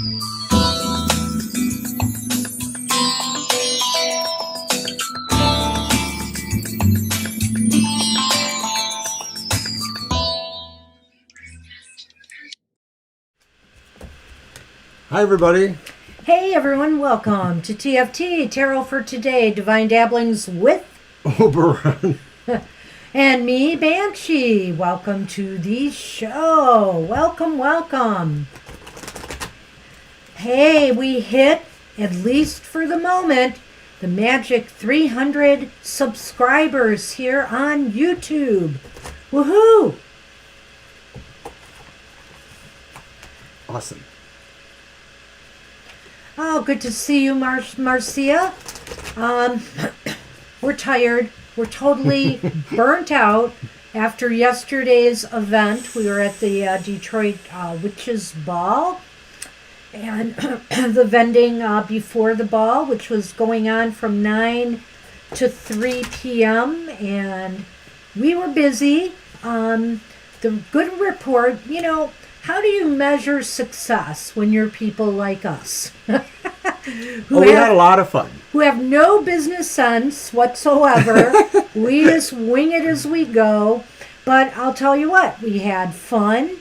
Hi, everybody. Hey, everyone. Welcome to TFT, Tarot for Today, Divine Dabblings with Oberon. and me, Banshee. Welcome to the show. Welcome, welcome. Hey, we hit, at least for the moment, the magic 300 subscribers here on YouTube. Woohoo! Awesome. Oh, good to see you, Marcia. We're tired. We're totally burnt out after yesterday's event. We were at the Detroit Witches Ball, and the vending before the ball, which was going on from 9 to 3 p.m., and we were busy. The good report, how do you measure success when you're people like us? We had a lot of fun. Who have no business sense whatsoever. We just wing it as we go. But I'll tell you what, we had fun.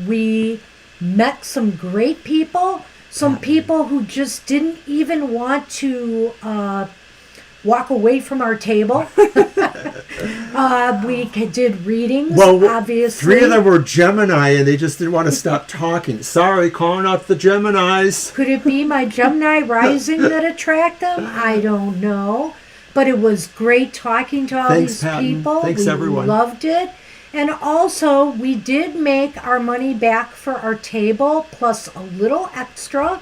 We met some great people. Some people who just didn't even want to walk away from our table. We did readings, obviously. 3 of them were Gemini, and they just didn't want to stop talking. Sorry, calling out the Geminis. Could it be my Gemini rising that attract them? I don't know. But it was great talking to all these people. Thanks, everyone. We loved it. And also, we did make our money back for our table, plus a little extra.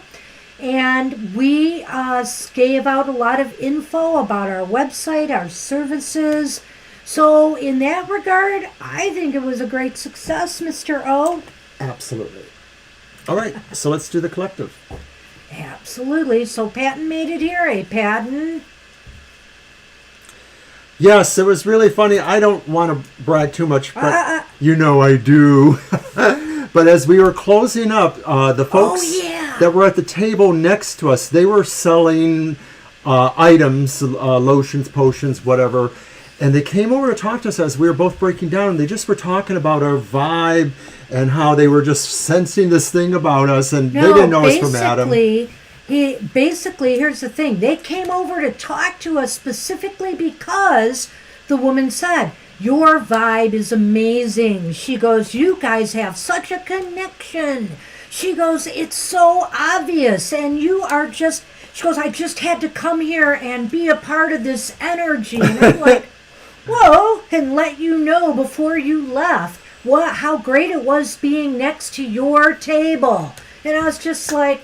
And we gave out a lot of info about our website, our services. So in that regard, I think it was a great success, Mr. O. Absolutely. All right, so let's do the collective. Absolutely. So Patton made it here, eh, Patton? Yes, it was really funny. I don't want to brag too much, but I do. But as we were closing up, the folks that were at the table next to us, they were selling items, lotions, potions, whatever. And they came over to talk to us as we were both breaking down. And they just were talking about our vibe and how they were just sensing this thing about us. And they didn't know us from Adam. Basically, here's the thing. They came over to talk to us specifically because the woman said, your vibe is amazing. She goes, you guys have such a connection. She goes, it's so obvious. And you are just, she goes, I just had to come here and be a part of this energy. And I'm like, whoa, and let you know before you left how great it was being next to your table. And I was just like,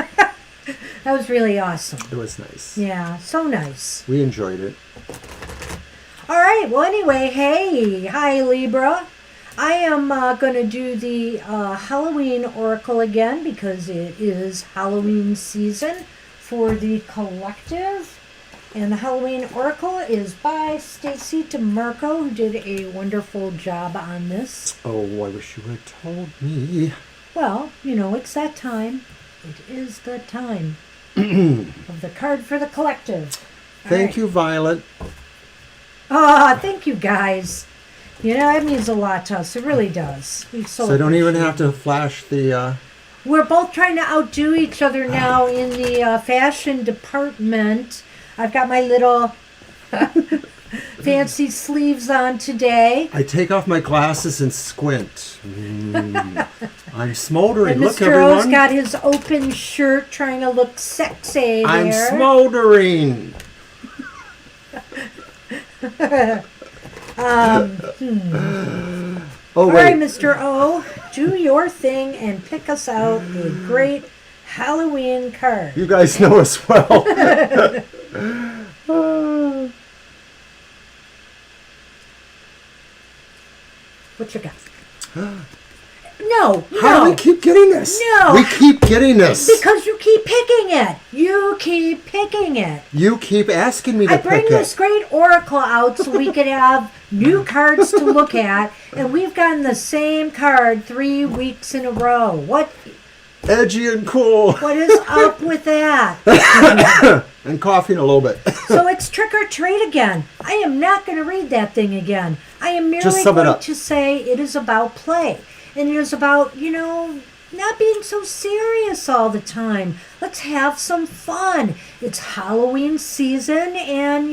that was really awesome. It was nice. Yeah, so nice. We enjoyed it. All right, well, anyway, hey, hi, Libra. I am going to do the Halloween Oracle again because it is Halloween season for the collective. And the Halloween Oracle is by Stacy DeMarco, who did a wonderful job on this. Oh, I wish you had told me. Well, it's that time. It is the time of the card for the collective. Thank you, Violet. Thank you, guys. It means a lot to us. It really does. So I don't even have to flash the... We're both trying to outdo each other now in the fashion department. I've got my little fancy sleeves on today. I take off my glasses and squint. I'm smoldering. And Look, Mr. everyone. O's got his open shirt trying to look sexy there. I'm smoldering. All right, Mr. O, do your thing and pick us out a great Halloween card. You guys know us well. What you got? No. How do we keep getting this? No. We keep getting this. Because you keep picking it. You keep picking it. You keep asking me to pick it. I bring this great oracle out so we could have new cards to look at, and we've gotten the same card 3 weeks in a row. What edgy and cool. What is up with that? And coughing a little bit. So it's trick or treat again. I am not going to read that thing again. I am merely going to say it is about play. And it is about, not being so serious all the time. Let's have some fun. It's Halloween season, and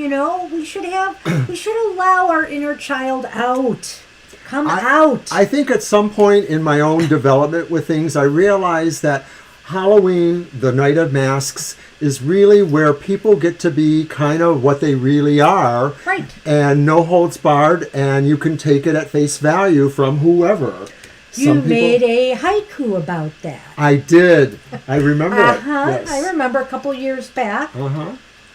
we should allow our inner child out. Come out. I think at some point in my own development with things, I realized that Halloween, the Night of Masks, is really where people get to be kind of what they really are. Right. And no holds barred, and you can take it at face value from whoever. You made a haiku about that. I did. I remember it. Yes. I remember a couple years back.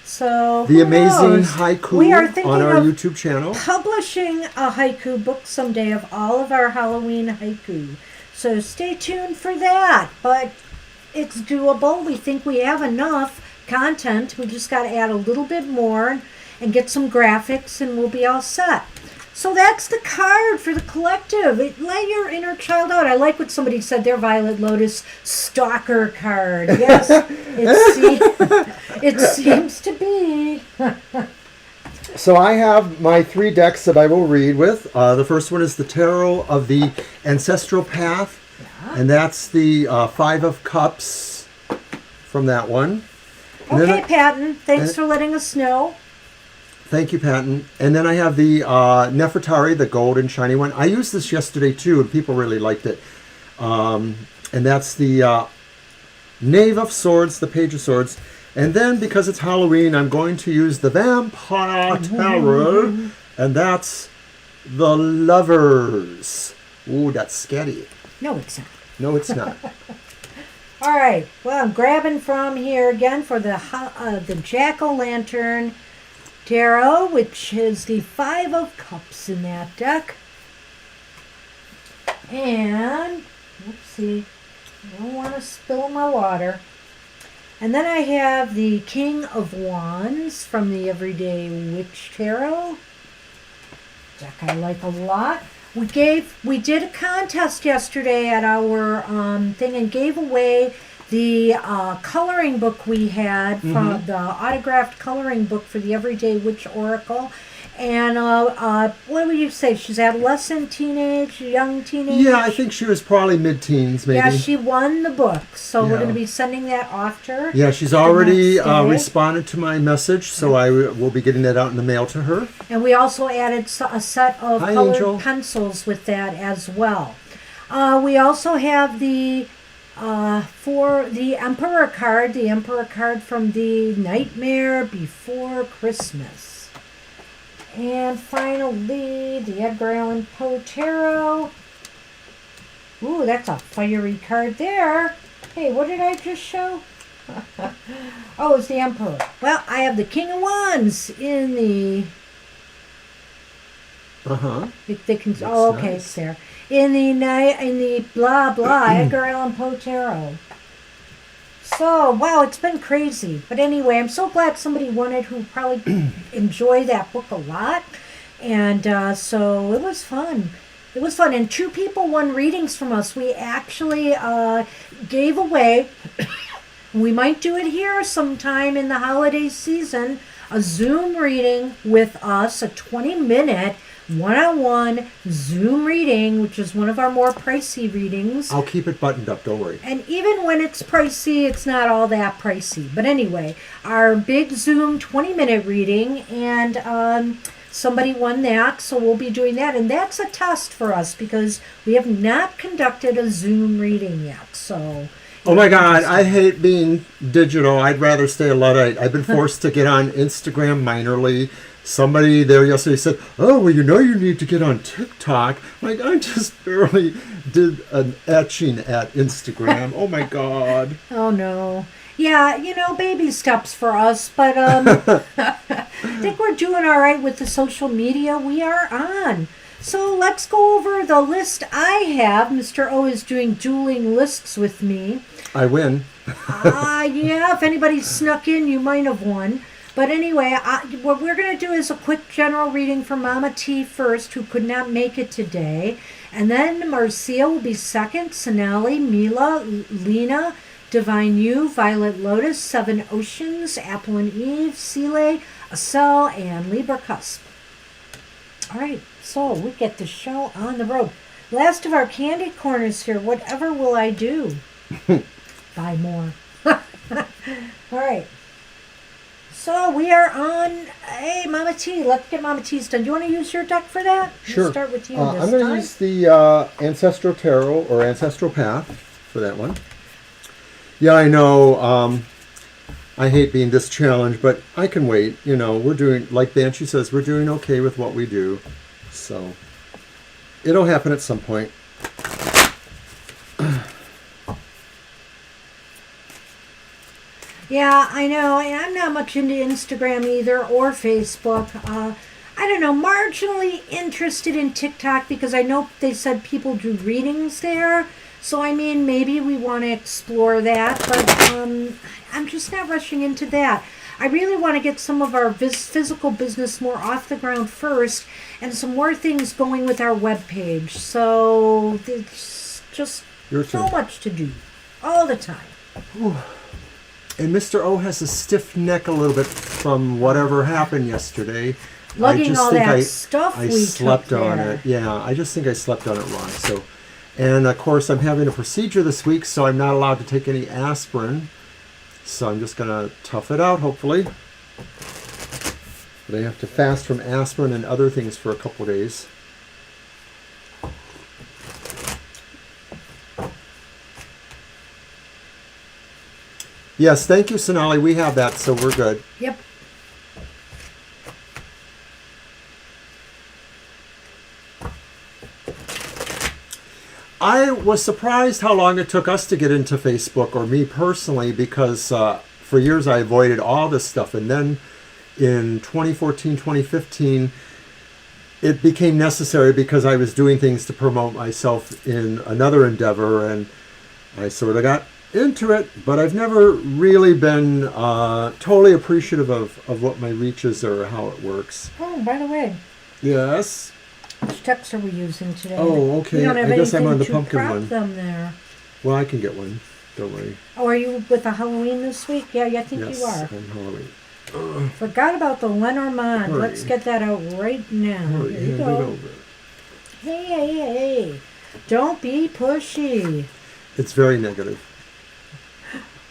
So the amazing haiku on our YouTube channel. Publishing a haiku book someday of all of our Halloween haiku. So stay tuned for that. But it's doable. We think we have enough content. We just got to add a little bit more and get some graphics, and we'll be all set. So that's the card for the collective. Let your inner child out. I like what somebody said there, Violet Lotus, stalker card. Yes, it seems to be. So I have my 3 decks that I will read with. The first one is the Tarot of the Ancestral Path. Yeah. And that's the 5 of Cups from that one. And okay, Patton. Thanks for letting us know. Thank you, Patton. And then I have the Nefertari, the gold and shiny one. I used this yesterday, too, and people really liked it. And that's the Knave of Swords, the Page of Swords. And then, because it's Halloween, I'm going to use the Vampire Tarot, and that's the Lovers. Ooh, that's scary. No, it's not. No, it's not. All right. Well, I'm grabbing from here again for the Jack-o'-lantern Tarot, which is the 5 of Cups in that deck. And, oopsie, I don't want to spill my water. And then I have the King of Wands from the Everyday Witch Tarot. Deck I like a lot. We did a contest yesterday at our thing and gave away the coloring book we had from the autographed coloring book for the Everyday Witch Oracle. And what would you say? She's adolescent, teenage, young teenage? Yeah, I think she was probably mid-teens, maybe. Yeah, she won the book. So we're going to be sending that off to her. Yeah, she's already responded to my message, so I will be getting that out in the mail to her. And we also added a set of colored pencils with that as well. We also have the for the Emperor card from the Nightmare Before Christmas. And finally, the Edgar Allan Poe Tarot. Ooh, that's a fiery card there. Hey, what did I just show? Oh, it's the Emperor. Well, I have the King of Wands in the... They can, okay, nice. It's there. In the blah blah Edgar Allan Poe Tarot. So, wow, it's been crazy. But anyway, I'm so glad somebody won it who probably enjoyed that book a lot. And so it was fun. It was fun. And 2 people won readings from us. We actually gave away, we might do it here sometime in the holiday season, a Zoom reading with us, a 20-minute one-on-one Zoom reading, which is one of our more pricey readings. I'll keep it buttoned up, don't worry. And even when it's pricey, it's not all that pricey. But anyway, our big Zoom 20-minute reading, and somebody won that, so we'll be doing that. And that's a test for us because we have not conducted a Zoom reading yet. So. Oh my God, I hate being digital. I'd rather stay a Luddite. I've been forced to get on Instagram minorly. Somebody there yesterday said, oh, well, you need to get on TikTok. Like, I just barely did an etching at Instagram. Oh, my God. Oh, no. Yeah, baby steps for us. But I think we're doing all right with the social media we are on. So let's go over the list I have. Mr. O is doing dueling lists with me. I win. Yeah, if anybody snuck in, you might have won. But anyway, what we're going to do is a quick general reading for Mama T first, who could not make it today. And then Marcia will be second. Sonali, Mila, Lena, Divine You, Violet Lotus, Seven Oceans, Apple and Eve, Sile, Acel, and Libra Cusp. All right, so we get the show on the road. Last of our candy corners here. Whatever will I do? Buy more. All right. So we are on. Hey, Mama T. Let's get Mama T's done. Do you want to use your deck for that? Sure. We'll start with you. I'm going to use the Ancestral Tarot or Ancestral Path for that one. Yeah, I know. I hate being this challenged, but I can wait. You know, we're doing, like Banshee says, we're doing okay with what we do. So it'll happen at some point. Yeah, I know. I'm not much into Instagram either or Facebook. I don't know, marginally interested in TikTok because I know they said people do readings there. So, I mean, maybe we want to explore that, but I'm just not rushing into that. I really want to get some of our physical business more off the ground first and some more things going with our webpage. So, there's just so much to do all the time. Whew. And Mr. O has a stiff neck a little bit from whatever happened yesterday. Lugging all that stuff I we slept took on there. it. Yeah, I just think I slept on it wrong. So, and of course, I'm having a procedure this week, so I'm not allowed to take any aspirin. So I'm just gonna tough it out, hopefully. But I have to fast from aspirin and other things for a couple of days. Yes, thank you, Sonali. We have that, so we're good. Yep. I was surprised how long it took us to get into Facebook, or me personally, because for years I avoided all this stuff. And then in 2014, 2015, it became necessary because I was doing things to promote myself in another endeavor, and I sort of got into it, but I've never really been totally appreciative of what my reach is or how it works. Oh, by the way. Yes? Which decks are we using today? Oh, okay. We don't have I guess I'm anything on the to pumpkin prop one. them there. Well, I can get one. Don't worry. Oh, are you with the Halloween this week? Yeah, I think Yes, you are. on Halloween. Forgot about the Lenormand. Hurry. Let's get that out right now. Hurry, Here you hand it go. over. Hey. Don't be pushy. It's very negative.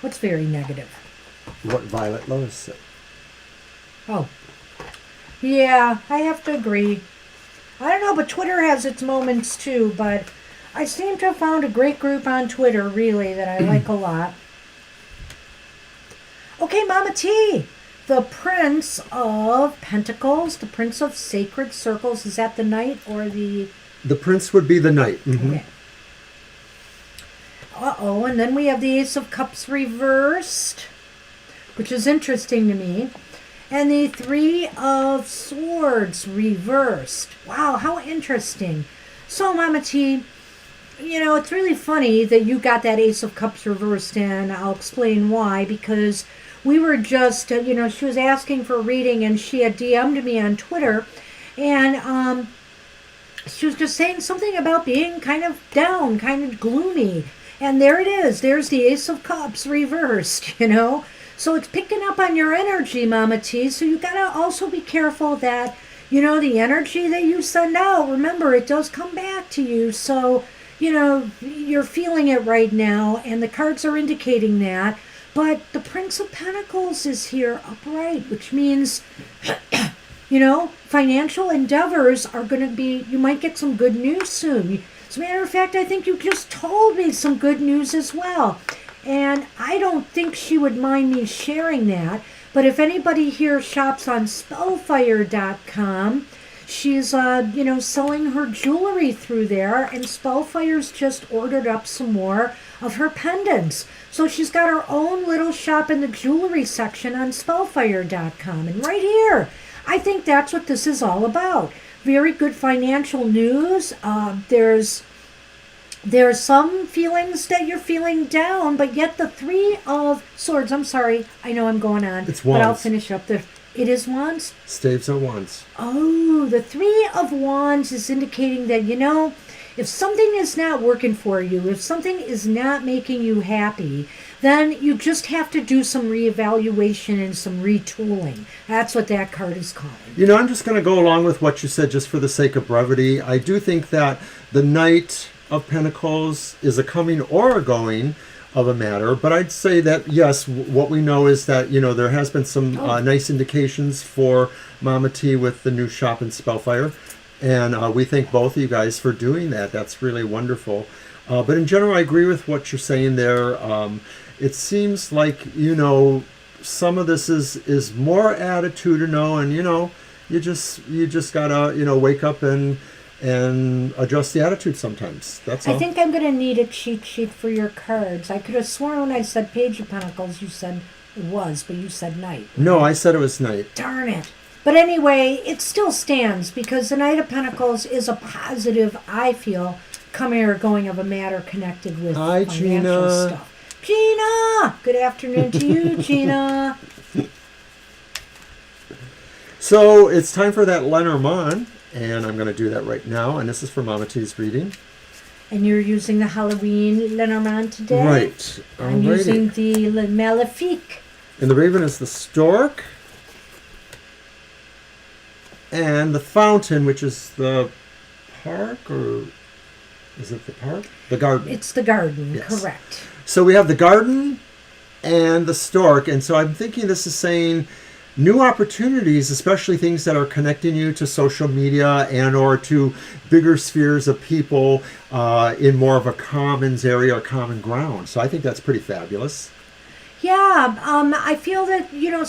What's very negative? What Violet Lotus said. Oh. Yeah, I have to agree. I don't know, but Twitter has its moments too, but I seem to have found a great group on Twitter, really, that I like a lot. Okay, Mama T. The Prince of Pentacles, the Prince of Sacred Circles. Is that the Knight or the... The Prince would be the Knight. Mm-hmm. Okay. Uh-oh, and then we have the Ace of Cups reversed, which is interesting to me. And the Three of Swords reversed. Wow, how interesting. So, Mama T, you know, it's really funny that you got that Ace of Cups reversed, and I'll explain why. Because we were just, you know, she was asking for a reading, and she had DM'd me on Twitter. And she was just saying something about being kind of down, kind of gloomy. And there it is. There's the Ace of Cups reversed, you know. So it's picking up on your energy, Mama T. So you got to also be careful that, you know, the energy that you send out, remember, it does come back to you. So, you know, you're feeling it right now, and the cards are indicating that. But the Prince of Pentacles is here upright, which means, you know, financial endeavors are going to be, you might get some good news soon. As a matter of fact, I think you just told me some good news as well. And I don't think she would mind me sharing that. But if anybody here shops on Spellfire.com, she's, you know, selling her jewelry through there. And Spellfire's just ordered up some more of her pendants. So she's got her own little shop in the jewelry section on Spellfire.com. And right here, I think that's what this is all about. Very good financial news. There's some feelings that you're feeling down, but yet the Three of Swords, I'm sorry, I know I'm going on, it's wands. But I'll finish up. It is wands? Staves are wands. Oh, the Three of Wands is indicating that, you know, If something is not working for you, if something is not making you happy, then you just have to do some reevaluation and some retooling. That's what that card is calling. You know, I'm just going to go along with what you said just for the sake of brevity. I do think that the Knight of Pentacles is a coming or a going of a matter, but I'd say that, yes, what we know is that, you know, there has been some nice indications for Mama T with the new shop in Spellfire, and we thank both of you guys for doing that. That's really wonderful. But in general, I agree with what you're saying there. It seems like, you know, some of this is more attitudinal, and, you know, you just gotta, you know, wake up and adjust the attitude sometimes. That's all. I think I'm going to need a cheat sheet for your cards. I could have sworn when I said Page of Pentacles, you said it was, but you said Knight. No, I said it was Knight. Darn it. But anyway, it still stands because the Knight of Pentacles is a positive, I feel, coming or going of a matter connected with Hi, financial Gina. stuff. Gina! Good afternoon to you, Gina. So it's time for that Lenormand, and I'm going to do that right now. And this is for Mama T's reading. And you're using the Halloween Lenormand today? Right. I'm using the Le Malefique. And the raven is the stork. And the fountain, which is the park, or is it the park? The garden. It's the garden, Yes. correct. So we have the garden and the stork. And so I'm thinking this is saying new opportunities, especially things that are connecting you to social media and or to bigger spheres of people in more of a commons area or common ground. So I think that's pretty fabulous. Yeah, I feel that, you know,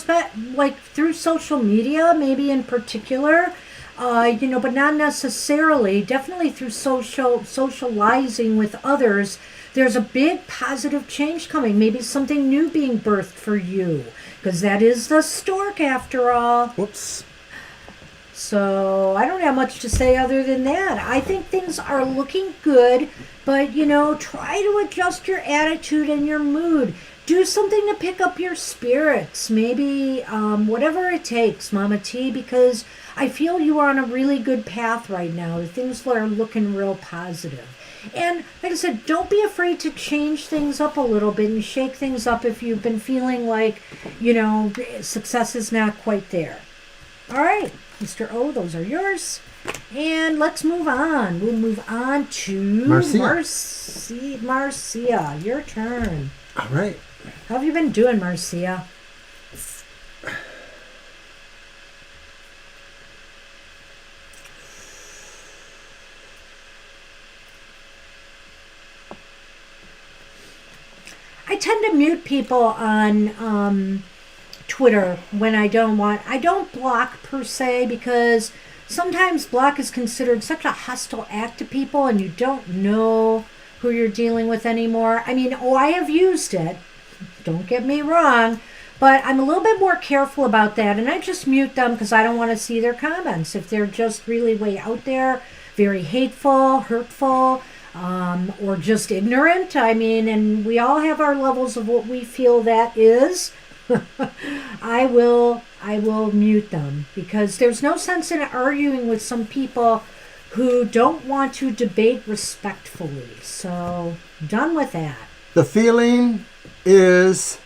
like through social media, maybe in particular, you know, but not necessarily, definitely through socializing with others, there's a big positive change coming, maybe something new being birthed for you, because that is the stork after all. Whoops. So I don't have much to say other than that. I think things are looking good, but, you know, try to adjust your attitude and your mood. Do something to pick up your spirits, maybe whatever it takes, Mama T, because I feel you are on a really good path right now. Things are looking real positive. And like I said, don't be afraid to change things up a little bit and shake things up if you've been feeling like, you know, success is not quite there. All right, Mr. O, those are yours. And let's move on. We'll move on to Marcia. Your turn. All right. How have you been doing, Marcia? I tend to mute people on Twitter when I don't block per se, because sometimes block is considered such a hostile act to people and you don't know who you're dealing with anymore. I mean, I have used it. Don't get me wrong, but I'm a little bit more careful about that, and I just mute them because I don't want to see their comments. If they're just really way out there, very hateful, hurtful, or just ignorant, I mean, and we all have our levels of what we feel that is, I will mute them, because there's no sense in arguing with some people who don't want to debate respectfully. So, done with that. The feeling is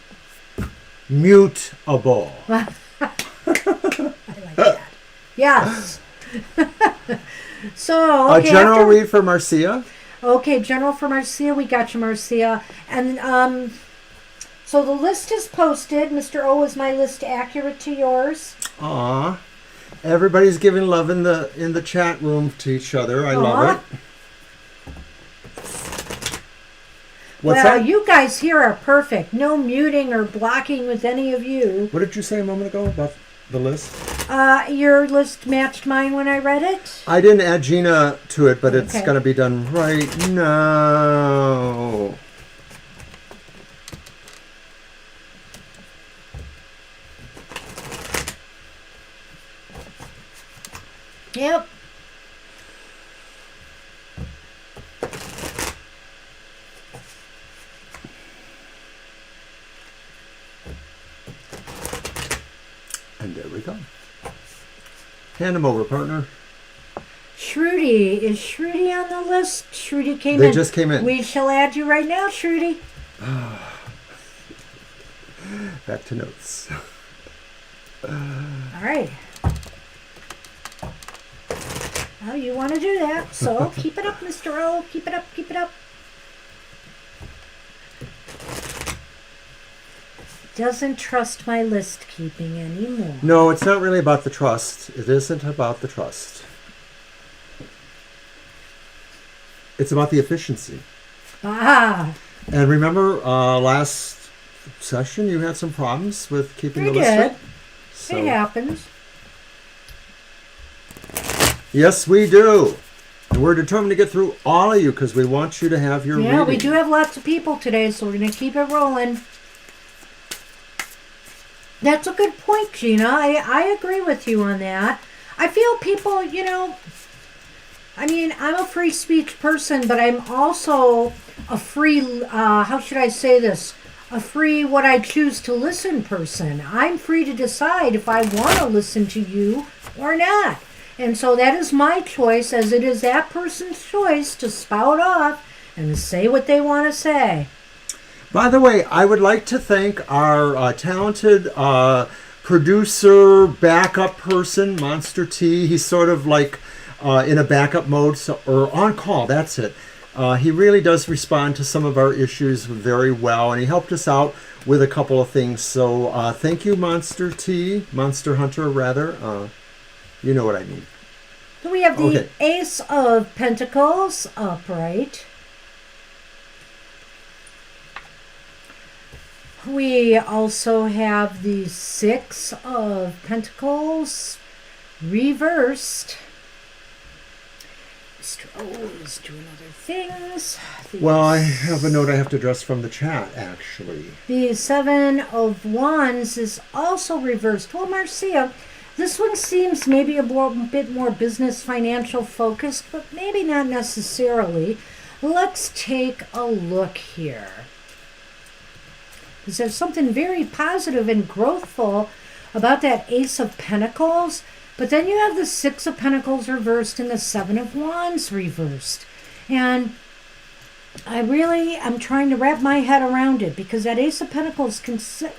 mutable. I like that. Yes. So, okay, a general read for Marcia. Okay, general for Marcia. We got you, Marcia. And so the list is posted. Mr. O, is my list accurate to yours? Aw. Everybody's giving love in the chat room to each other. I love it. What's that? You guys here are perfect. No muting or blocking with any of you. What did you say a moment ago about the list? Your list matched mine when I read it. I didn't add Gina to it, but it's Okay. going to be done right now. Yep. And there we go. Hand them over, partner. Shruti. Is Shruti on the list? Shruti came in. They just came in. We shall add you right now, Shruti. Back to notes. All right. Well, you want to do that, so keep it up, Mr. O. Keep it up, keep it up. Doesn't trust my list keeping anymore. No, it's not really about the trust. It isn't about the trust. It's about the efficiency. Ah. And remember, last session you had some problems with keeping the list up? So, it happens. yes, we do. And we're determined to get through all of you because we want you to have your reading. We do have lots of people today, so we're going to keep it rolling. That's a good point, Gina. I agree with you on that. I feel people, I mean, I'm a free speech person, but I'm also a free, how should I say this? A free what I choose to listen person. I'm free to decide if I want to listen to you or not. And so that is my choice, as it is that person's choice to spout off and say what they want to say. By the way, I would like to thank our talented producer, backup person, Monster T. He's sort of like in a backup mode, or on call, that's it. He really does respond to some of our issues very well, and he helped us out with a couple of things. So thank you, Monster T, Monster Hunter, rather. You know what I mean. So we have the Ace of Pentacles upright. We also have the Six of Pentacles reversed. Mr. O is doing other things. Well, I have a note I have to address from the chat, actually. The Seven of Wands is also reversed. Well, Marcia, this one seems maybe a bit more business financial focused, but maybe not necessarily. Let's take a look here. There's something very positive and growthful about that Ace of Pentacles, but then you have the Six of Pentacles reversed and the Seven of Wands reversed. And I'm trying to wrap my head around it, because that Ace of Pentacles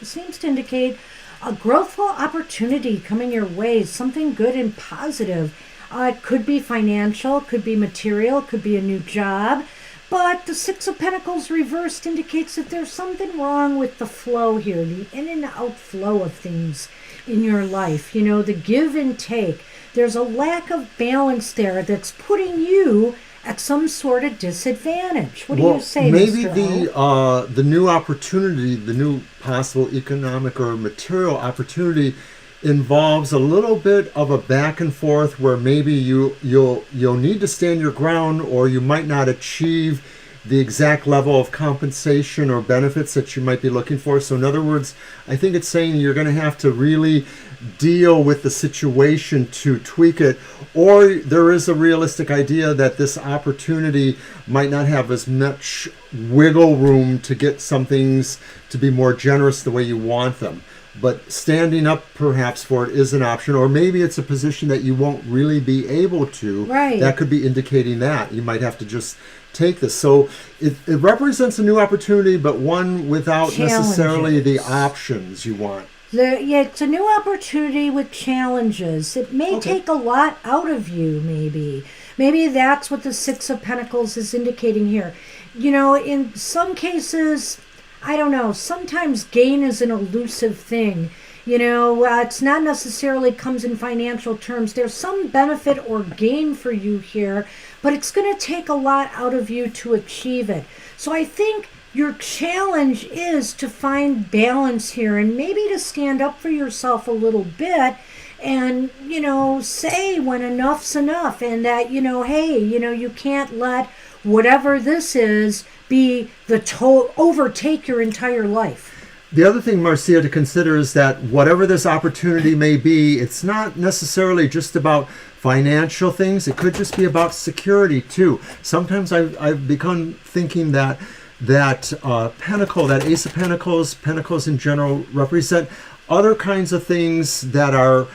seems to indicate a growthful opportunity coming your way, something good and positive. It could be financial, could be material, could be a new job. But the Six of Pentacles reversed indicates that there's something wrong with the flow here, the in and out flow of things in your life. The give and take. There's a lack of balance there that's putting you at some sort of disadvantage. What do you say, maybe Mr. O? the new opportunity, the new possible economic or material opportunity involves a little bit of a back and forth where maybe you'll need to stand your ground, or you might not achieve the exact level of compensation or benefits that you might be looking for. So in other words, I think it's saying you're going to have to really deal with the situation to tweak it, or there is a realistic idea that this opportunity might not have as much wiggle room to get some things to be more generous the way you want them. But standing up perhaps for it is an option, or maybe it's a position that you won't really be able to. Right. That could be indicating that you might have to just take this. So it represents a new opportunity, but one without necessarily the options you want. It's a new opportunity with challenges. It may take a lot out of you, maybe. Maybe that's what the Six of Pentacles is indicating here. In some cases, I don't know, sometimes gain is an elusive thing. It's not necessarily comes in financial terms. There's some benefit or gain for you here, but it's going to take a lot out of you to achieve it. So I think your challenge is to find balance here, and maybe to stand up for yourself a little bit and, say when enough's enough, and that, hey, you can't let whatever this is be overtake your entire life. The other thing, Marcia, to consider is that whatever this opportunity may be, it's not necessarily just about financial things. It could just be about security too. Sometimes I've become thinking that pentacle, that Ace of Pentacles, Pentacles in general, represent other kinds of things that are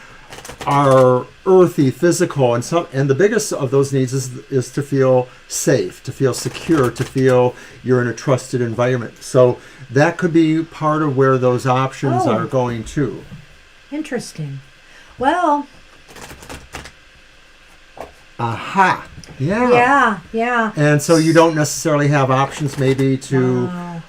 are earthy, physical, and the biggest of those needs is to feel safe, to feel secure, to feel you're in a trusted environment. So that could be part of where those options are going to. Interesting. Well. Aha. Yeah. Yeah, yeah. And so you don't necessarily have options maybe to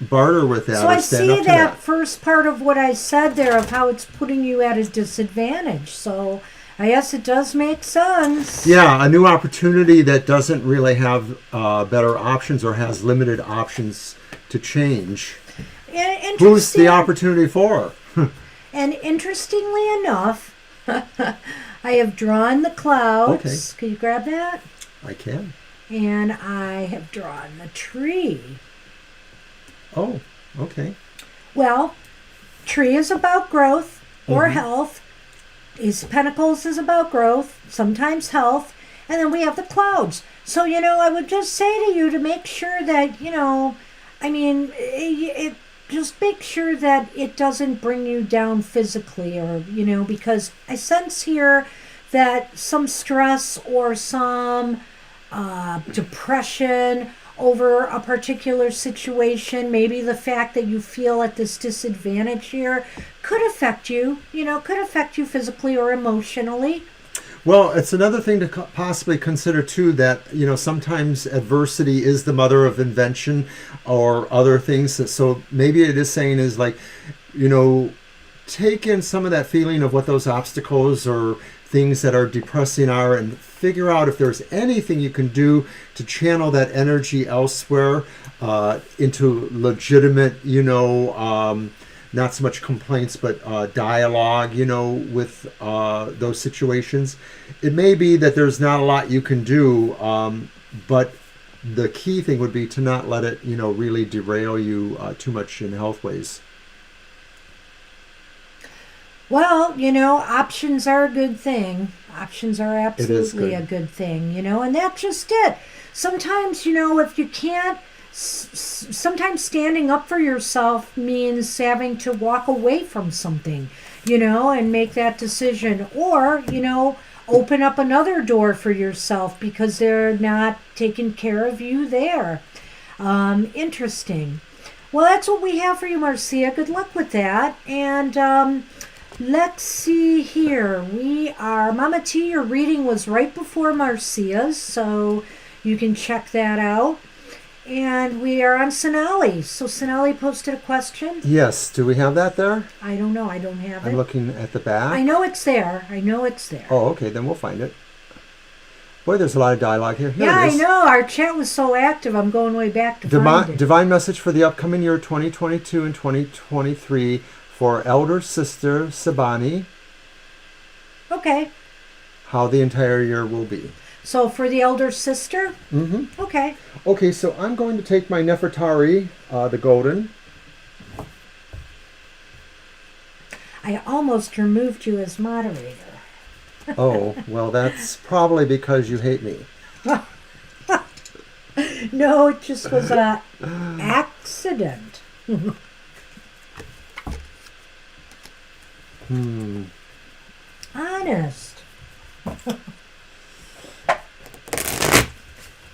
barter with that. So or I stand see up to that first part of what I said there of how it's putting you at a disadvantage. So I guess it does make sense. Yeah, a new opportunity that doesn't really have better options or has limited options to change. Who's the opportunity for? And interestingly enough, I have drawn the clouds. Okay. Can you grab that? I can. And I have drawn the tree. Oh, okay. Well, tree is about growth or health. Ace of Pentacles is about growth, sometimes health. And then we have the clouds. So, I would just say to you to make sure that, just make sure that it doesn't bring you down physically or, because I sense here that some stress or some depression over a particular situation, maybe the fact that you feel at this disadvantage here could affect you, physically or emotionally. Well, it's another thing to possibly consider too that, sometimes adversity is the mother of invention or other things. So maybe it is saying is like, take in some of that feeling of what those obstacles or things that are depressing are and figure out if there's anything you can do to channel that energy elsewhere into legitimate, not so much complaints, but dialogue, with those situations. It may be that there's not a lot you can do, but the key thing would be to not let it, really derail you too much in health ways. Well, options are a good thing. Options are absolutely a good thing, and that's just it. Sometimes, if you can't, sometimes standing up for yourself means having to walk away from something, and make that decision. Or, open up another door for yourself because they're not taking care of you there. Interesting. Well, that's what we have for you, Marcia. Good luck with that. And let's see here. We are, Mama T, your reading was right before Marcia's, so you can check that out. And we are on Sonali. So Sonali posted a question. Yes. Do we have that there? I don't know. I don't have it. I'm looking at the back. I know it's there. Oh, okay. Then we'll find it. Boy, there's a lot of dialogue here. Here yeah, it is. I know. Our chat was so active. I'm going way back to find it. Divine message for the upcoming year 2022 and 2023 for Elder Sister Sabani. Okay. How the entire year will be. So for the elder sister? Mm-hmm. Okay. Okay, so I'm going to take my Nefertari, the golden. I almost removed you as moderator. Oh, well, that's probably because you hate me. No, it just was an accident. Honest.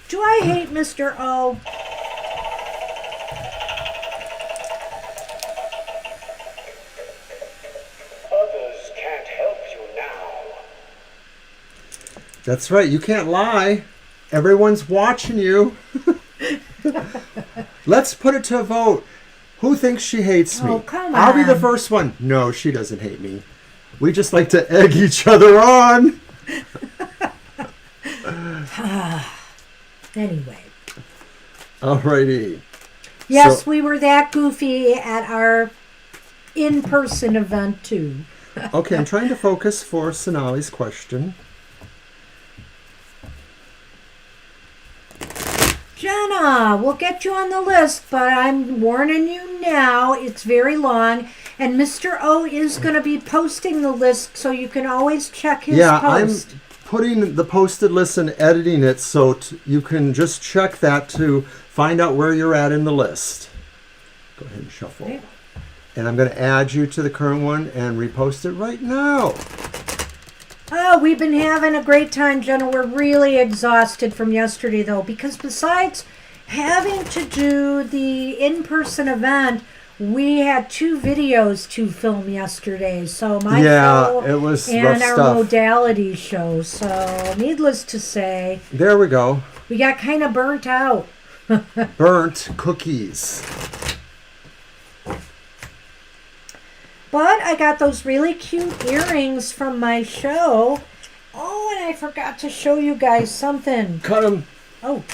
Do I hate Mr. O? Others can't help you now. That's right, you can't lie. Everyone's watching you. Let's put it to a vote. Who thinks she hates me? Oh, come I'll be the on. first one. No, she doesn't hate me. We just like to egg each other on. Anyway. Alrighty. Yes, we were that goofy at our in-person event too. Okay, I'm trying to focus for Sonali's question. Jenna, we'll get you on the list, but I'm warning you now, it's very long. And Mr. O is going to be posting the list, so you can always check his post. I'm putting the posted list and editing it, so you can just check that to find out where you're at in the list. Go ahead and shuffle. Okay. And I'm going to add you to the current one and repost it right now. Oh, we've been having a great time, Jenna. We're really exhausted from yesterday, though, because besides having to do the in-person event, we had 2 videos to film yesterday. So my show it was and rough our stuff. modality show. So needless to say, There we go. we got kind of burnt out. Burnt cookies. But I got those really cute earrings from my show. Oh, and I forgot to show you guys something. Cut them. Oh.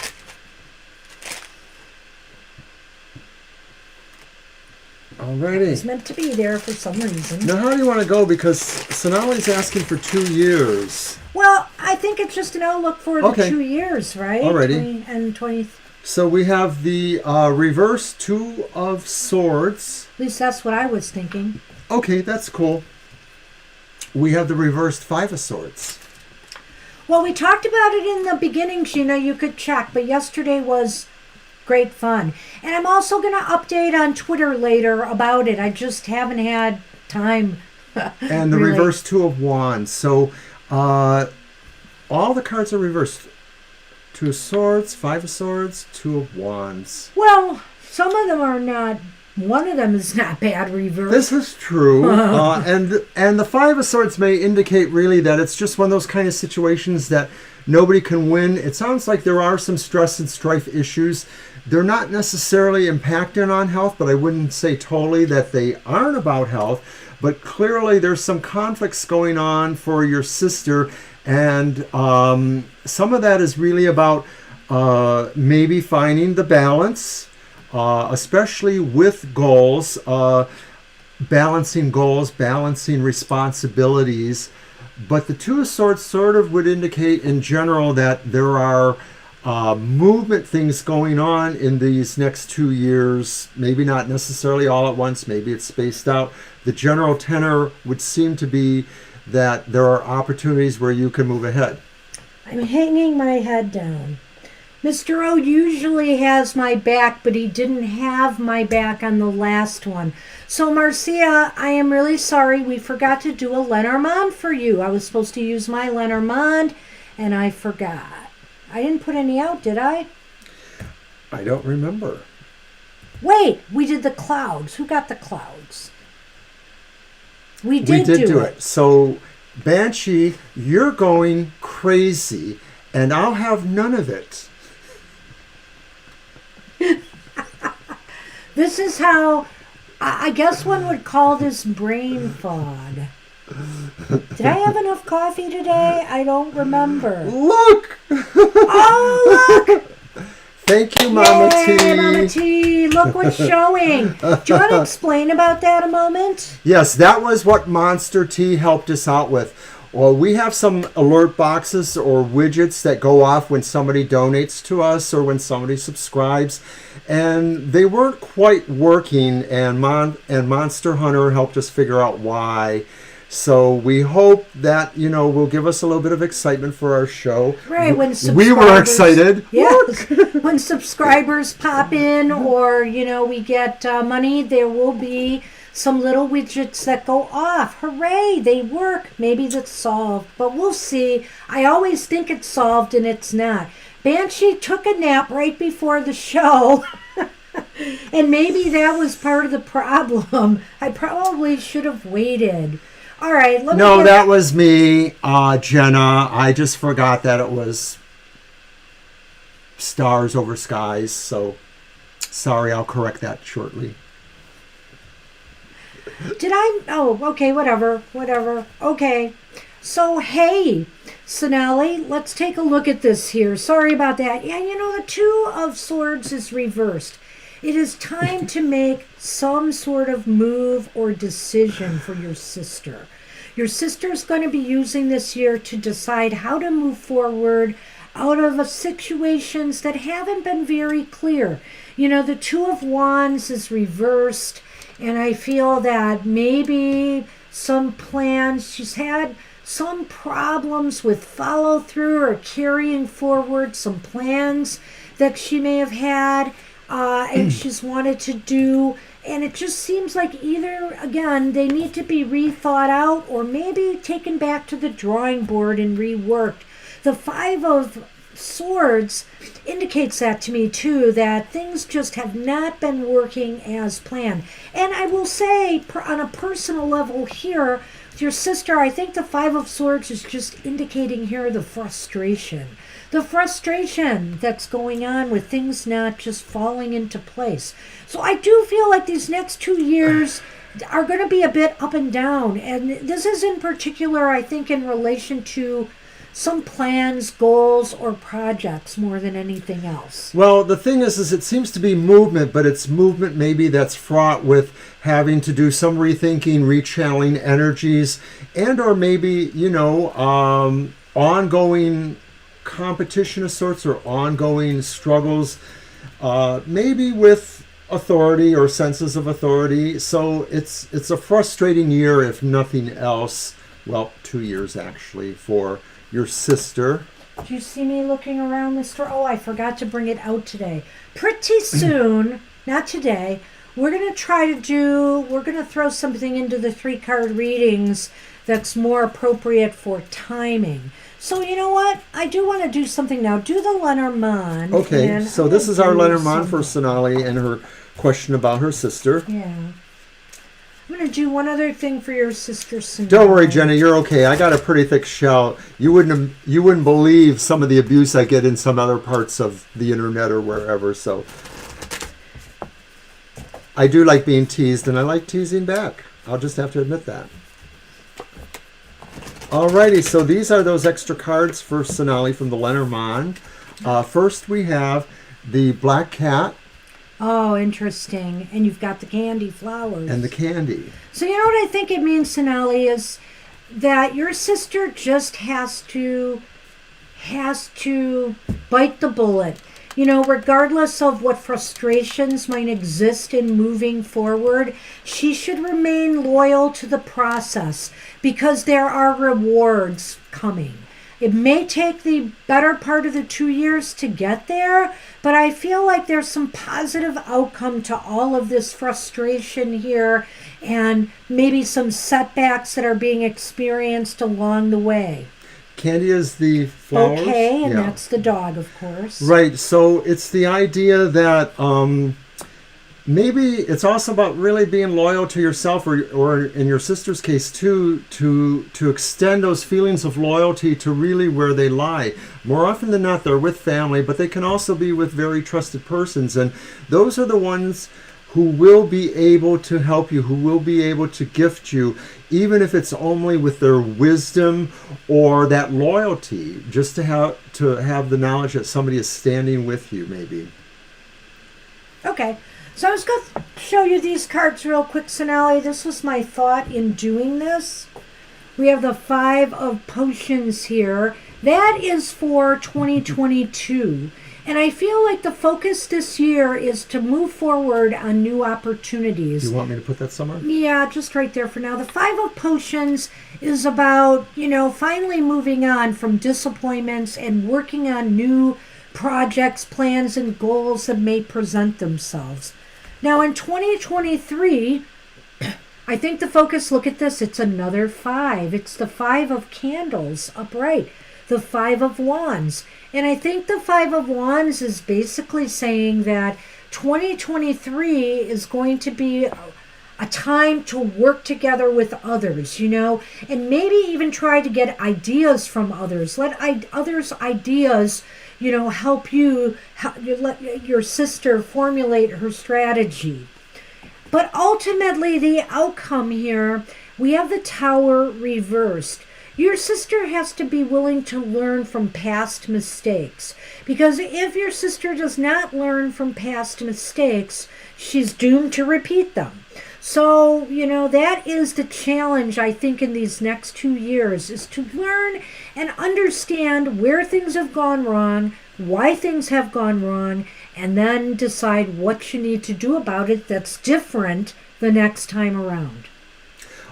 Alrighty. It's meant to be there for some reason. Now, how do you want to go? Because Sonali's asking for 2 years. Well, I think it's just an outlook for the Okay. 2 years, right? Alrighty. 20 and 20. So we have the reverse 2 of Swords. At least that's what I was thinking. Okay, that's cool. We have the reversed 5 of Swords. Well, we talked about it in the beginning, Sheena. You could check, but yesterday was great fun. And I'm also going to update on Twitter later about it. I just haven't had time. And the really. reverse 2 of Wands. So all the cards are reversed. 2 of Swords, 5 of Swords, 2 of Wands. Well, some of them are not. One of them is not bad reverse. This is true. And the 5 of Swords may indicate really that it's just one of those kind of situations that nobody can win. It sounds like there are some stress and strife issues. They're not necessarily impacting on health, but I wouldn't say totally that they aren't about health. But clearly there's some conflicts going on for your sister. And some of that is really about maybe finding the balance. Especially with goals, balancing responsibilities. But the 2 of Swords sort of would indicate in general that there are movement things going on in these next 2 years. Maybe not necessarily all at once. Maybe it's spaced out. The general tenor would seem to be that there are opportunities where you can move ahead. I'm hanging my head down. Mr. O usually has my back, but he didn't have my back on the last one. So, Marcia, I am really sorry. We forgot to do a Lenormand for you. I was supposed to use my Lenormand, and I forgot. I didn't put any out, did I? I don't remember. Wait, we did the clouds. Who got the clouds? We did do it. So, Banshee, you're going crazy, and I'll have none of it. This is how, I guess one would call this brain fog. Did I have enough coffee today? I don't remember. Look! Oh, look! Thank you, Mama Yay, T. Mama T, look what's showing. Do you want to explain about that a moment? Yes, that was what Monster T helped us out with. Well, we have some alert boxes or widgets that go off when somebody donates to us or when somebody subscribes. And they weren't quite working, and Monster Hunter helped us figure out why. So we hope that, will give us a little bit of excitement for our show. Right, when we were excited. Yes, when subscribers pop in or, we get money, there will be some little widgets that go off. Hooray, they work. Maybe that's solved, but we'll see. I always think it's solved and it's not. Banshee took a nap right before the show. And maybe that was part of the problem. I probably should have waited. All right. That was me, Jenna. I just forgot that it was stars over skies. So sorry, I'll correct that shortly. Did I? Oh, okay, whatever. Okay. So, hey, Sonali, let's take a look at this here. Sorry about that. Yeah, the 2 of Swords is reversed. It is time to make some sort of move or decision for your sister. Your sister's going to be using this year to decide how to move forward out of situations that haven't been very clear. The 2 of Wands is reversed, and I feel that maybe some plans, she's had some problems with follow through or carrying forward some plans that she may have had and she's wanted to do, And it just seems like either, again, they need to be rethought out or maybe taken back to the drawing board and reworked. The Five of Swords indicates that to me too, that things just have not been working as planned. And I will say, on a personal level here, with your sister, I think the Five of Swords is just indicating here the frustration. The frustration that's going on with things not just falling into place. So I do feel like these next 2 years are going to be a bit up and down. And this is in particular, I think, in relation to some plans, goals, or projects more than anything else. Well, the thing is it seems to be movement, but it's movement maybe that's fraught with having to do some rethinking, rechanneling energies, and or maybe, ongoing competition of sorts or ongoing struggles, maybe with authority or senses of authority. So it's a frustrating year, if nothing else. Well, 2 years actually for your sister. Do you see me looking around the store? Oh, I forgot to bring it out today. Pretty soon, not today, we're going to throw something into the 3-card readings that's more appropriate for timing. So you know what? I do want to do something now. Do the Lenormand. Okay, so this is our Lenormand for Sonali and her question about her sister. Yeah. I'm going to do one other thing for your sister, Sonali. Don't worry, Jenna, you're okay. I got a pretty thick shell. You wouldn't believe some of the abuse I get in some other parts of the internet or wherever. So I do like being teased, and I like teasing back. I'll just have to admit that. Alrighty, so these are those extra cards for Sonali from the Lenormand. First we have the Black Cat. Oh, interesting. And you've got the candy flowers. And the candy. So you know what I think it means, Sonali, is that your sister just has to bite the bullet. Regardless of what frustrations might exist in moving forward, she should remain loyal to the process because there are rewards coming. It may take the better part of the 2 years to get there, but I feel like there's some positive outcome to all of this frustration here and maybe some setbacks that are being experienced along the way. Candy is the flowers. Okay, and that's the dog, of course. Right, so it's the idea that maybe it's also about really being loyal to yourself, or in your sister's case too, to extend those feelings of loyalty to really where they lie. More often than not, they're with family, but they can also be with very trusted persons, and those are the ones who will be able to help you, who will be able to gift you, even if it's only with their wisdom or that loyalty, just to have the knowledge that somebody is standing with you, maybe. Okay. So I was going to show you these cards real quick, Sonali. This was my thought in doing this. We have the Five of Potions here. That is for 2022. And I feel like the focus this year is to move forward on new opportunities. You want me to put that somewhere? Yeah, just right there for now. The Five of Potions is about, finally moving on from disappointments and working on new projects, plans, and goals that may present themselves. Now in 2023, I think the focus, look at this, it's another 5. It's the 5 of Candles upright, the 5 of Wands. And I think the 5 of Wands is basically saying that 2023 is going to be a time to work together with others, and maybe even try to get ideas from others. Let others' ideas help you, let your sister formulate her strategy. But ultimately, the outcome here, we have the Tower reversed. Your sister has to be willing to learn from past mistakes. Because if your sister does not learn from past mistakes, she's doomed to repeat them. So, that is the challenge, I think, in these next 2 years, is to learn and understand where things have gone wrong, why things have gone wrong, and then decide what you need to do about it that's different the next time around.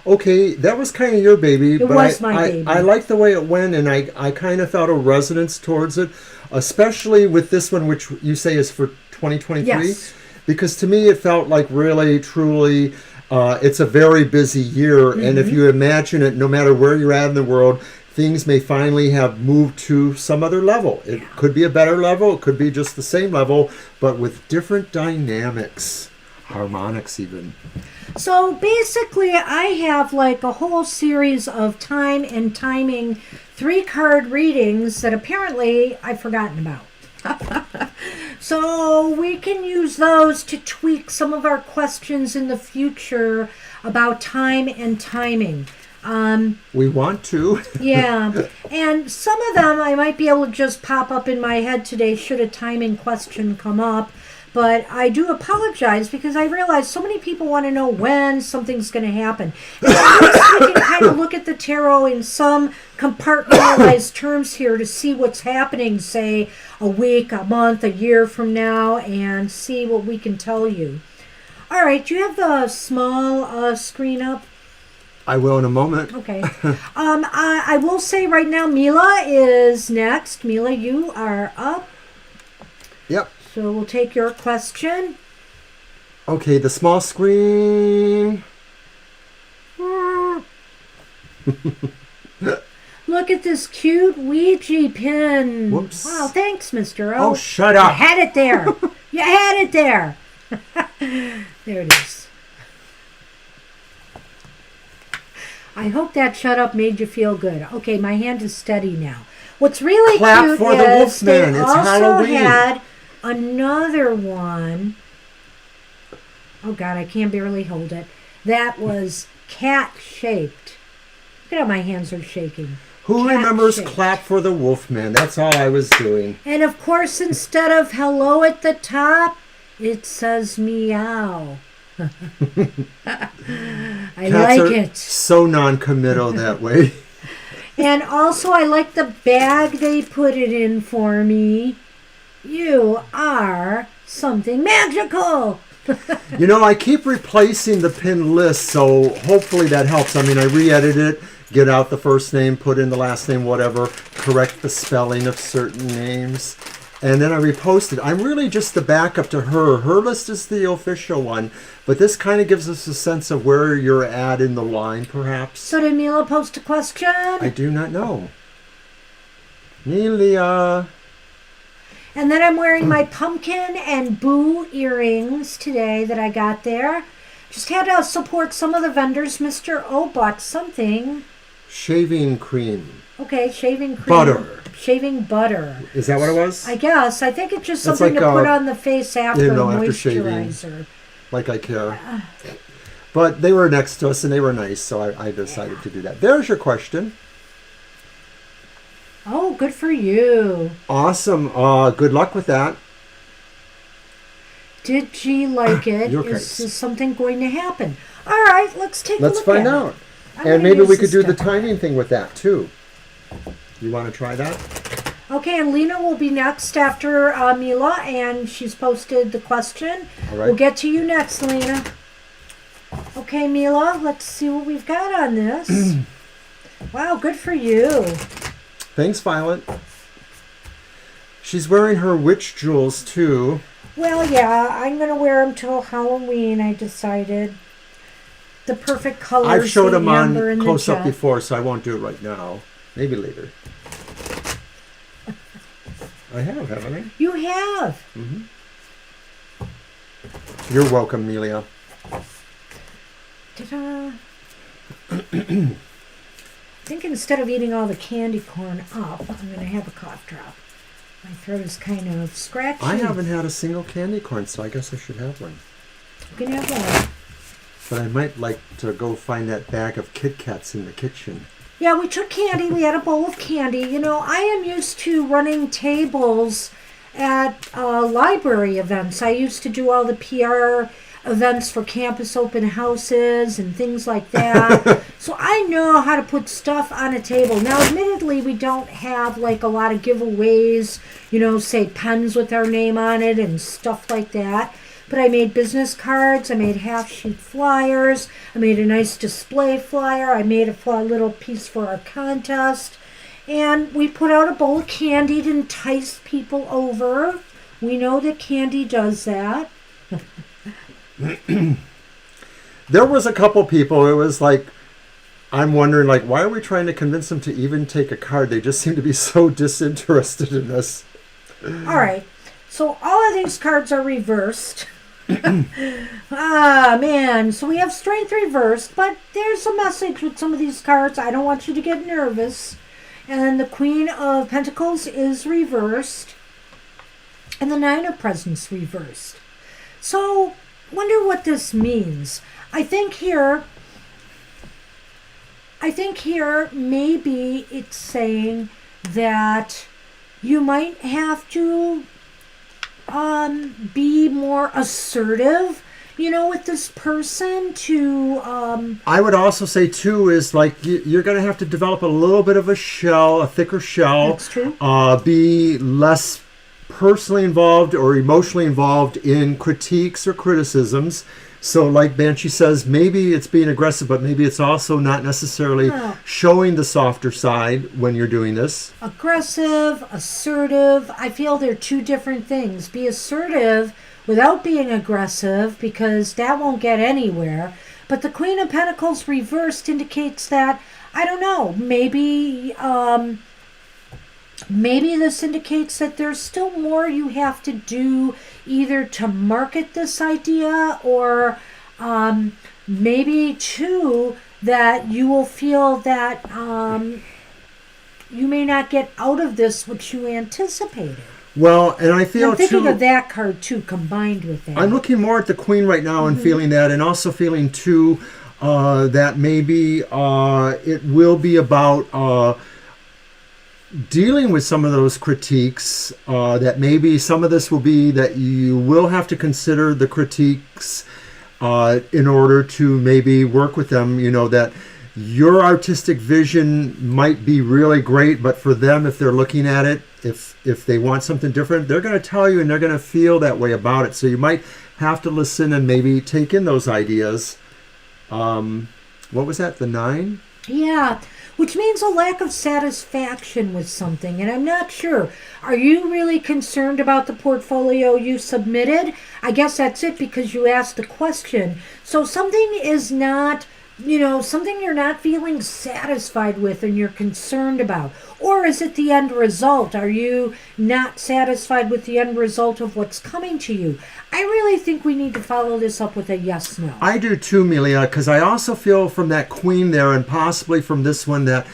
Okay, that was kind of your baby. It was my baby. I liked the way it went, and I kind of felt a resonance towards it, especially with this one, which you say is for 2023. Yes. because to me it felt like really, truly, it's a very busy year. And if you imagine it, no matter where you're at in the world, things may finally have moved to some other level. It could be a better level. It could be just the same level, but with different dynamics, harmonics even. So basically, I have like a whole series of time and timing 3-card readings that apparently I've forgotten about. So we can use those to tweak some of our questions in the future about time and timing. We want to. Yeah, and some of them I might be able to just pop up in my head today should a timing question come up. But I do apologize because I realize so many people want to know when something's going to happen. And at least we can kind of look at the tarot in some compartmentalized terms here to see what's happening, say, a week, a month, a year from now, and see what we can tell you. All right, do you have the small screen up? I will in a moment. Okay. I will say right now, Mila is next. Mila, you are up. Yep. So we'll take your question. Okay, the small screen. Look at this cute Ouija pin. Whoops. Wow, thanks, Mr. O. Oh, shut up. You had it there. You had it there. There it is. I hope that shut up made you feel good. Okay, my hand is steady now. What's really Clap cute for the is they Wolfman. It's also Halloween. had another one. Oh God, I can barely hold it. That was cat-shaped. Look at how my hands are shaking. Who remembers Cat-shaped. Clap for the Wolfman? That's all I was doing. And of course, instead of hello at the top, it says meow. I Cats like are it. so non-committal that way. And also, I like the bag they put it in for me. You are something magical. You know, I keep replacing the pin list, so hopefully that helps. I mean, I re-edit it, get out the first name, put in the last name, whatever, correct the spelling of certain names, and then I repost it. I'm really just the backup to her. Her list is the official one, but this kind of gives us a sense of where you're at in the line, perhaps. So did Mila post a question? I do not know. Nelia. And then I'm wearing my pumpkin and boo earrings today that I got there. Just had to support some of the vendors. Mr. O bought something. Shaving cream. Okay, shaving cream. Butter. Shaving butter. Is that what it was? I guess. I think it's just It's something like, to put on the face after after shaving. moisturizer. Like I care. But they were next to us and they were nice, so I decided to do that. There's your question. Oh, good for you. Awesome. Good luck with that. Did she like it? Your Is case. something going to happen? All right, let's take a look Let's find at out. it. I'm And gonna maybe use we could this do the stuff. timing thing with that too. You want to try that? Okay, and Lena will be next after Mila, and she's posted the question. All right. We'll get to you next, Lena. Okay, Mila, let's see what we've got on this. Wow, good for you. Thanks, Violet. She's wearing her witch jewels too. Well, yeah, I'm going to wear them till Halloween, I decided. The perfect colors. I've showed the them on amber and the close up jet. before, so I won't do it right now. Maybe later. I have, haven't I? You have. You're welcome, Melia. Ta-da. I think instead of eating all the candy corn up, I'm going to have a cough drop. My throat is kind of scratchy. I haven't had a single candy corn, so I guess I should have one. You can have one. But I might like to go find that bag of Kit Kats in the kitchen. Yeah, we took candy. We had a bowl of candy. You know, I am used to running tables at library events. I used to do all the PR events for campus open houses and things like that. So I know how to put stuff on a table. Now, admittedly, we don't have like a lot of giveaways, you know, say pens with our name on it and stuff like that. But I made business cards, I made half-sheet flyers, I made a nice display flyer, I made a little piece for our contest, and we put out a bowl of candy to entice people over. We know that candy does that. There was a couple people, it was like, I'm wondering, like, why are we trying to convince them to even take a card? They just seem to be so disinterested in this. All right. So all of these cards are reversed. Ah, man. So we have Strength reversed, but there's a message with some of these cards. I don't want you to get nervous. And the Queen of Pentacles is reversed. And the Nine of Presents reversed. So, wonder what this means. I think here maybe it's saying that you might have to be more assertive, with this person to... I would also say, too, is like you're going to have to develop a little bit of a thicker shell. That's true. Be less personally involved or emotionally involved in critiques or criticisms. So like Banshee says, maybe it's being aggressive, but maybe it's also not necessarily showing the softer side when you're doing this. Aggressive, assertive, I feel they're two different things. Be assertive without being aggressive, because that won't get anywhere. But the Queen of Pentacles reversed indicates that, I don't know, maybe this indicates that there's still more you have to do, either to market this idea, or maybe too that you will feel that you may not get out of this what you anticipated. Well, and I feel I'm thinking too, of that card too, combined with that. I'm looking more at the Queen right now and feeling that, and also feeling too that maybe it will be about dealing with some of those critiques, that maybe some of this will be that you will have to consider the critiques in order to maybe work with them, that your artistic vision might be really great, but for them, if they're looking at it, if they want something different, they're going to tell you and they're going to feel that way about it. So you might have to listen and maybe take in those ideas. What was that, the 9? Yeah, which means a lack of satisfaction with something. And I'm not sure. Are you really concerned about the portfolio you submitted? I guess that's it, because you asked the question. So something is not, something you're not feeling satisfied with and you're concerned about. Or is it the end result? Are you not satisfied with the end result of what's coming to you? I really think we need to follow this up with a yes/no. I do too, Melia, because I also feel from that Queen there, and possibly from this one, that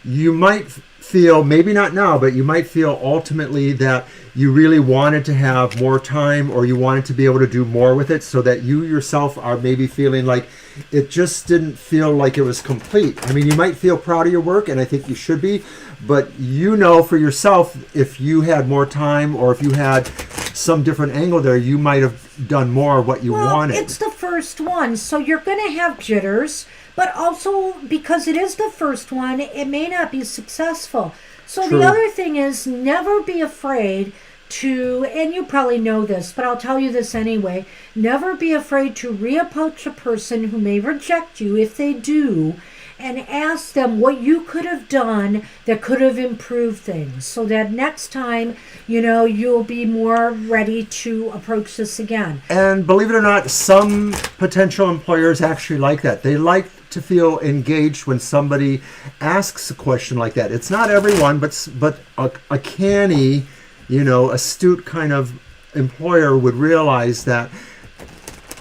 you might feel, maybe not now, but you might feel ultimately that you really wanted to have more time, or you wanted to be able to do more with it, so that you yourself are maybe feeling like it just didn't feel like it was complete. I mean, you might feel proud of your work, and I think you should be, but for yourself, if you had more time, or if you had some different angle there, you might have done more of what you wanted. It's the first one, so you're going to have jitters, but also because it is the first one, it may not be successful. So True. The other thing is, never be afraid to, and you probably know this, but I'll tell you this anyway, never be afraid to reapproach a person who may reject you, if they do, and ask them what you could have done that could have improved things, so that next time, you'll be more ready to approach this again. And believe it or not, some potential employers actually like that. They like to feel engaged when somebody asks a question like that. It's not everyone, but a canny, astute kind of employer would realize that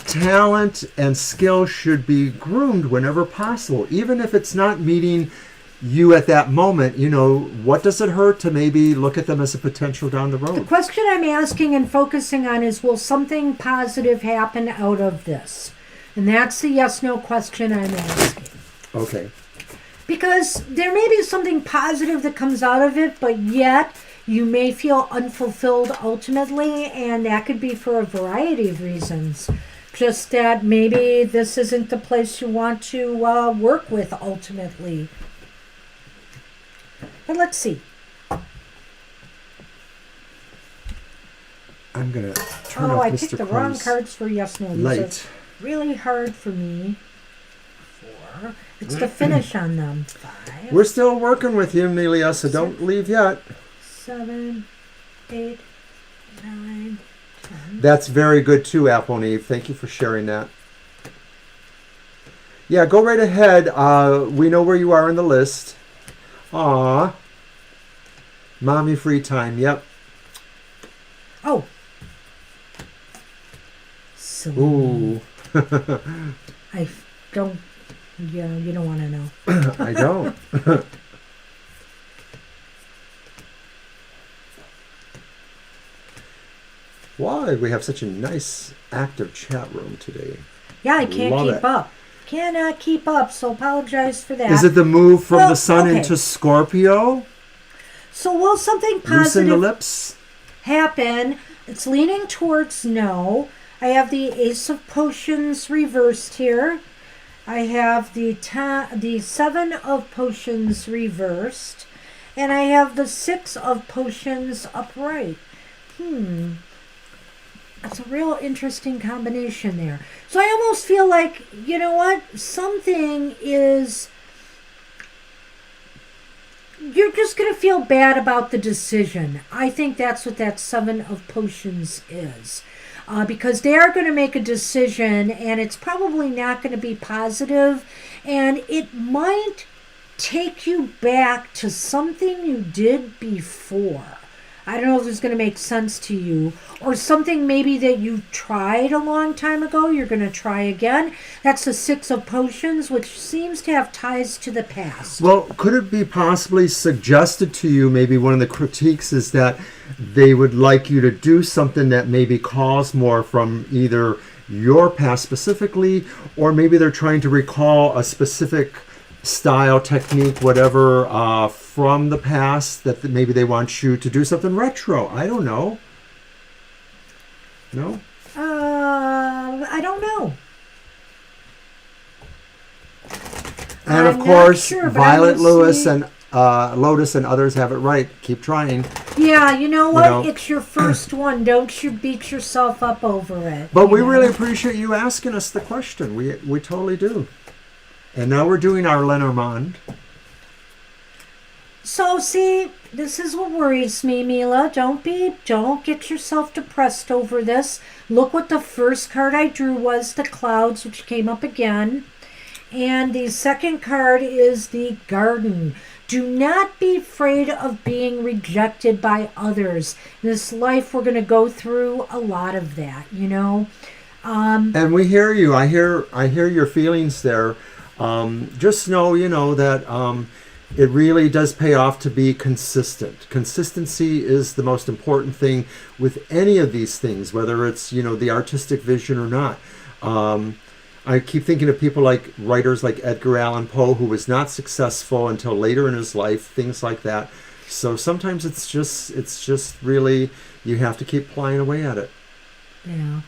talent and skill should be groomed whenever possible, even if it's not meeting you at that moment. What does it hurt to maybe look at them as a potential down the road? The question I'm asking and focusing on is, will something positive happen out of this? And that's the yes/no question I'm asking. Okay. Because there may be something positive that comes out of it, but yet you may feel unfulfilled ultimately, and that could be for a variety of reasons. Just that maybe this isn't the place you want to work with ultimately. But let's see. I'm going to turn off I Mr. picked the wrong Crumb's cards for yes/no. These light. are really hard for me. It's the finish on them. 5. We're still working with you, Melia, so don't leave yet. 7, 8, 9, That's very good too, Apple and Eve. Thank you for sharing that. Yeah, go right ahead. We know where you are in the list. Aw. Mommy free time. Yep. Oh. So Ooh. I don't. Yeah, you don't want to know. I don't. Why we have such a nice active chat room today. Yeah, I can't Love keep it. up. Cannot keep up, so apologize for that. Is it the move from Well, the sun okay. into Scorpio? So will something Loosen the positive lips? happen? It's leaning towards no. I have the Ace of Potions reversed here. I have the Seven of Potions reversed. And I have the Six of Potions upright. That's a real interesting combination there. So I almost feel like, you know what? Something is... You're just going to feel bad about the decision. I think that's what that Seven of Potions is. Because they are going to make a decision, and it's probably not going to be positive, and it might take you back to something you did before. I don't know if this is going to make sense to you, or something maybe that you tried a long time ago, you're going to try again. That's the Six of Potions, which seems to have ties to the past. Well, could it be possibly suggested to you, maybe one of the critiques is that they would like you to do something that maybe calls more from either your past specifically, or maybe they're trying to recall a specific style, technique, whatever, from the past that maybe they want you to do something retro. I don't know. No? I don't know. And I'm of not course, sure, but Violet I'm gonna Lewis see- and Lotus and others have it right. Keep trying. Yeah, you know what? know. It's your first one. Don't you beat yourself up over it. But you we know? really appreciate you asking us the question. We totally do. And now we're doing our Lenormand. So, see, this is what worries me, Mila. Don't get yourself depressed over this. Look what the first card I drew was, the clouds, which came up again. And the second card is the garden. Do not be afraid of being rejected by others. In this life, we're going to go through a lot of that, you know. And we hear you. I hear your feelings there. Just know, that it really does pay off to be consistent. Consistency is the most important thing with any of these things, whether it's, the artistic vision or not. I keep thinking of people like writers like Edgar Allan Poe, who was not successful until later in his life, things like that. So sometimes it's just really, you have to keep plying away at it. Yeah.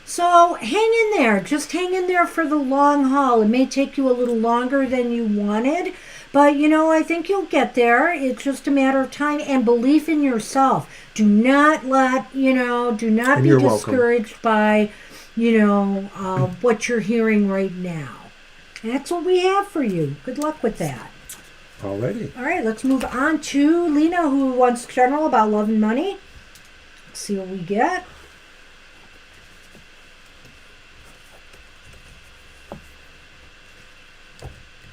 So hang in there. Just hang in there for the long haul. It may take you a little longer than you wanted, but I think you'll get there. It's just a matter of time and belief in yourself. Do not do not And be you're welcome. discouraged by, what you're hearing right now. And that's what we have for you. Good luck with that. Alrighty. All right, let's move on to Lena, who wants general about love and money. Let's see what we get.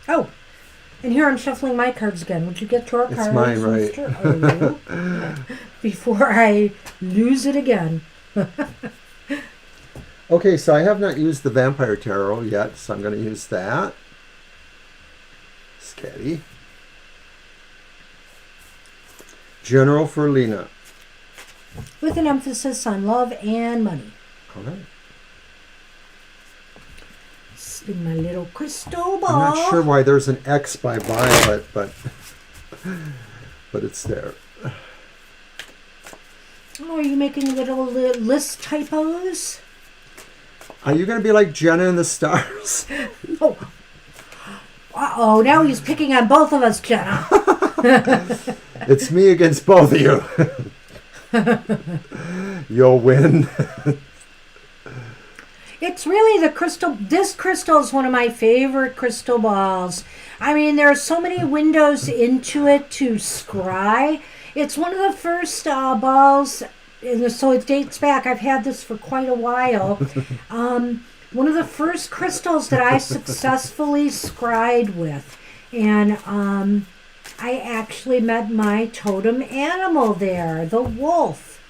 Oh, and here I'm shuffling my cards again. Would you get to our cards? It's mine, right? Mr. O? Before I lose it again. Okay, so I have not used the Vampire Tarot yet, so I'm going to use that. Scatty. General for Lena. With an emphasis on love and money. All right. Spin my little crystal ball. I'm not sure why there's an X by Violet, but it's there. Oh, are you making little list typos? Are you going to be like Jenna and the Stars? Oh. Uh-oh, now he's picking on both of us, Jenna. It's me against both of you. You'll win. It's really the crystal. This crystal is one of my favorite crystal balls. I mean, there are so many windows into it to scry. It's one of the first balls so it dates back. I've had this for quite a while. One of the first crystals that I successfully scryed with. And I actually met my totem animal there, the wolf.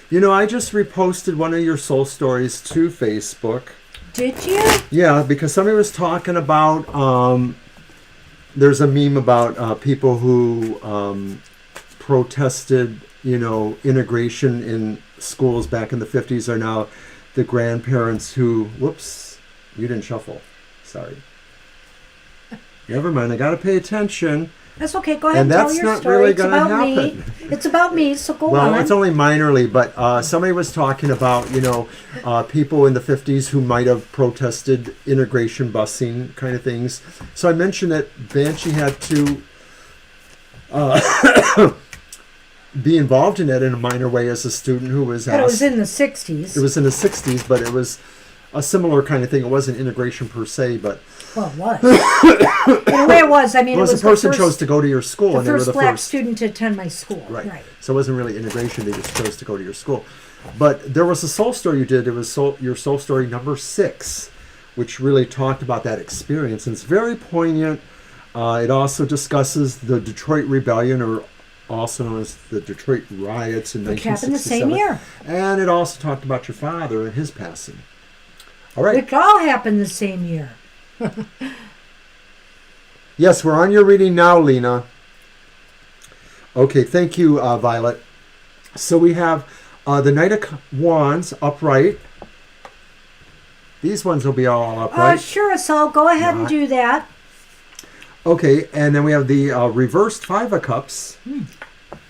You know, I just reposted one of your soul stories to Facebook. Did you? Yeah, because somebody was talking about, there's a meme about people who protested, integration in schools back in the 50s are now the grandparents who, whoops, you didn't shuffle. Sorry. Never mind, I got to pay attention. That's okay. Go ahead and tell that's your not story. really It's going to about happen. me. It's about me, so go on. Well, it's only minorly, but somebody was talking about, people in the 50s who might have protested integration busing kind of things. So I mentioned that Banshee had to be involved in it in a minor way as a student who was asked. But it was in the 60s. It was in the 60s, but it was a similar kind of thing. It wasn't integration per se, but... Well, it was. In a way it was. I mean, well, it was the person first, chose to go to your school, the and they were first the black first student to attend my school. Right. So it wasn't really integration. They just chose to go to your school. But there was a soul story you did. It was your soul story number 6, which really talked about that experience. And it's very poignant. It also discusses the Detroit Rebellion, or also known as the Detroit Riots in 1967. Which happened the same year. And it also talked about your father and his passing. All right. Which all happened the same year. Yes, we're on your reading now, Lena. Okay, thank you, Violet. So we have the Knight of Wands upright. These ones will be all upright. Sure, so go ahead and do that. Okay, and then we have the reversed Five of Cups.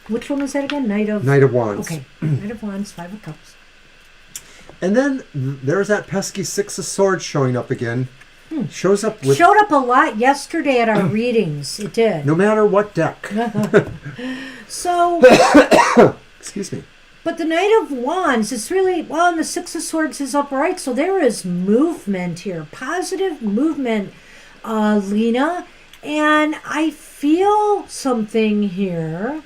Which one was that again? Knight of Wands. Okay, Knight of Wands, Five of Cups. And then there's that pesky Six of Swords showing up again. Showed up a lot yesterday at our readings. It did. No matter what deck. So, excuse me. But the Knight of Wands is really, and the Six of Swords is upright, so there is movement here, positive movement, Lena. And I feel something here.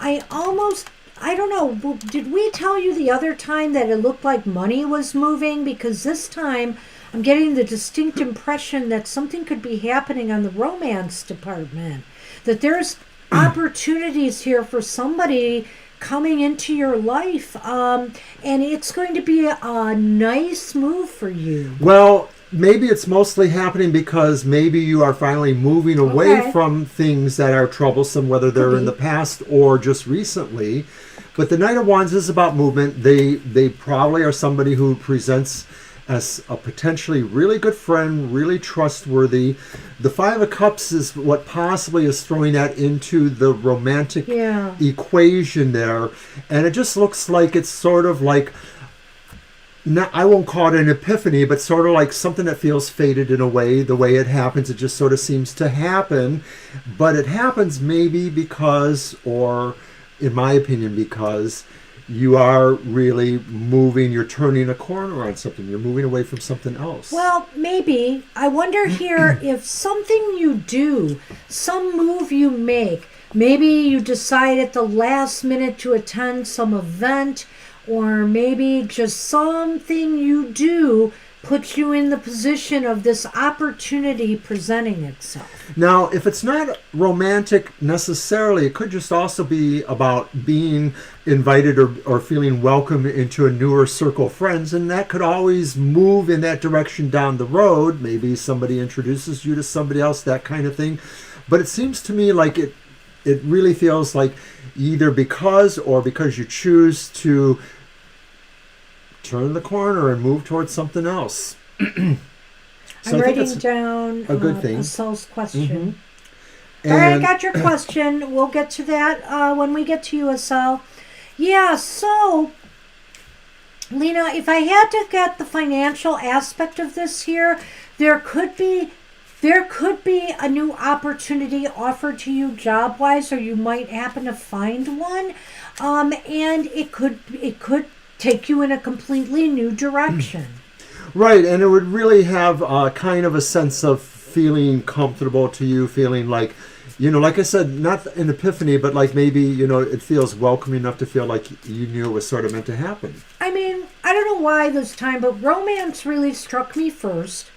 I don't know, did we tell you the other time that it looked like money was moving? Because this time I'm getting the distinct impression that something could be happening on the romance department. That there's opportunities here for somebody coming into your life. And it's going to be a nice move for you. Well, maybe it's mostly happening because maybe you are finally moving away from things that are troublesome, whether they're in the past or just recently. But the Knight of Wands is about movement. They probably are somebody who presents as a potentially really good friend, really trustworthy. The Five of Cups is what possibly is throwing that into the romantic equation there. And it just looks like it's sort of like, I won't call it an epiphany, but sort of like something that feels fated in a way. The way it happens, it just sort of seems to happen. But it happens maybe because, or in my opinion, because you are really moving, you're turning a corner on something. You're moving away from something else. Well, maybe. I wonder here if something you do, some move you make, maybe you decide at the last minute to attend some event, or maybe just something you do puts you in the position of this opportunity presenting itself. Now, if it's not romantic necessarily, it could just also be about being invited or feeling welcome into a newer circle of friends, and that could always move in that direction down the road. Maybe somebody introduces you to somebody else, that kind of thing. But it seems to me like it really feels like either because you choose to turn the corner and move towards something else. I'm writing down a good thing. Asel's question. All right, I got your question. We'll get to that when we get to you, Asel. Yeah, so, Lena, if I had to get the financial aspect of this here, there could be a new opportunity offered to you job-wise, or you might happen to find one, and it could take you in a completely new direction. Right, and it would really have kind of a sense of feeling comfortable to you, feeling like like I said, not an epiphany, but like maybe, it feels welcoming enough to feel like you knew it was sort of meant to happen. I mean, I don't know why this time, but romance really struck me first.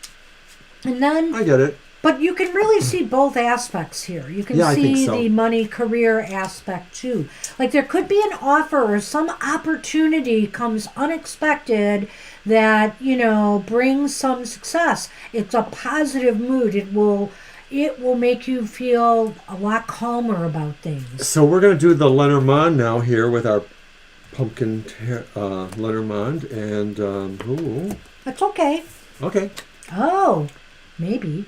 And then... I get it. But you can really see both aspects here. You can see the money career aspect too. Like there could be an offer or some opportunity comes unexpected that, brings some success. It's a positive mood. It will make you feel a lot calmer about things. So we're going to do the Lenormand now here with our pumpkin Lenormand. And, That's okay. Okay. Oh, maybe.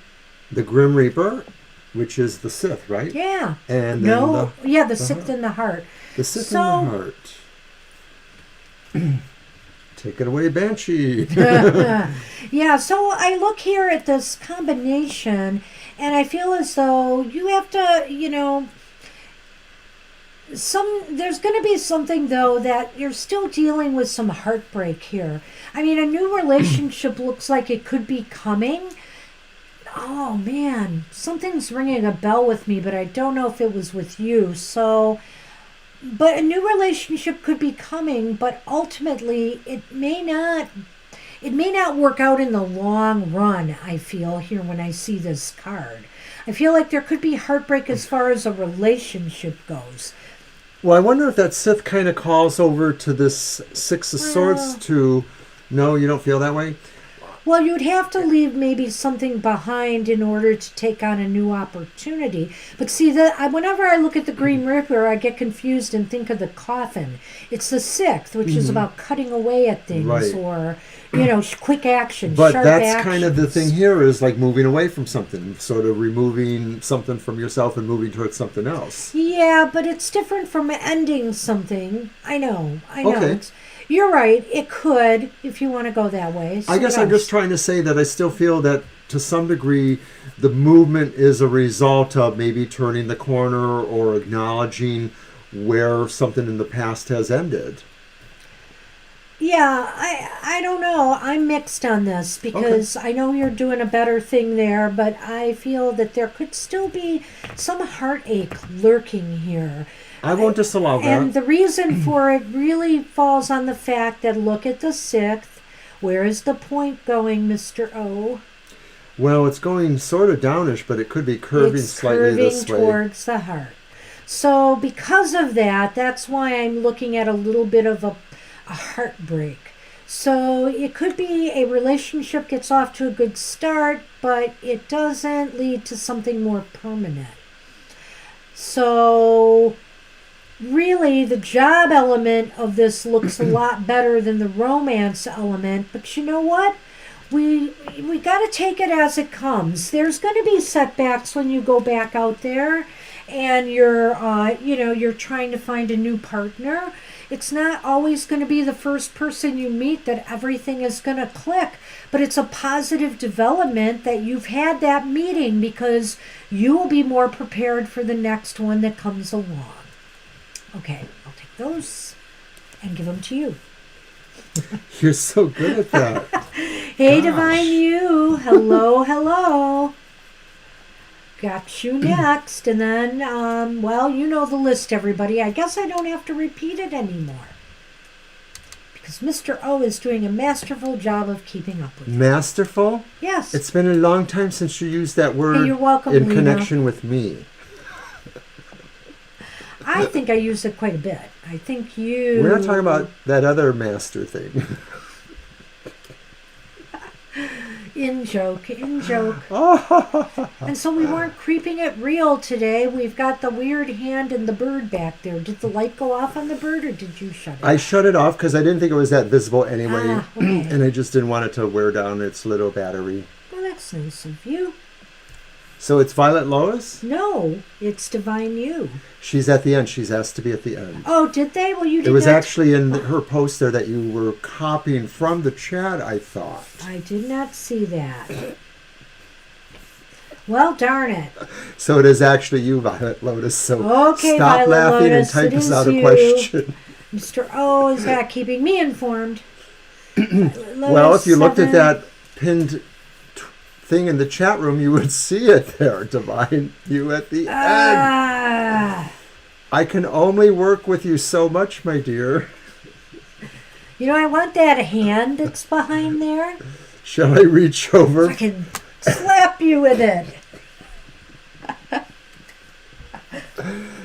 The Grim Reaper, which is the Sith, right? Yeah. And then the Sith in the heart. The Sith in the heart. Take it away, Banshee. Yeah, so I look here at this combination, and I feel as though you have to, there's going to be something, though, that you're still dealing with some heartbreak here. I mean, a new relationship looks like it could be coming. Oh, man, something's ringing a bell with me, but I don't know if it was with you. So, but a new relationship could be coming, but ultimately it may not work out in the long run, I feel, here when I see this card. I feel like there could be heartbreak as far as a relationship goes. Well, I wonder if that Sith kind of calls over to this Six of Swords to... No, you don't feel that way? Well, you'd have to leave maybe something behind in order to take on a new opportunity. But see, whenever I look at the Green Reaper, I get confused and think of the coffin. It's the sixth, which is about cutting away at things or, quick action, but sharp that's actions. kind of the thing here is like moving away from something, sort of removing something from yourself and moving towards something else. Yeah, but it's different from ending something. I know. Okay. You're right. It could, if you want to go that way. I guess I'm just trying to say that I still feel that to some degree the movement is a result of maybe turning the corner or acknowledging where something in the past has ended. Yeah, I don't know. I'm mixed on this because I know you're doing a better thing there, but I feel that there could still be some heartache lurking here. I won't disallow that. And the reason for it really falls on the fact that look at the sixth. Where is the point going, Mr. O? Well, it's going sort of downish, but it could be curving slightly this way. It's curving towards the heart. So because of that, that's why I'm looking at a little bit of a heartbreak. So it could be a relationship gets off to a good start, but it doesn't lead to something more permanent. So really, the job element of this looks a lot better than the romance element. But you know what? We got to take it as it comes. There's going to be setbacks when you go back out there, and you're trying to find a new partner. It's not always going to be the first person you meet that everything is going to click, but it's a positive development that you've had that meeting because you will be more prepared for the next one that comes along. Okay, I'll take those and give them to you. You're so good at that. Hey, Gosh. Divine You. Hello, hello. Got you next. And then, you know the list, everybody. I guess I don't have to repeat it anymore. Because Mr. O is doing a masterful job of keeping up with it. Masterful? Yes. It's been a long time since you used that word Hey, you're welcome, in Lena. connection with me. I think I use it quite a bit. I think you... We're not talking about that other master thing. In joke. And so we weren't creeping it real today. We've got the weird hand and the bird back there. Did the light go off on the bird or did you shut it I off? shut it off because I didn't think it was that visible anyway. Okay. And I just didn't want it to wear down its little battery. Well, that's nice of you. So it's Violet Lois? No, it's Divine You. She's at the end. She's asked to be at the end. Oh, did they? Well, you did It was not... actually in her post there that you were copying from the chat, I thought. I did not see that. Well, darn it. So it is actually you, Violet Lotus. So Okay, stop Violet laughing Lotus, and type it us is out a you. question. Mr. O is not keeping me informed. Well, if you looked at that pinned thing in the chat room, you would see it there, Divine. You at the end. I can only work with you so much, my dear. You know, I want that hand that's behind there. Shall I reach over? I can slap you with it.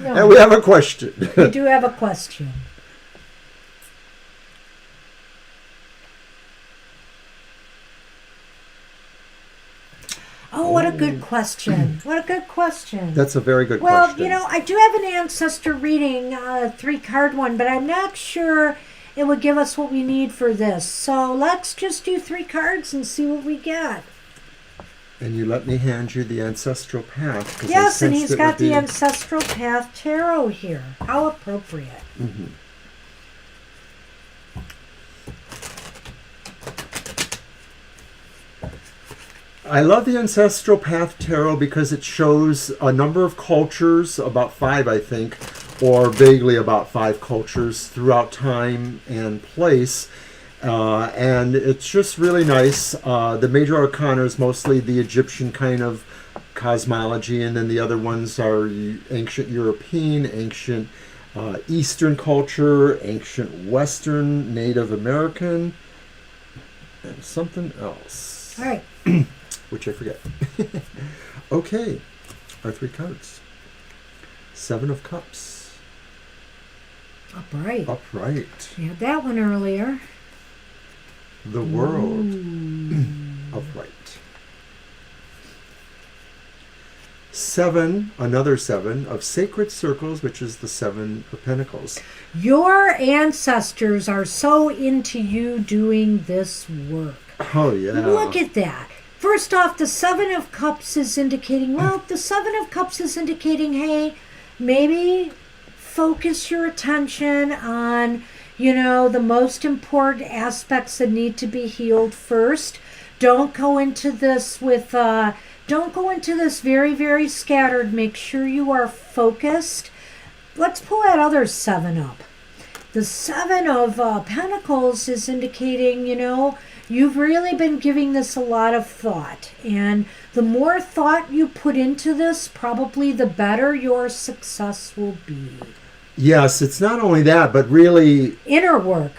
No. And we have a question. We do have a question. Oh, what a good question. What a good question. That's a very good well, question. You know, I do have an ancestor reading, a 3-card one, but I'm not sure it would give us what we need for this. So let's just do 3 cards and see what we get. And you let me hand you the Ancestral Path. Yes, and he's got the Ancestral Path Tarot here. How appropriate. Mm-hmm. I love the Ancestral Path Tarot because it shows a number of cultures, about 5 I think, or vaguely about 5 cultures throughout time and place. And it's just really nice. The major arcana is mostly the Egyptian kind of cosmology, and then the other ones are ancient European, ancient Eastern culture, ancient Western, Native American, and something else. All right. Which I forget. Okay, our 3 cards. 7 of Cups. Upright. Upright. We had that one earlier. The World. Upright. 7, another 7 of Sacred Circles, which is the 7 of Pentacles. Your ancestors are so into you doing this work. Oh, yeah. Look at that. First off, the 7 of Cups is indicating, well, the 7 of Cups is indicating, hey, maybe focus your attention on, you know, the most important aspects that need to be healed first. Don't go into this with, don't go into this very, very scattered. Make sure you are focused. Let's pull that other 7 up. The 7 of Pentacles is indicating, you know, you've really been giving this a lot of thought. And the more thought you put into this, probably the better your success will be. Yes, it's not only that, but really Inner work.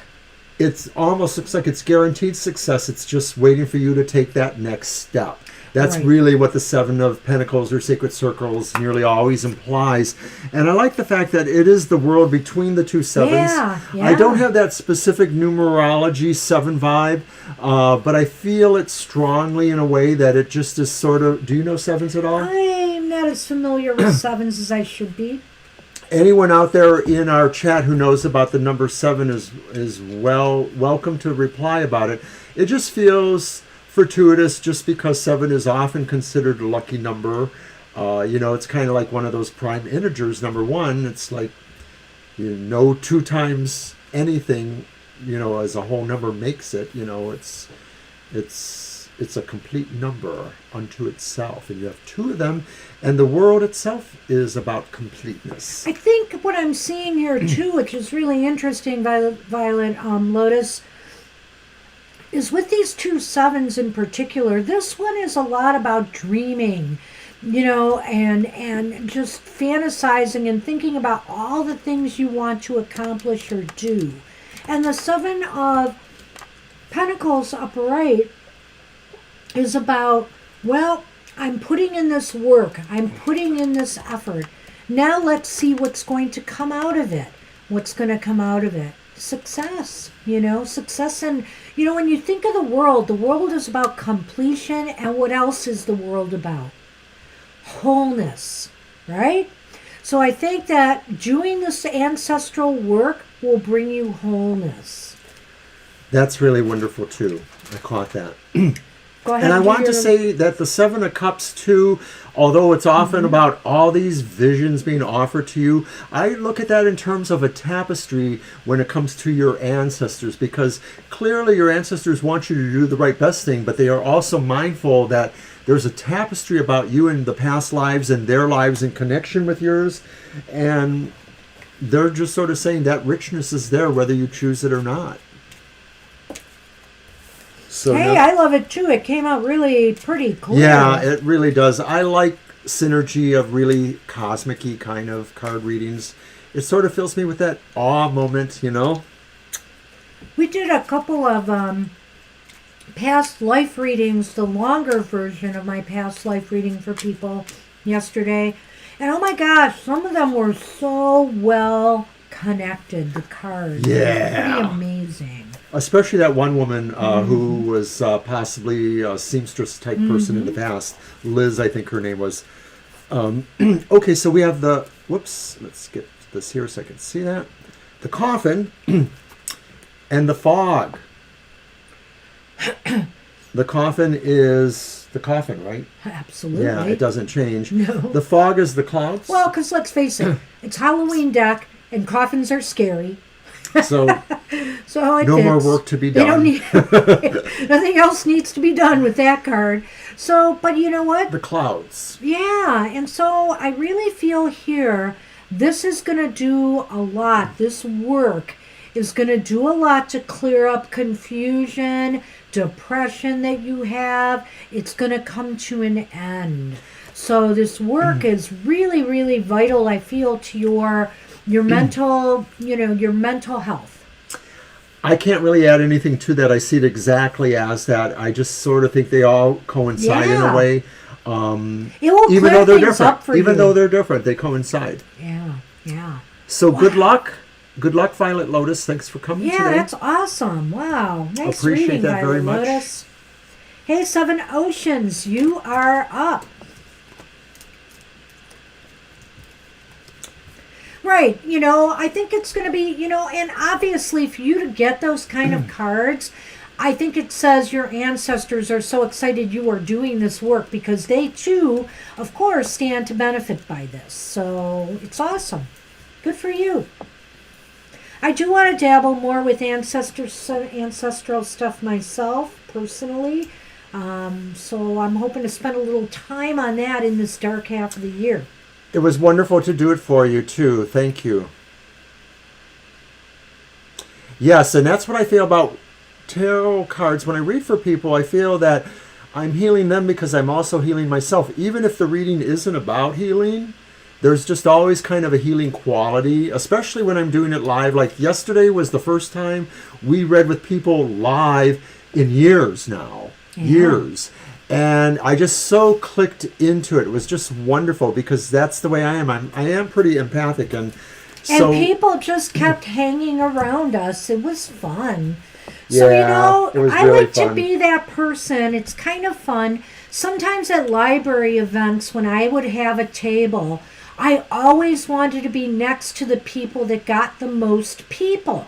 it almost looks like it's guaranteed success. It's just waiting for you to take that next step. That's Right. really what the 7 of Pentacles or Sacred Circles nearly always implies. And I like the fact that it is the world between the 2 sevens. Yeah. I don't have that specific numerology 7 vibe, but I feel it strongly in a way that it just is sort of... Do you know 7s at all? I'm not as familiar with 7s as I should be. Anyone out there in our chat who knows about the number 7 is welcome to reply about it. It just feels fortuitous just because 7 is often considered a lucky number. You know, it's kind of like one of those prime integers, number 1. It's like, you know, 2 times anything, you know, as a whole number makes it. You know, it's a complete number unto itself, and you have 2 of them, and the world itself is about completeness. I think what I'm seeing here too, which is really interesting, Violet Lotus, is with these 2 7s in particular, this one is a lot about dreaming, you know, and just fantasizing and thinking about all the things you want to accomplish or do. And the 7 of Pentacles upright is about, well, I'm putting in this work. I'm putting in this effort. Now let's see what's going to come out of it. What's going to come out of it? Success, you know, success. And, you know, when you think of the world is about completion. And what else is the world about? Wholeness, right? So I think that doing this ancestral work will bring you wholeness. That's really wonderful too. I caught that. Go ahead. And I want to say that the 7 of Cups too, although it's often about all these visions being offered to you, I look at that in terms of a tapestry when it comes to your ancestors, because clearly your ancestors want you to do the right best thing, but they are also mindful that there's a tapestry about you in the past lives and their lives in connection with yours, and they're just sort of saying that richness is there whether you choose it or not. So Hey, I love it too. It came out really pretty clear. yeah, it really does. I like synergy of really cosmic-y kind of card readings. It sort of fills me with that awe moment, you know? We did a couple of past life readings, the longer version of my past life reading for people yesterday. And oh my gosh, some of them were so well connected, the cards. Yeah. Pretty amazing. Especially that one woman who was possibly a seamstress type person in the past. Liz, I think her name was. Okay, so we have the, whoops, let's get this here so I can see that. The coffin and the fog. The coffin is the coffin, right? Absolutely. Yeah, it doesn't change. No. The fog is the clouds. Well, because let's face it, it's Halloween deck and coffins are scary. So So it no more fits. work to be They done. don't need nothing else needs to be done with that card. So, but you know what? The clouds. Yeah, and so I really feel here this is going to do a lot. This work is going to do a lot to clear up confusion, depression that you have. It's going to come to an end. So this work is really, really vital, I feel, to your mental, your mental health. I can't really add anything to that. I see it exactly as that. I just sort of think they all coincide in Yeah. a way. It will Even clear though they're things up different. for Even you. though they're different, they coincide. Yeah. So good luck. Good luck, Violet Lotus. Thanks for coming Yeah, today. that's awesome. Wow. Nice Appreciate reading, that very Violet much. Lotus. Hey, Seven Oceans, you are up. Right. I think it's going to be, and obviously for you to get those kind of cards, I think it says your ancestors are so excited you are doing this work because they too, of course, stand to benefit by this. So it's awesome. Good for you. I do want to dabble more with ancestral stuff myself, personally. So I'm hoping to spend a little time on that in this dark half of the year. It was wonderful to do it for you, too. Thank you. Yes, and that's what I feel about tarot cards. When I read for people, I feel that I'm healing them because I'm also healing myself. Even if the reading isn't about healing, there's just always kind of a healing quality, especially when I'm doing it live. Like yesterday was the first time we read with people live in years now. Yeah. Years. And I just so clicked into it. It was just wonderful because that's the way I am. I am pretty empathic. And so people just kept hanging around us. It was fun. Yeah, it was I really like to fun. be that person. It's kind of fun. Sometimes at library events when I would have a table, I always wanted to be next to the people that got the most people.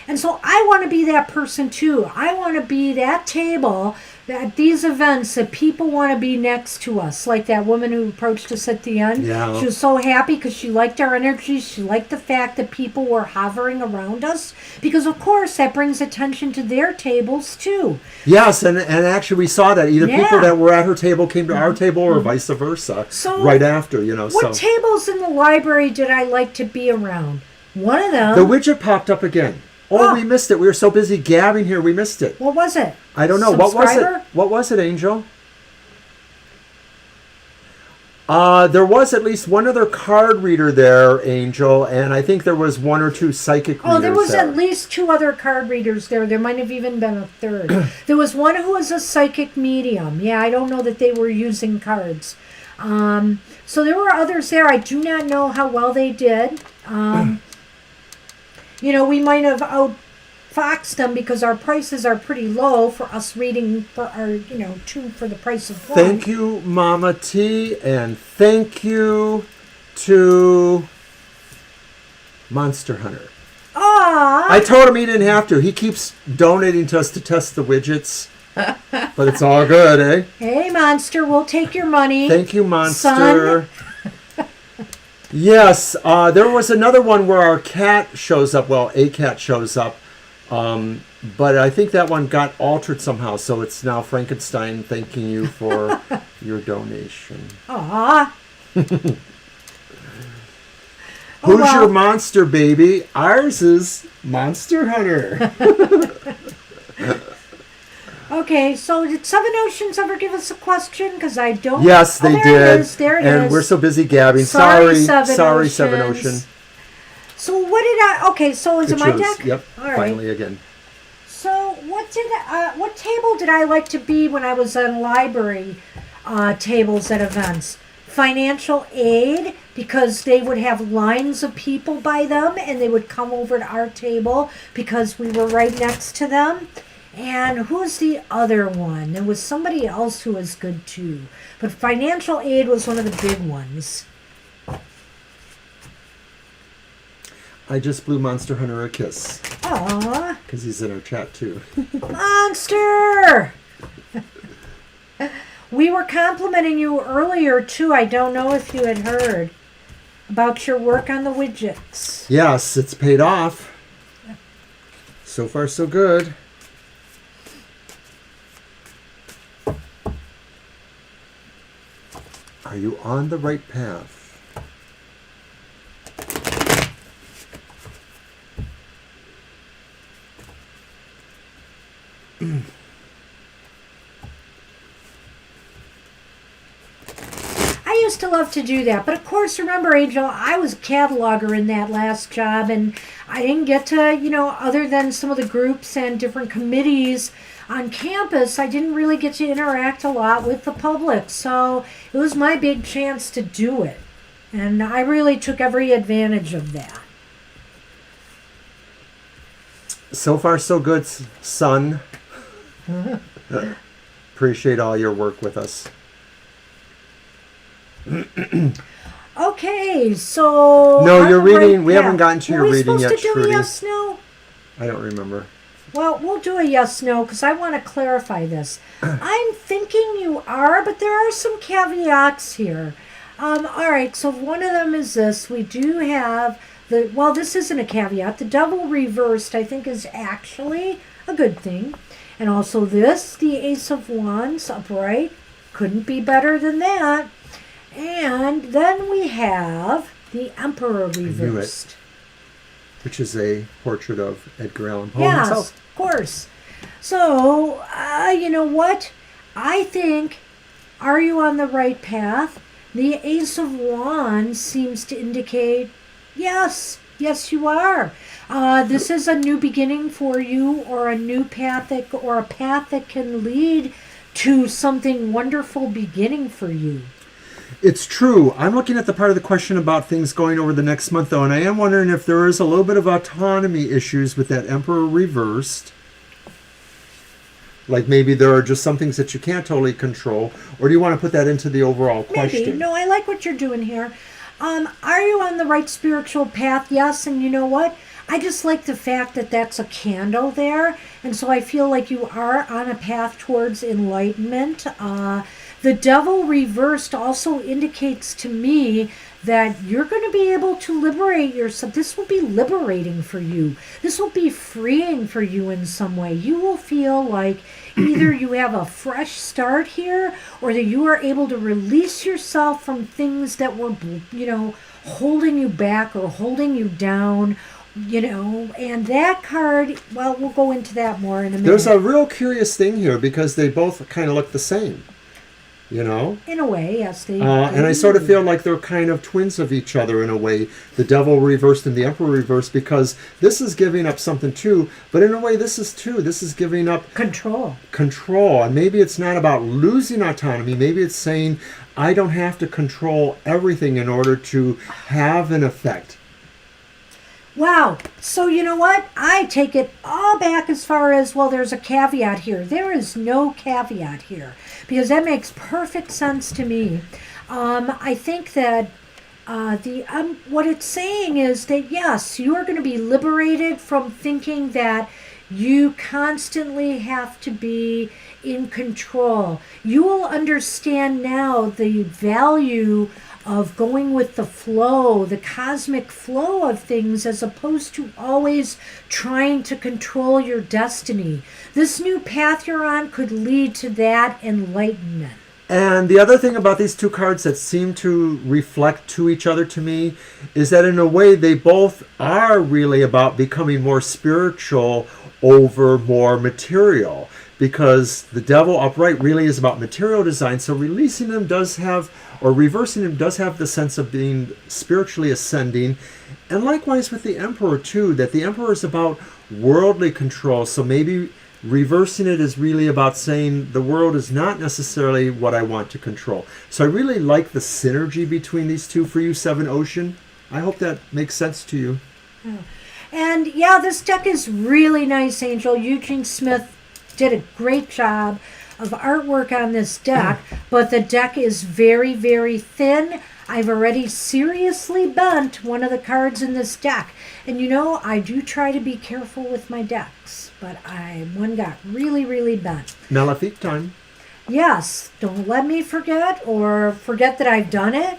And so I want to be that person too. I want to be that table at these events that people want to be next to us. Like that woman who approached us at the end. Yeah. She was so happy because she liked our energy. She liked the fact that people were hovering around us. Because, of course, that brings attention to their tables too. yes, and actually we saw that. Either Yeah. people that were at her table came to our table or vice versa So, right after, What tables in the library did I like to be around? One of them. The widget popped up again. Oh, we missed it. We were so busy gabbing here, we missed it. What was it? I don't know. What was it? Subscriber? What was it, Angel? There was at least one other card reader there, Angel, and I think there was one or two psychic readers. Oh, there was there. at least two other card readers there. There might have even been a third. There was one who was a psychic medium. Yeah, I don't know that they were using cards. So there were others there. I do not know how well they did. We might have outfoxed them because our prices are pretty low for us reading for our, two for the price of one. Thank you, Mama T, and thank you to Monster Hunter. Aww. I told him he didn't have to. He keeps donating to us to test the widgets. But it's all good, eh? Hey, Monster, we'll take your money. Thank you, Monster. Son. Yes, there was another one where our cat shows up. Well, a cat shows up. But I think that one got altered somehow. So it's now Frankenstein thanking you for your donation. Aww. Who's your monster, baby? Ours is Monster Hunter. Okay, so did Seven Oceans ever give us a question? Because I don't... Yes, they there did. It is, there it and is. we're so busy gabbing. Sorry, Sorry, Seven Seven Oceans. Ocean. So what did I... Okay, so is it my deck? Yep, All right. finally again. So what table did I like to be when I was on library tables at events? Financial aid, because they would have lines of people by them and they would come over to our table because we were right next to them. And who's the other one? There was somebody else who was good too. But financial aid was one of the big ones. I just blew Monster Hunter a kiss. Aww. Because he's in our chat too. Monster! We were complimenting you earlier too. I don't know if you had heard about your work on the widgets. Yes, it's paid off. So far, so good. Are you on the right path? I used to love to do that, but of course, remember, Angel, I was a cataloger in that last job, and I didn't get to, other than some of the groups and different committees on campus, I didn't really get to interact a lot with the public. So it was my big chance to do it, and I really took every advantage of that. So far, so good, son. Appreciate all your work with us. Okay, so... No, you're reading. Right, We haven't gotten to your reading yet, Were we supposed to do Trudy. yes, no? I don't remember. Well, we'll do a yes, no, because I want to clarify this. I'm thinking you are, but there are some caveats here. All right, so one of them is this. We do have this isn't a caveat. The devil reversed, I think, is actually a good thing. And also this, the Ace of Wands upright. Couldn't be better than that. And then we have the Emperor reversed. Which is a portrait of Edgar Allan Poe Yes, himself. of course. So, you know what? I think, are you on the right path? The Ace of Wands seems to indicate, yes, you are. This is a new beginning for you, or a new path or a path that can lead to something wonderful beginning for you. It's true. I'm looking at the part of the question about things going over the next month, though, and I am wondering if there is a little bit of autonomy issues with that Emperor reversed. Like maybe there are just some things that you can't totally control, or do you want to put that into the overall question? Maybe. No, I like what you're doing here. Are you on the right spiritual path? Yes, and you know what? I just like the fact that that's a candle there, and so I feel like you are on a path towards enlightenment. The devil reversed also indicates to me that you're going to be able to liberate yourself. This will be liberating for you. This will be freeing for you in some way. You will feel like either you have a fresh start here, or that you are able to release yourself from things that were, holding you back or holding you down. And that card, well, we'll go into that more in a minute. There's a real curious thing here because they both kind of look the same. In a way, yes, they and I sort of feel like they're kind of twins of each other in a way. The devil reversed and the emperor reversed, because this is giving up something too, but in a way this is too. This is giving up control. And maybe it's not about losing autonomy. Maybe it's saying, I don't have to control everything in order to have an effect. Wow. So you know what? I take it all back as far as, well, there's a caveat here. There is no caveat here, because that makes perfect sense to me. I think that what it's saying is that, yes, you are going to be liberated from thinking that you constantly have to be in control. You will understand now the value of going with the flow, the cosmic flow of things, as opposed to always trying to control your destiny. This new path you're on could lead to that enlightenment. And the other thing about these two cards that seem to reflect to each other to me is that in a way they both are really about becoming more spiritual over more material, because the devil upright really is about material design. So releasing him does have, or reversing him does have the sense of being spiritually ascending. And likewise with the emperor too, that the emperor is about worldly control. So maybe reversing it is really about saying the world is not necessarily what I want to control. So I really like the synergy between these two for you, Seven Ocean. I hope that makes sense to you. And yeah, this deck is really nice, Angel. Eugene Smith did a great job of artwork on this deck, but the deck is very, very thin. I've already seriously bent one of the cards in this deck. And you know, I do try to be careful with my decks, but one got really, really bent. Malefic time. Yes, don't let me forget, or forget that I've done it.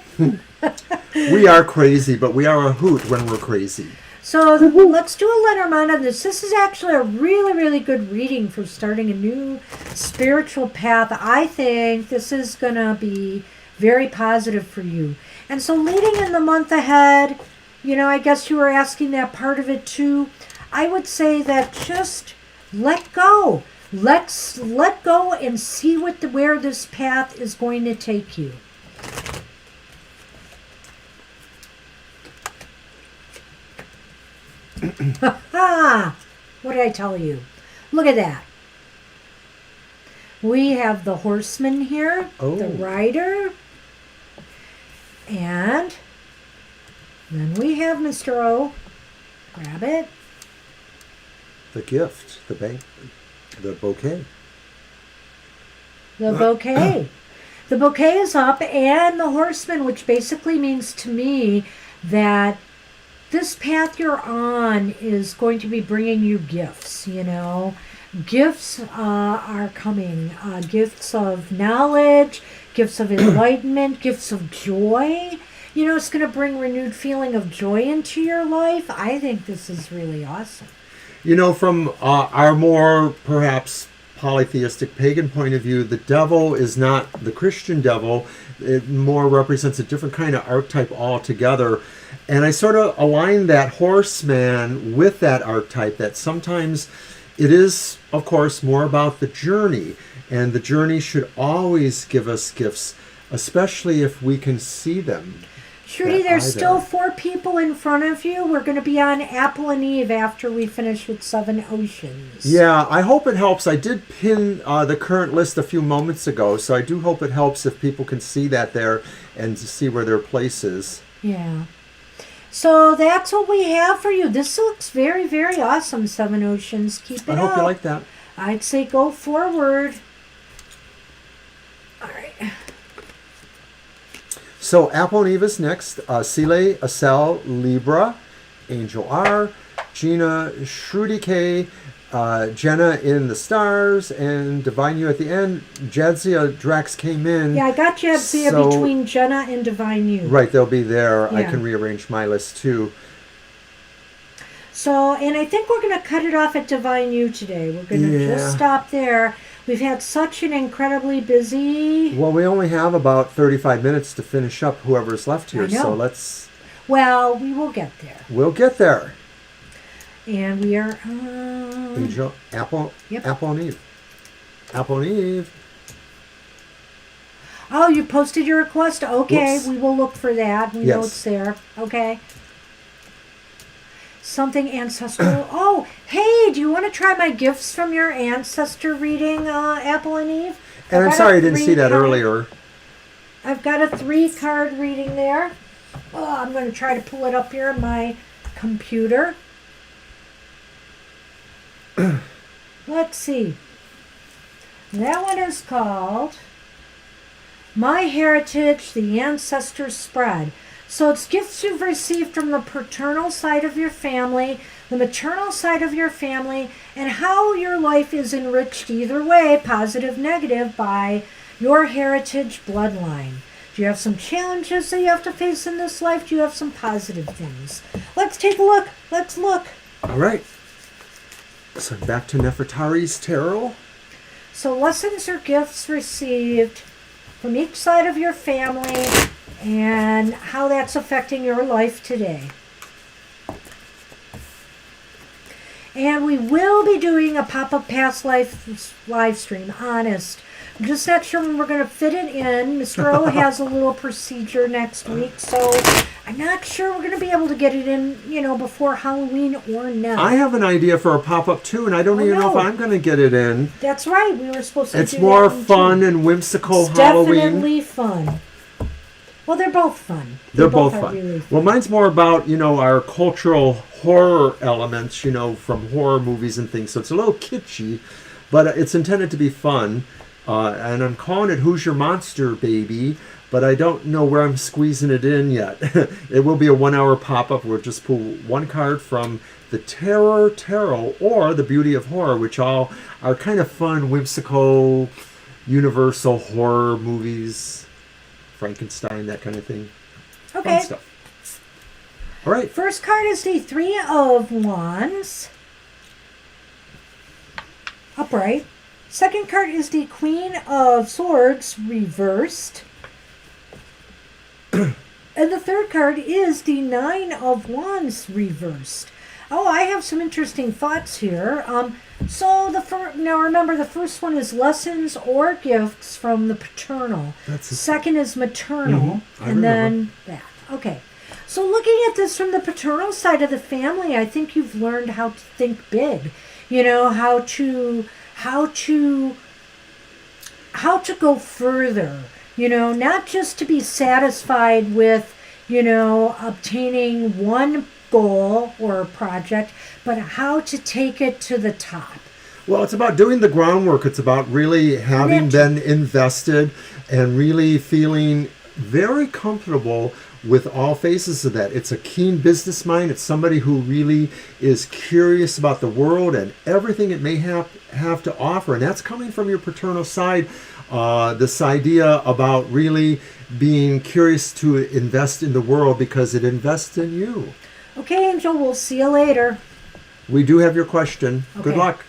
We are crazy, but we are a hoot when we're crazy. So let's do a Lenormand on this. This is actually a really, really good reading for starting a new spiritual path. I think this is going to be very positive for you. And so leading in the month ahead, you know, I guess you were asking that part of it too. I would say that just let go. Let's let go and see where this path is going to take you. Ha! What did I tell you? Look at that. We have the horseman here, the rider, and then we have Mr. O. Grab it. The gift, the bank, the bouquet. The bouquet. The bouquet is up, and the horseman, which basically means to me that this path you're on is going to be bringing you gifts, you know. Gifts are coming. Gifts of knowledge, gifts of enlightenment, gifts of joy. You know, it's going to bring renewed feeling of joy into your life. I think this is really awesome. You know, from our more perhaps polytheistic pagan point of view, the devil is not the Christian devil. It more represents a different kind of archetype altogether. And I sort of align that horseman with that archetype, that sometimes it is, of course, more about the journey. And the journey should always give us gifts, especially if we can see them. Shruti, there's still 4 people in front of you. We're going to be on Apple and Eve after we finish with Seven Oceans. Yeah, I hope it helps. I did pin the current list a few moments ago, so I do hope it helps if people can see that there and see where their place is. Yeah. So that's what we have for you. This looks very, very awesome, Seven Oceans. Keep it up. I hope you like that. I'd say go forward. All right. So Apple and Eve is next. Sile, Acel, Libra, Angel R, Gina, Shruti K, Jenna in the stars, and Divine You at the end. Jadzia Drax came in. Yeah, I got Jadzia between Jenna and Divine You. Right, they'll be there. Yeah. I can rearrange my list too. So, and I think we're going to cut it off at Divine You today. We're going to just stop there. We've had such an incredibly busy... Well, we only have about 35 minutes to finish up whoever's left here, I know. so let's... Well, we will get there. We'll get there. And we are... Angel, Apple, Apple and Eve. Apple and Eve. Oh, you posted your request? Okay, Whoops. we will look for that. We know it's there. Okay. Something ancestral. Oh, hey, do you want to try my gifts from your ancestor reading, Apple and Eve? And I'm sorry I didn't see that earlier. I've got a 3-card reading there. Oh, I'm going to try to pull it up here on my computer. Let's see. That one is called My Heritage, the Ancestor Spread. So it's gifts you've received from the paternal side of your family, the maternal side of your family, and how your life is enriched either way, positive, negative, by your heritage bloodline. Do you have some challenges that you have to face in this life? Do you have some positive things? Let's take a look. Let's look. All right. So back to Nefertari's tarot. So lessons or gifts received from each side of your family and how that's affecting your life today. And we will be doing a pop-up past life live stream, honest. I'm just not sure when we're going to fit it in. Mr. O has a little procedure next week, so I'm not sure we're going to be able to get it in, before Halloween or not. I have an idea for a pop-up too, and I don't even know if I'm going to get it in. That's right. We were supposed to do It's more that one fun too. and whimsical It's Halloween. definitely fun. Well, they're both fun. They're both are fun. really fun. Well, mine's more about, our cultural horror elements, from horror movies and things. So it's a little kitschy, but it's intended to be fun. And I'm calling it Who's Your Monster, Baby? But I don't know where I'm squeezing it in yet. It will be a 1-hour pop-up. We'll just pull one card from the Tarot or the Beauty of Horror, which all are kind of fun, whimsical, universal horror movies. Frankenstein, that kind of thing. Okay. Fun stuff. All right. First card is the Three of Wands. Upright. Second card is the Queen of Swords reversed. And the third card is the Nine of Wands reversed. Oh, I have some interesting thoughts here. Now remember, the first one is lessons or gifts from the paternal. Second is maternal, and then that. Okay. So looking at this from the paternal side of the family, I think you've learned how to think big. How to go further. Not just to be satisfied with, obtaining one goal or project, but how to take it to the top. Well, it's about doing the groundwork. It's about really having been invested and really feeling very comfortable with all phases of that. It's a keen business mind. It's somebody who really is curious about the world and everything it may have to offer. And that's coming from your paternal side. This idea about really being curious to invest in the world because it invests in you. Okay, Angel, we'll see you later. We do have your question. Okay. Good luck.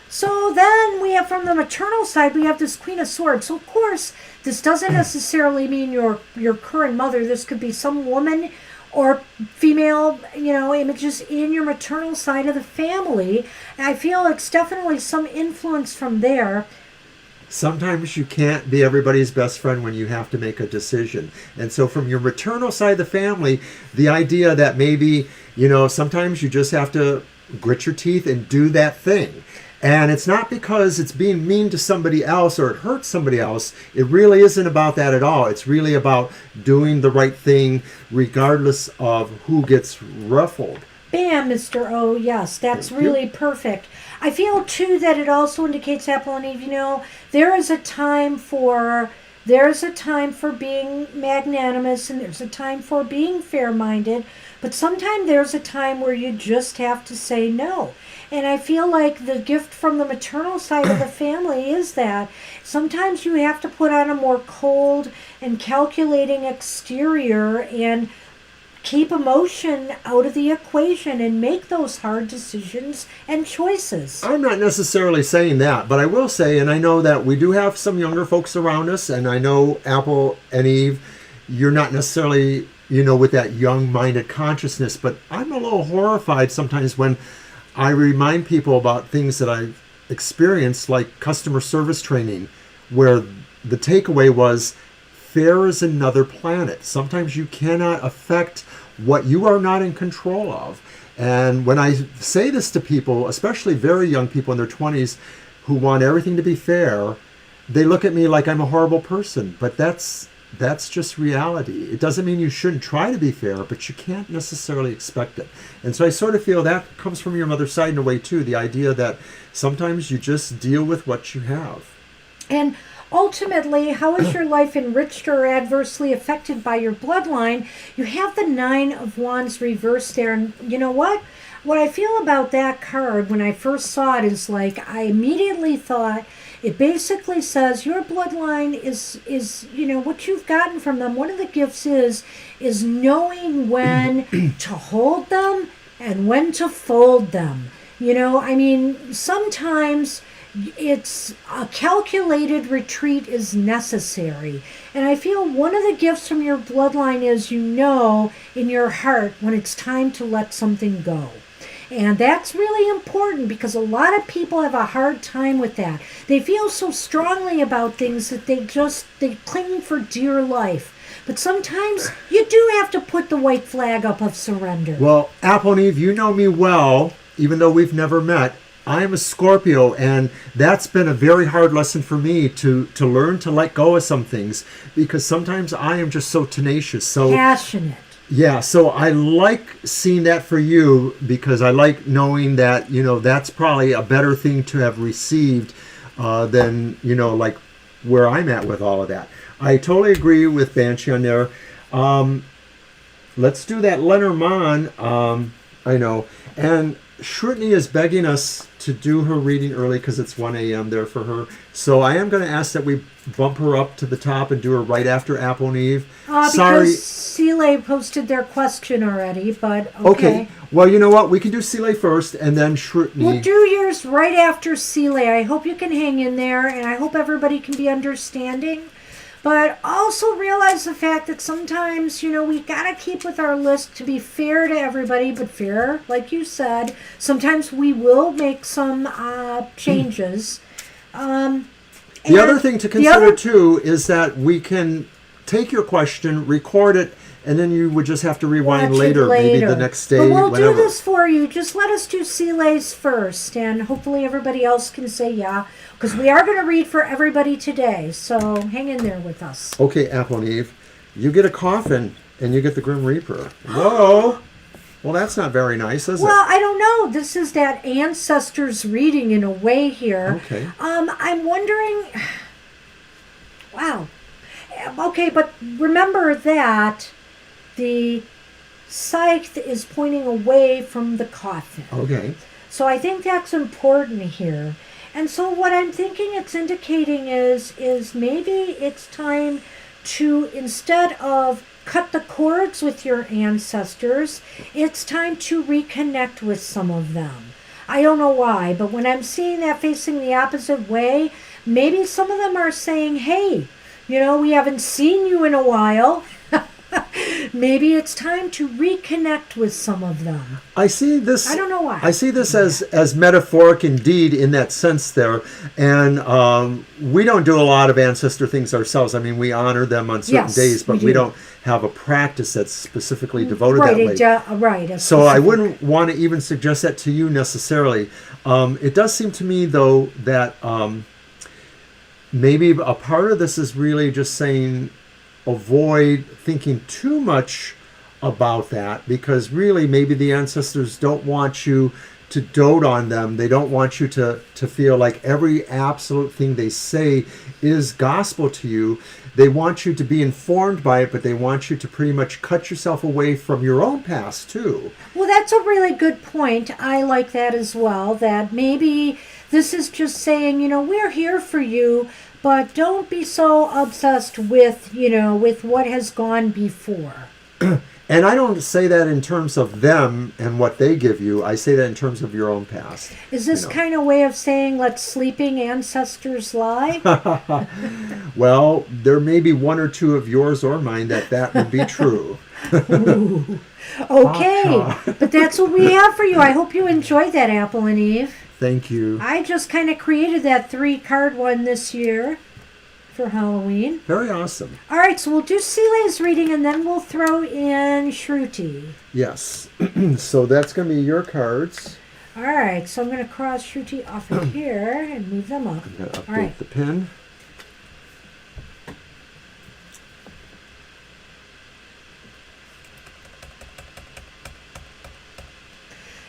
So then we have from the maternal side, we have this Queen of Swords. So of course, this doesn't necessarily mean your current mother. This could be some woman or female, images in your maternal side of the family. And I feel it's definitely some influence from there. Sometimes you can't be everybody's best friend when you have to make a decision. And so from your maternal side of the family, the idea that maybe, sometimes you just have to grit your teeth and do that thing. And it's not because it's being mean to somebody else or it hurts somebody else. It really isn't about that at all. It's really about doing the right thing regardless of who gets ruffled. Bam, Mr. O. Yes, that's really perfect. I feel, too, that it also indicates, Apple and Eve, there is a time for being magnanimous and there's a time for being fair-minded, but sometimes there's a time where you just have to say no. And I feel like the gift from the maternal side of the family is that sometimes you have to put on a more cold and calculating exterior and keep emotion out of the equation and make those hard decisions and choices. I'm not necessarily saying that, but I will say, and I know that we do have some younger folks around us, and I know Apple and Eve, you're not necessarily, with that young-minded consciousness, but I'm a little horrified sometimes when I remind people about things that I've experienced, like customer service training, where the takeaway was, fair is another planet. Sometimes you cannot affect what you are not in control of. And when I say this to people, especially very young people in their 20s who want everything to be fair, they look at me like I'm a horrible person. But that's just reality. It doesn't mean you shouldn't try to be fair, but you can't necessarily expect it. And so I sort of feel that comes from your mother's side in a way too, the idea that sometimes you just deal with what you have. And ultimately, how is your life enriched or adversely affected by your bloodline? You have the Nine of Wands reversed there. And you know what? What I feel about that card when I first saw it is like I immediately thought it basically says your bloodline is what you've gotten from them. One of the gifts is knowing when to hold them and when to fold them. Sometimes it's a calculated retreat is necessary. And I feel one of the gifts from your bloodline is in your heart when it's time to let something go. And that's really important because a lot of people have a hard time with that. They feel so strongly about things that they cling for dear life. But sometimes you do have to put the white flag up of surrender. Well, Apple and Eve, you know me well, even though we've never met. I am a Scorpio, and that's been a very hard lesson for me to learn to let go of some things, because sometimes I am just so tenacious, so passionate. Yeah, so I like seeing that for you, because I like knowing that, that's probably a better thing to have received than, like where I'm at with all of that. I totally agree with Banshee on there. Let's do that Lenormand. I know. And Shritney is begging us to do her reading early because it's 1 a.m. there for her. So I am going to ask that we bump her up to the top and do her right after Apple and Eve. Because Sile posted their question already, but okay. Well, you know what? We can do Sile first and then Shritney. We'll do yours right after Sile. I hope you can hang in there, and I hope everybody can be understanding. But also realize the fact that sometimes, we got to keep with our list to be fair to everybody, but fair, like you said. Sometimes we will make some changes. The other thing to consider, too, is that we can take your question, record it, and then you would just have to rewind later, maybe the next day, but we'll whenever. do this for you. Just let us do Sile's first, and hopefully everybody else can say yeah, because we are going to read for everybody today, so hang in there with us. Okay, Apple and Eve, you get a coffin, and you get the Grim Reaper. Whoa! Well, that's not very nice, is it? Well, I don't know. This is that ancestors reading in a way here. Okay. I'm wondering... Wow. Okay, but remember that the scythe is pointing away from the coffin. Okay. So I think that's important here. And so what I'm thinking it's indicating is maybe it's time to, instead of cut the cords with your ancestors, it's time to reconnect with some of them. I don't know why, but when I'm seeing that facing the opposite way, maybe some of them are saying, hey, we haven't seen you in a while. Maybe it's time to reconnect with some of them. I see this. I don't know why. I see this as metaphoric indeed in that sense there. And we don't do a lot of ancestor things ourselves. I mean, we honor them on certain days, but we don't have a practice that's specifically devoted that way. Right. So I wouldn't want to even suggest that to you necessarily. It does seem to me, though, that maybe a part of this is really just saying, avoid thinking too much about that, because really maybe the ancestors don't want you to dote on them. They don't want you to feel like every absolute thing they say is gospel to you. They want you to be informed by it, but they want you to pretty much cut yourself away from your own past too. Well, that's a really good point. I like that as well, that maybe this is just saying, we're here for you, but don't be so obsessed with, with what has gone before. And I don't say that in terms of them and what they give you. I say that in terms of your own past. Is this kind of way of saying let sleeping ancestors lie? Well, there may be one or two of yours or mine that would be true. Ooh. Okay, but that's what we have for you. I hope you enjoyed that, Apple and Eve. Thank you. I just kind of created that 3-card one this year for Halloween. Very awesome. All right, so we'll do Sile's reading, and then we'll throw in Shruti. Yes. So that's going to be your cards. All right, so I'm going to cross Shruti off of here and move them up. I'm going to update the pin.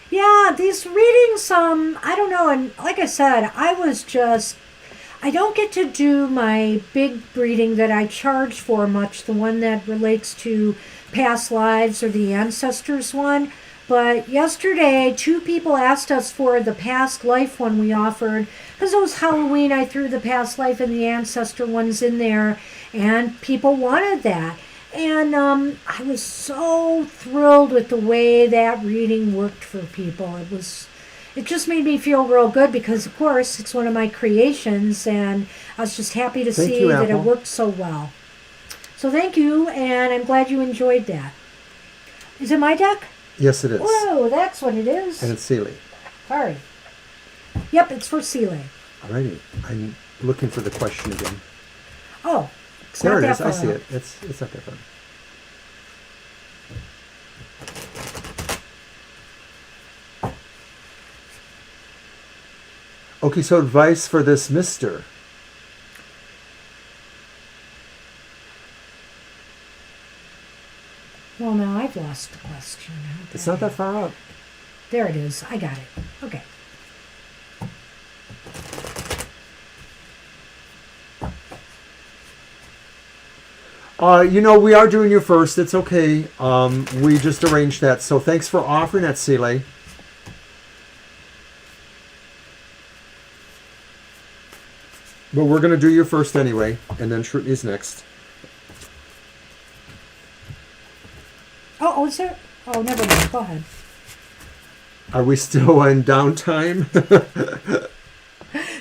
Yeah, these readings, I don't know, and like I said, I don't get to do my big reading that I charge for much, the one that relates to past lives or the ancestors one. But yesterday, 2 people asked us for the past life one we offered. Because it was Halloween, I threw the past life and the ancestor ones in there. And people wanted that. And I was so thrilled with the way that reading worked for people. It just made me feel real good because, of course, it's one of my creations. And I was just happy to see that it worked so well. So thank you, and I'm glad you enjoyed that. Is it my deck? Yes, it is. Whoa, that's what it is. And it's Seeley. Sorry. Yep, it's for Seeley. Alrighty. I'm looking for the question again. Oh, it's There not it that is. I far see up. it. It's not that far. Okay, so advice for this mister. Well, now I've lost the question. It's not that far up. There it is. I got it. Okay. We are doing you first. It's okay. We just arranged that. So thanks for offering that, Seeley. But we're going to do you first anyway, and then Shruti's next. Oh, is there? Oh, never mind. Go ahead. Are we still in downtime?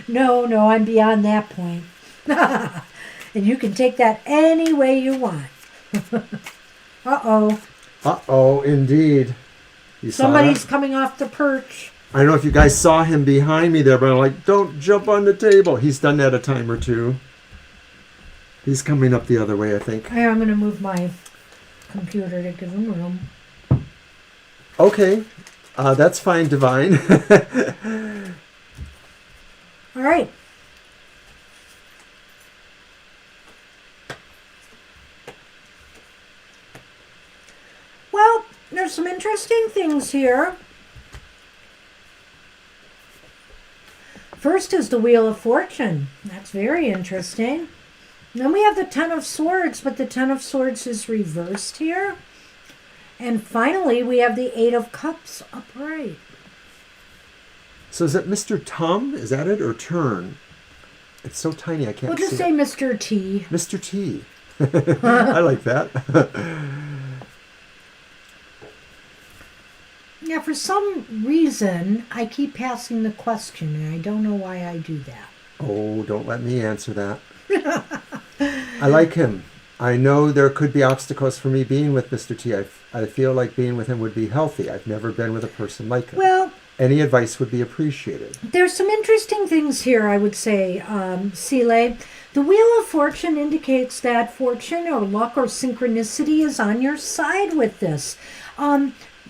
No, I'm beyond that point. And you can take that any way you want. Uh-oh. Uh-oh, indeed. You saw Somebody's that? coming off the perch. I don't know if you guys saw him behind me there, but I'm like, don't jump on the table. He's done that a time or two. He's coming up the other way, I think. I'm going to move my computer to give him room. Okay. That's fine, Divine. All right. Well, there's some interesting things here. First is the Wheel of Fortune. That's very interesting. Then we have the Ten of Swords, but the Ten of Swords is reversed here. And finally, we have the Eight of Cups upright. So is it Mr. Tum? Is that it? Or Turn? It's so tiny I can't see We'll just it. say Mr. T. Mr. T. I like that. Yeah, for some reason, I keep passing the question, and I don't know why I do that. Oh, don't let me answer that. I like him. I know there could be obstacles for me being with Mr. T. I feel like being with him would be healthy. I've never been with a person like him. Well, any advice would be appreciated. there's some interesting things here, I would say, Seeley. The Wheel of Fortune indicates that fortune or luck or synchronicity is on your side with this.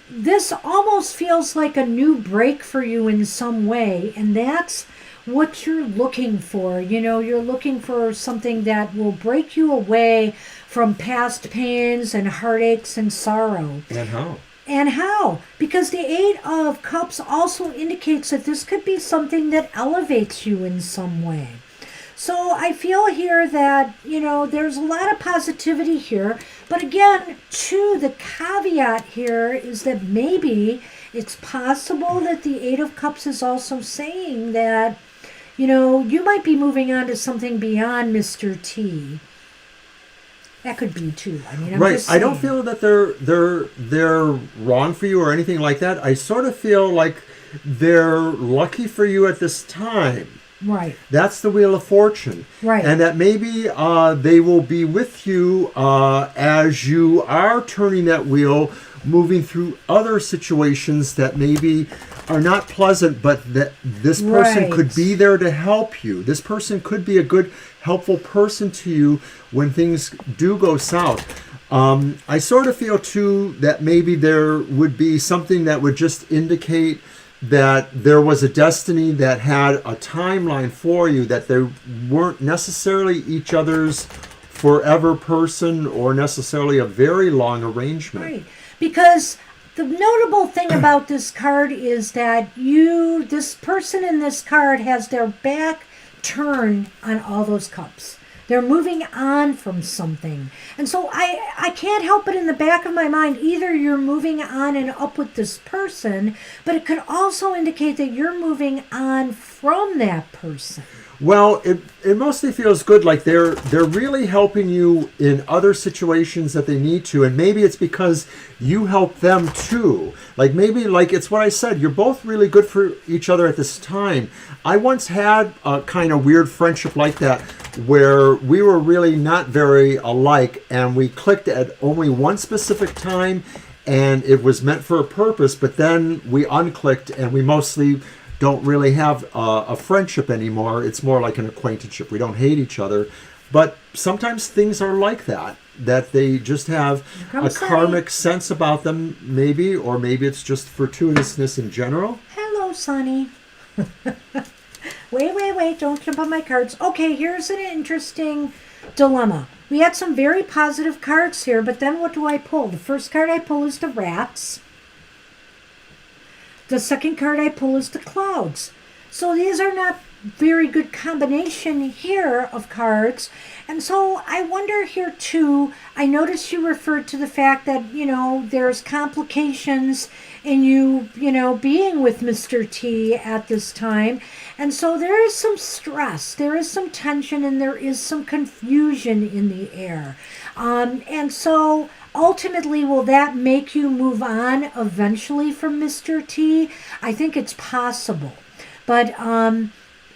This almost feels like a new break for you in some way, and that's what you're looking for. You're looking for something that will break you away from past pains and heartaches and sorrow. And how? And how? Because the Eight of Cups also indicates that this could be something that elevates you in some way. So I feel here that, there's a lot of positivity here. But again, too, the caveat here is that maybe it's possible that the Eight of Cups is also saying that, you might be moving on to something beyond Mr. T. That could be too. I'm right. just I don't saying. feel that they're wrong for you or anything like that. I sort of feel like they're lucky for you at this time. Right. That's the Wheel of Fortune. Right. And that maybe they will be with you as you are turning that wheel, moving through other situations that maybe are not pleasant, but that this person Right. could be there to help you. This person could be a good, helpful person to you when things do go south. I sort of feel, too, that maybe there would be something that would just indicate that there was a destiny that had a timeline for you, that they weren't necessarily each other's forever person or necessarily a very long arrangement. Right. Because the notable thing about this card is that this person in this card has their back turned on all those cups. They're moving on from something. And so I can't help but in the back of my mind, either you're moving on and up with this person, but it could also indicate that you're moving on from that person. Well, it mostly feels good, like they're really helping you in other situations that they need to, and maybe it's because you help them too. Like maybe, like it's what I said, you're both really good for each other at this time. I once had a kind of weird friendship like that where we were really not very alike, and we clicked at only one specific time, and it was meant for a purpose, but then we unclicked and we mostly don't really have a friendship anymore. It's more like an acquaintanceship. We don't hate each other, but sometimes things are like that they just have a karmic sense about them, maybe, or maybe it's just fortuitousness in general. Hello, Sonny. Wait, don't jump on my cards. Okay, here's an interesting dilemma. We had some very positive cards here, but then what do I pull? The first card I pull is the rats. The second card I pull is the clouds. So these are not very good combination here of cards. And so I wonder here too, I noticed you referred to the fact that, there's complications in you being with Mr. T at this time. And so there is some stress, there is some tension, and there is some confusion in the air. And so ultimately, will that make you move on eventually from Mr. T? I think it's possible. But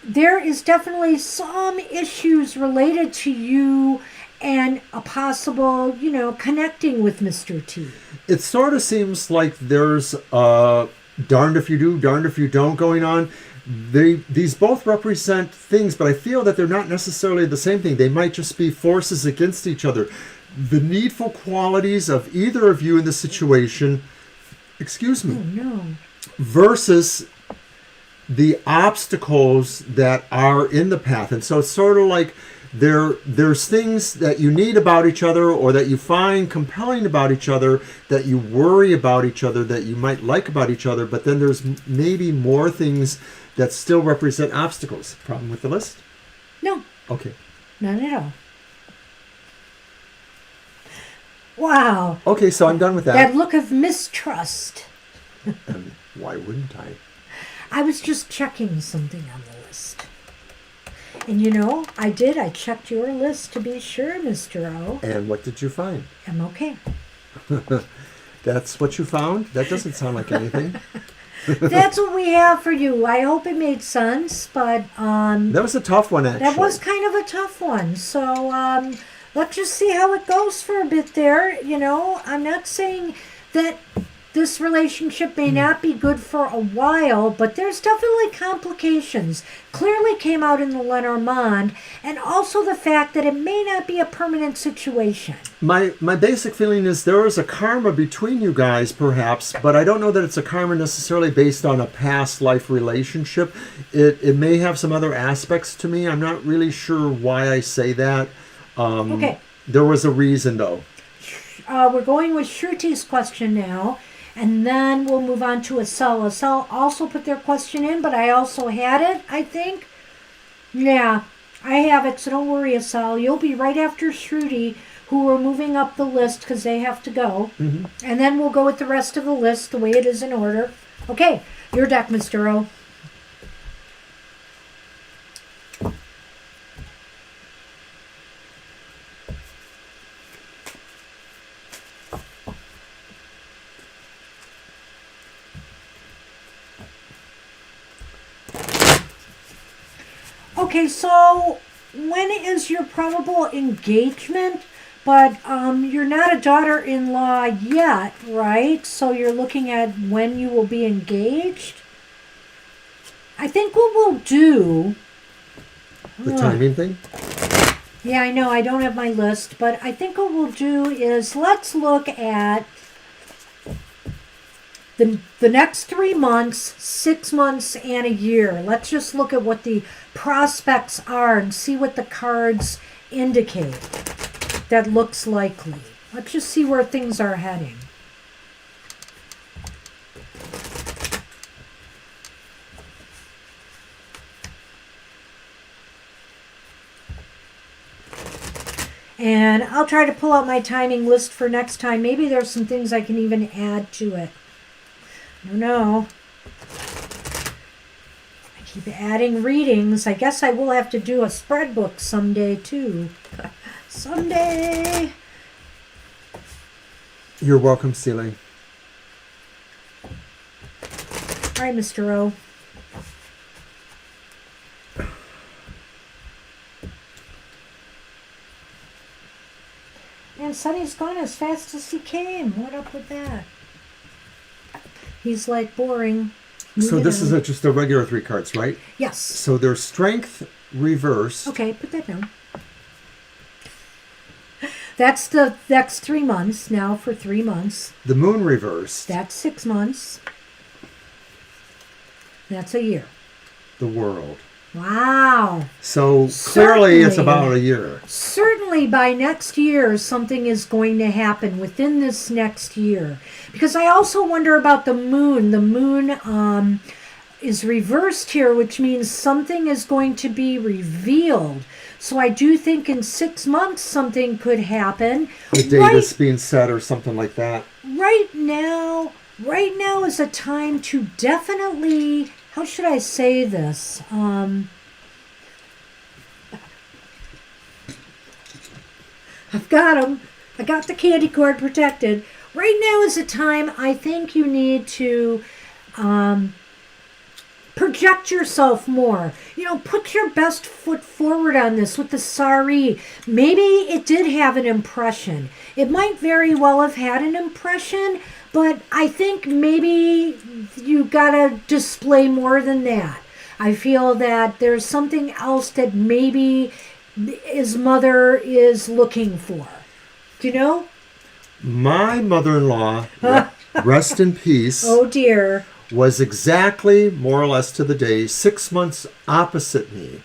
there is definitely some issues related to you and a possible, connecting with Mr. T. It sort of seems like there's darned if you do, darned if you don't going on. These both represent things, but I feel that they're not necessarily the same thing. They might just be forces against each other. The needful qualities of either of you in the situation, versus the obstacles that are in the path. And so it's sort of like there's things that you need about each other, or that you find compelling about each other, that you worry about each other, that you might like about each other, but then there's maybe more things that still represent obstacles. Problem with the list? No. Okay. None at all. Wow. Okay, so I'm done with that. That look of mistrust. And why wouldn't I? I was just checking something on the list. And I did. I checked your list to be sure, Mr. O. And what did you find? I'm okay. That's what you found? That doesn't sound like anything. That's what we have for you. I hope it made sense, but that was a tough one, actually. That was kind of a tough one. So let's just see how it goes for a bit there. I'm not saying that this relationship may not be good for a while, but there's definitely complications. Clearly came out in the Lenormand, and also the fact that it may not be a permanent situation. My basic feeling is there is a karma between you guys, perhaps, but I don't know that it's a karma necessarily based on a past life relationship. It may have some other aspects to me. I'm not really sure why I say that. Okay. There was a reason, though. We're going with Shruti's question now. And then we'll move on to Asel. Asel also put their question in, but I also had it, I think. Yeah, I have it, so don't worry, Asel. You'll be right after Shruti, who are moving up the list because they have to go. Mm-hmm. And then we'll go with the rest of the list the way it is in order. Okay, your deck, Mr. O. Okay, so when is your probable engagement? But you're not a daughter-in-law yet, right? So you're looking at when you will be engaged? I think what we'll do... The timing thing? Yeah, I know. I don't have my list. But I think what we'll do is let's look at the next 3 months, 6 months, and a year. Let's just look at what the prospects are and see what the cards indicate that looks likely. Let's just see where things are heading. And I'll try to pull out my timing list for next time. Maybe there's some things I can even add to it. I don't know. I keep adding readings. I guess I will have to do a spread book someday too. Someday. You're welcome, Celie. All right, Mr. O. And Sonny's gone as fast as he came. What up with that? He's like, boring. So this is just a regular 3 cards, right? Yes. So there's Strength reversed. Okay, put that down. That's the next 3 months now for 3 months. The Moon reversed. That's 6 months. That's a year. The World. Wow. So clearly it's Certainly. about a year. Certainly by next year, something is going to happen within this next year. Because I also wonder about the moon. The moon is reversed here, which means something is going to be revealed. So I do think in 6 months something could happen. The date is being set or something like that. Right now is a time to definitely, how should I say this? I've got them. I got the candy cord protected. Right now is a time I think you need to project yourself more. You know, put your best foot forward on this with the sari. Maybe it did have an impression. It might very well have had an impression, but I think maybe you gotta display more than that. I feel that there's something else that maybe his mother is looking for. Do you know? My mother-in-law, rest in peace, Oh dear. was exactly, more or less to the day, 6 months opposite me.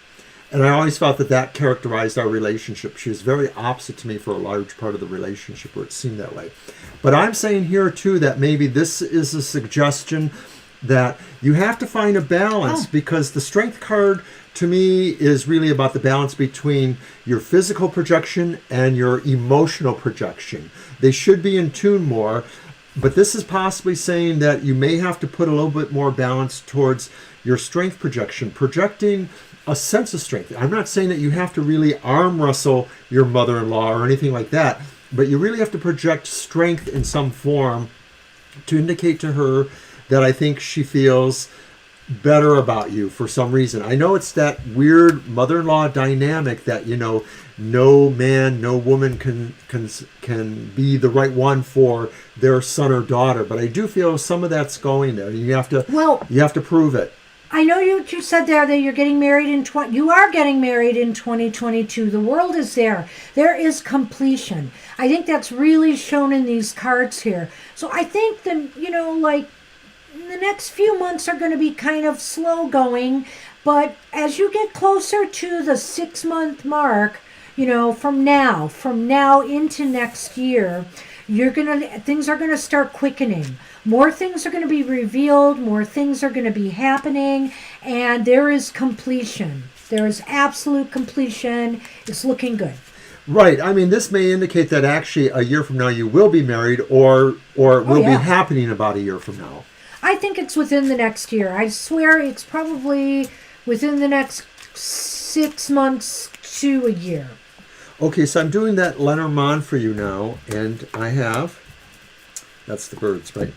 And I always felt that that characterized our relationship. She was very opposite to me for a large part of the relationship, where it seemed that way. But I'm saying here, too, that maybe this is a suggestion that you have to find a balance, because the Strength card, to me, is really about the balance between your physical projection and your emotional projection. They should be in tune more. But this is possibly saying that you may have to put a little bit more balance towards your strength projection, projecting a sense of strength. I'm not saying that you have to really arm wrestle your mother-in-law or anything like that, but you really have to project strength in some form to indicate to her that I think she feels better about you for some reason. I know it's that weird mother-in-law dynamic that, you know, no man, no woman can be the right one for their son or daughter. But I do feel some of that's going there. You have to prove it. I know you said there that you're getting married you are getting married in 2022. The world is there. There is completion. I think that's really shown in these cards here. So I think that, you know, like, the next few months are going to be kind of slow going, but as you get closer to the 6 month mark, you know, from now into next year, things are going to start quickening. More things are going to be revealed, more things are going to be happening, and there is completion. There is absolute completion. It's looking good. Right. I mean, this may indicate that actually a year from now you will be married, or it will be happening about a year from now. I think it's within the next year. I swear it's probably within the next 6 months to a year. Okay, so I'm doing that Lenormand for you now, and I have, that's the birds, right?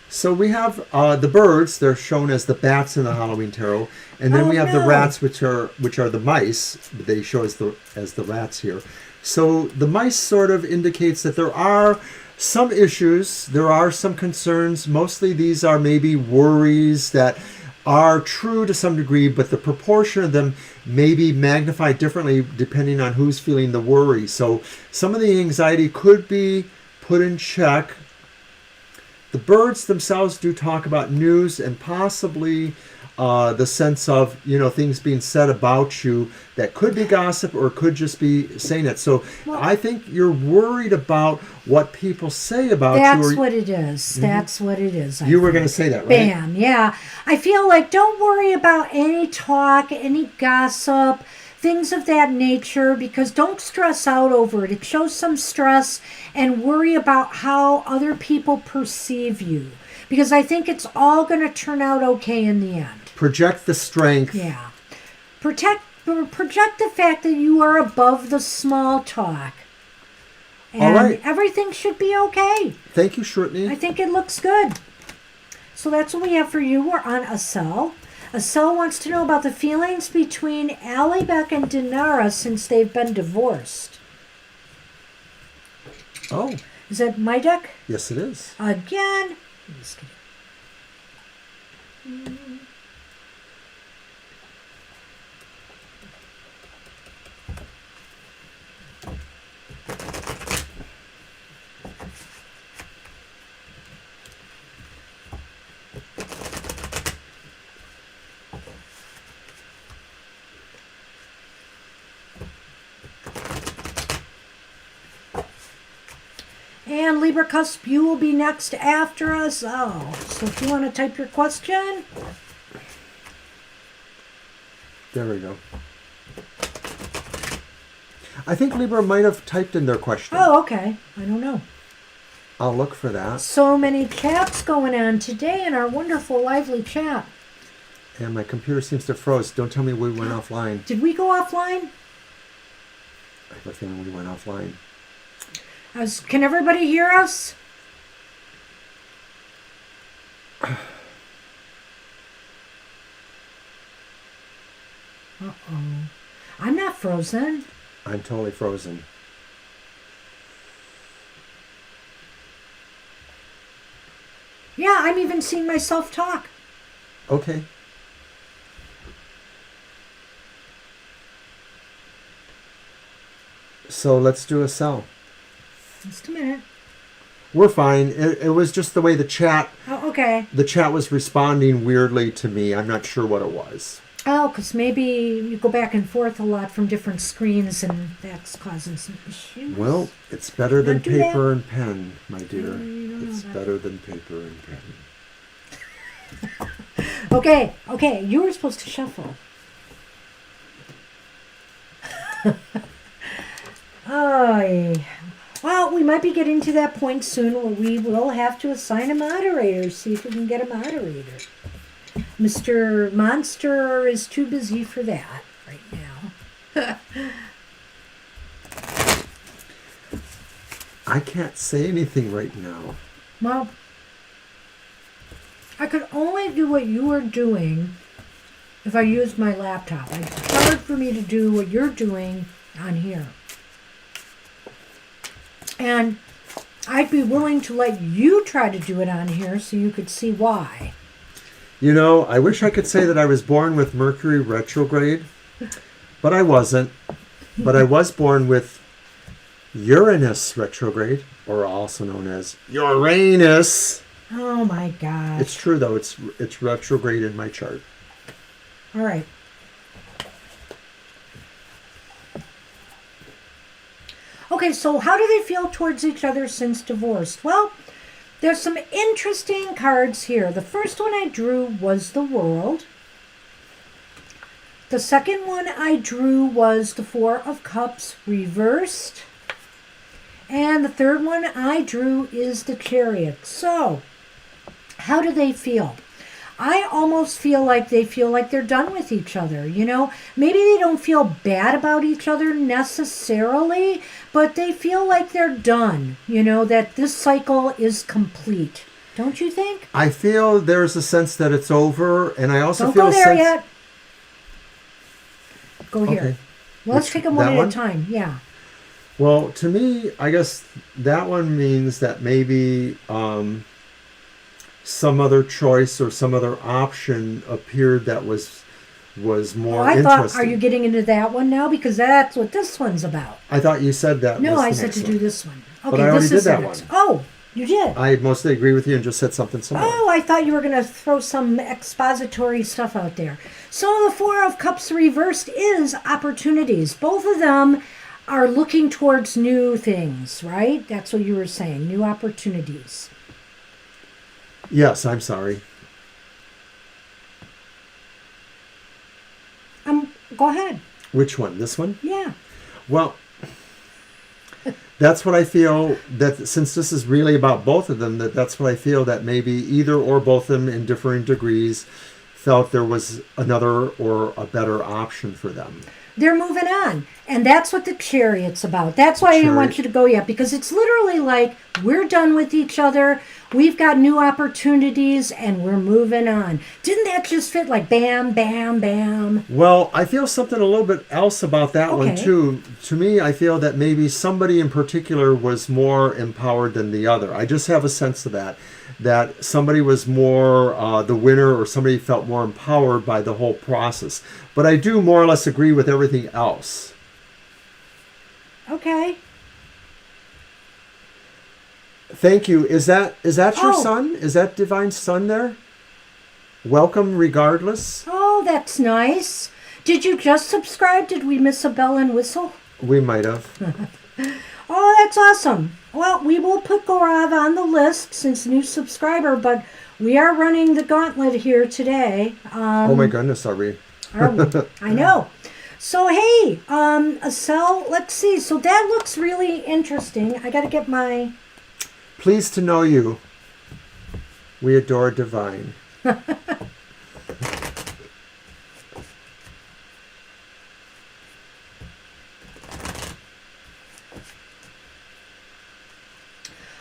So we have the birds. They're shown as the bats in the Halloween tarot, and then we have the rats, which are the mice. They show as the rats here. So the mice sort of indicates that there are some issues, there are some concerns. Mostly these are maybe worries that are true to some degree, but the proportion of them may be magnified differently depending on who's feeling the worry. So some of the anxiety could be put in check. The birds themselves do talk about news and possibly the sense of, you know, things being said about you that could be gossip or could just be saying it. So I think you're worried about what people say about you. That's what it is. Mm-hmm. That's what it is. You were going to say that, right? Bam, yeah. I feel like don't worry about any talk, any gossip, things of that nature, because don't stress out over it. It shows some stress and worry about how other people perceive you, because I think it's all going to turn out okay in the end. Project the strength. Yeah. Project the fact that you are above the small talk. And all right. Everything should be okay. Thank you, Shritney. I think it looks good. So that's what we have for you. We're on Asel. Asel wants to know about the feelings between Alibek and Dinara since they've been divorced. Oh. Is that my deck? Yes, it is. Again? Just kidding. And Libra Cusp, you will be next after us. Oh, so if you want to type your question. There we go. I think Libra might have typed in their question. Oh, okay. I don't know. I'll look for that. So many chats going on today in our wonderful, lively chat. And my computer seems to have froze. Don't tell me we went offline. Did we go offline? I have a feeling we went offline. Can everybody hear us? Uh-oh. I'm not frozen. I'm totally frozen. Yeah, I'm even seeing myself talk. Okay. So let's do a sell. Just a minute. We're fine. It was just the way the chat okay. The chat was responding weirdly to me. I'm not sure what it was. Oh, because maybe you go back and forth a lot from different screens and that's causing some issues. Well, it's better than do that. paper and pen, my dear. don't It's know better than paper and pen. Okay. You were supposed to shuffle. Oh, well, we might be getting to that point soon where we will have to assign a moderator, see if we can get a moderator. Mr. Monster is too busy for that right now. I can't say anything right now. Well, I could only do what you are doing if I used my laptop. It's hard for me to do what you're doing on here. And I'd be willing to let you try to do it on here so you could see why. You know, I wish I could say that I was born with Mercury retrograde, but I wasn't. But I was born with Uranus retrograde, or also known as Uranus. Oh my gosh. It's true though. It's retrograde in my chart. All right. Okay, so how do they feel towards each other since divorced? Well, there's some interesting cards here. The first one I drew was the World. The second one I drew was the Four of Cups reversed. And the third one I drew is the Chariot. So, how do they feel? I almost feel like they're done with each other, you know? Maybe they don't feel bad about each other necessarily, but they feel like they're done, you know, that this cycle is complete. Don't you think? I feel there's a sense that it's over, and I also Don't feel go a there sense... yet. Go here. Okay. Well, let's take them one that at one? a time. Yeah. Well, to me, I guess that one means that maybe some other choice or some other option appeared that was more I interesting. thought, are you getting into that one now? Because that's what this one's about. I thought you said that. No, was I the said next to one. do this one. Okay, But I already this did is the that next. one. Oh, you did. I mostly agree with you and just said something similar. Oh, I thought you were going to throw some expository stuff out there. So the Four of Cups reversed is opportunities. Both of them are looking towards new things, right? That's what you were saying, new opportunities. Yes, I'm sorry. Go ahead. Which one? This one? Yeah. Well, that's what I feel, that since this is really about both of them, that's what I feel, that maybe either or both of them in differing degrees felt there was another or a better option for them. They're moving on. And that's what the Chariot's about. That's why I didn't want you to go yet, because it's literally like we're done with each other. We've got new opportunities and we're moving on. Didn't that just fit like bam, bam, bam? Well, I feel something a little bit else about that one too. To me, I feel that maybe somebody in particular was more empowered than the other. I just have a sense of that somebody was more the winner, or somebody felt more empowered by the whole process. But I do more or less agree with everything else. Okay. Thank you. Is that your son? Is that Divine Son there? Welcome regardless. Oh, that's nice. Did you just subscribe? Did we miss a bell and whistle? We might have. Oh, that's awesome. Well, we will put Gaurav on the list since new subscriber, but we are running the gauntlet here today. Oh my goodness, are we? Are we? I know. So, hey, Asel, let's see. So that looks really interesting. I got to get my... Pleased to know you. We adore Divine.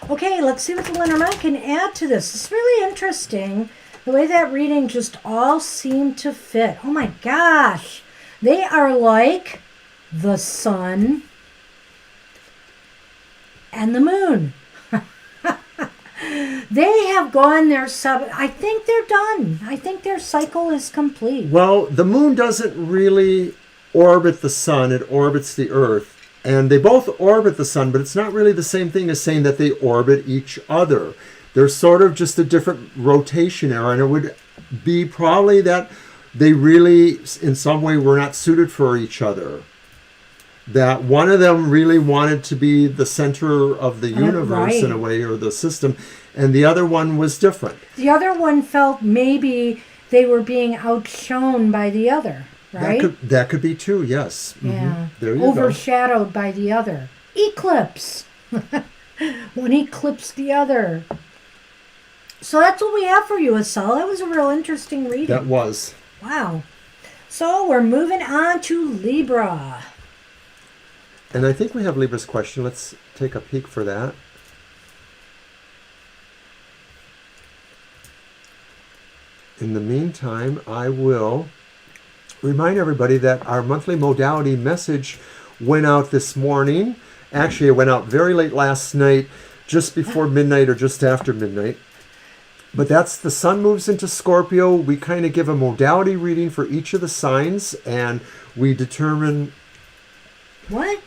Okay, let's see what the Lenormand can add to this. It's really interesting. The way that reading just all seemed to fit. Oh my gosh. They are like the sun and the moon. They have gone their I think they're done. I think their cycle is complete. Well, the moon doesn't really orbit the sun. It orbits the earth. And they both orbit the sun, but it's not really the same thing as saying that they orbit each other. They're sort of just a different rotation era, and it would be probably that they really, in some way, were not suited for each other. That one of them really wanted to be the center of the universe in a way, or the system, and the other one was different. The other one felt maybe they were being outshone by the other, right? That could be too, yes. Yeah. Mm-hmm. There you Overshadowed by the other. Eclipse. One eclipsed the other. So that's what we have for you, Asel. That was a real interesting reading. That was. Wow. So we're moving on to Libra. And I think we have Libra's question. Let's take a peek for that. In the meantime, I will remind everybody that our monthly modality message went out this morning. Actually, it went out very late last night, just before midnight or just after midnight. But that's the sun moves into Scorpio. We kind of give a modality reading for each of the signs, and we determine... What?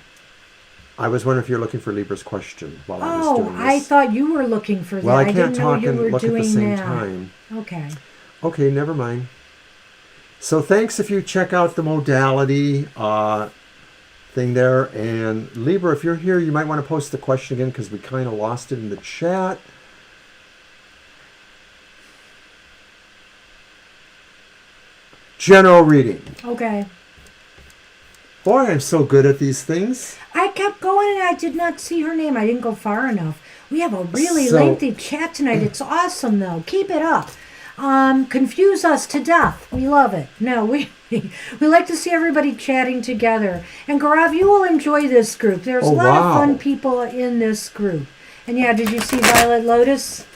I was wondering if you're looking for Libra's question while I was doing this. I thought you were looking for that. Well, I didn't can't know talk you and were look at the doing same that. time. Okay. Okay, never mind. So thanks if you check out the modality thing there. And Libra, if you're here, you might want to post the question again because we kind of lost it in the chat. General reading. Okay. Boy, I'm so good at these things. I kept going and I did not see her name. I didn't go far enough. We have a really lengthy chat tonight. It's awesome, though. Keep it up. Confuse us to death. We love it. No, we like to see everybody chatting together. And Gaurav, you will enjoy this group. There's a lot of fun people in this group. And yeah, did you see Violet Lotus?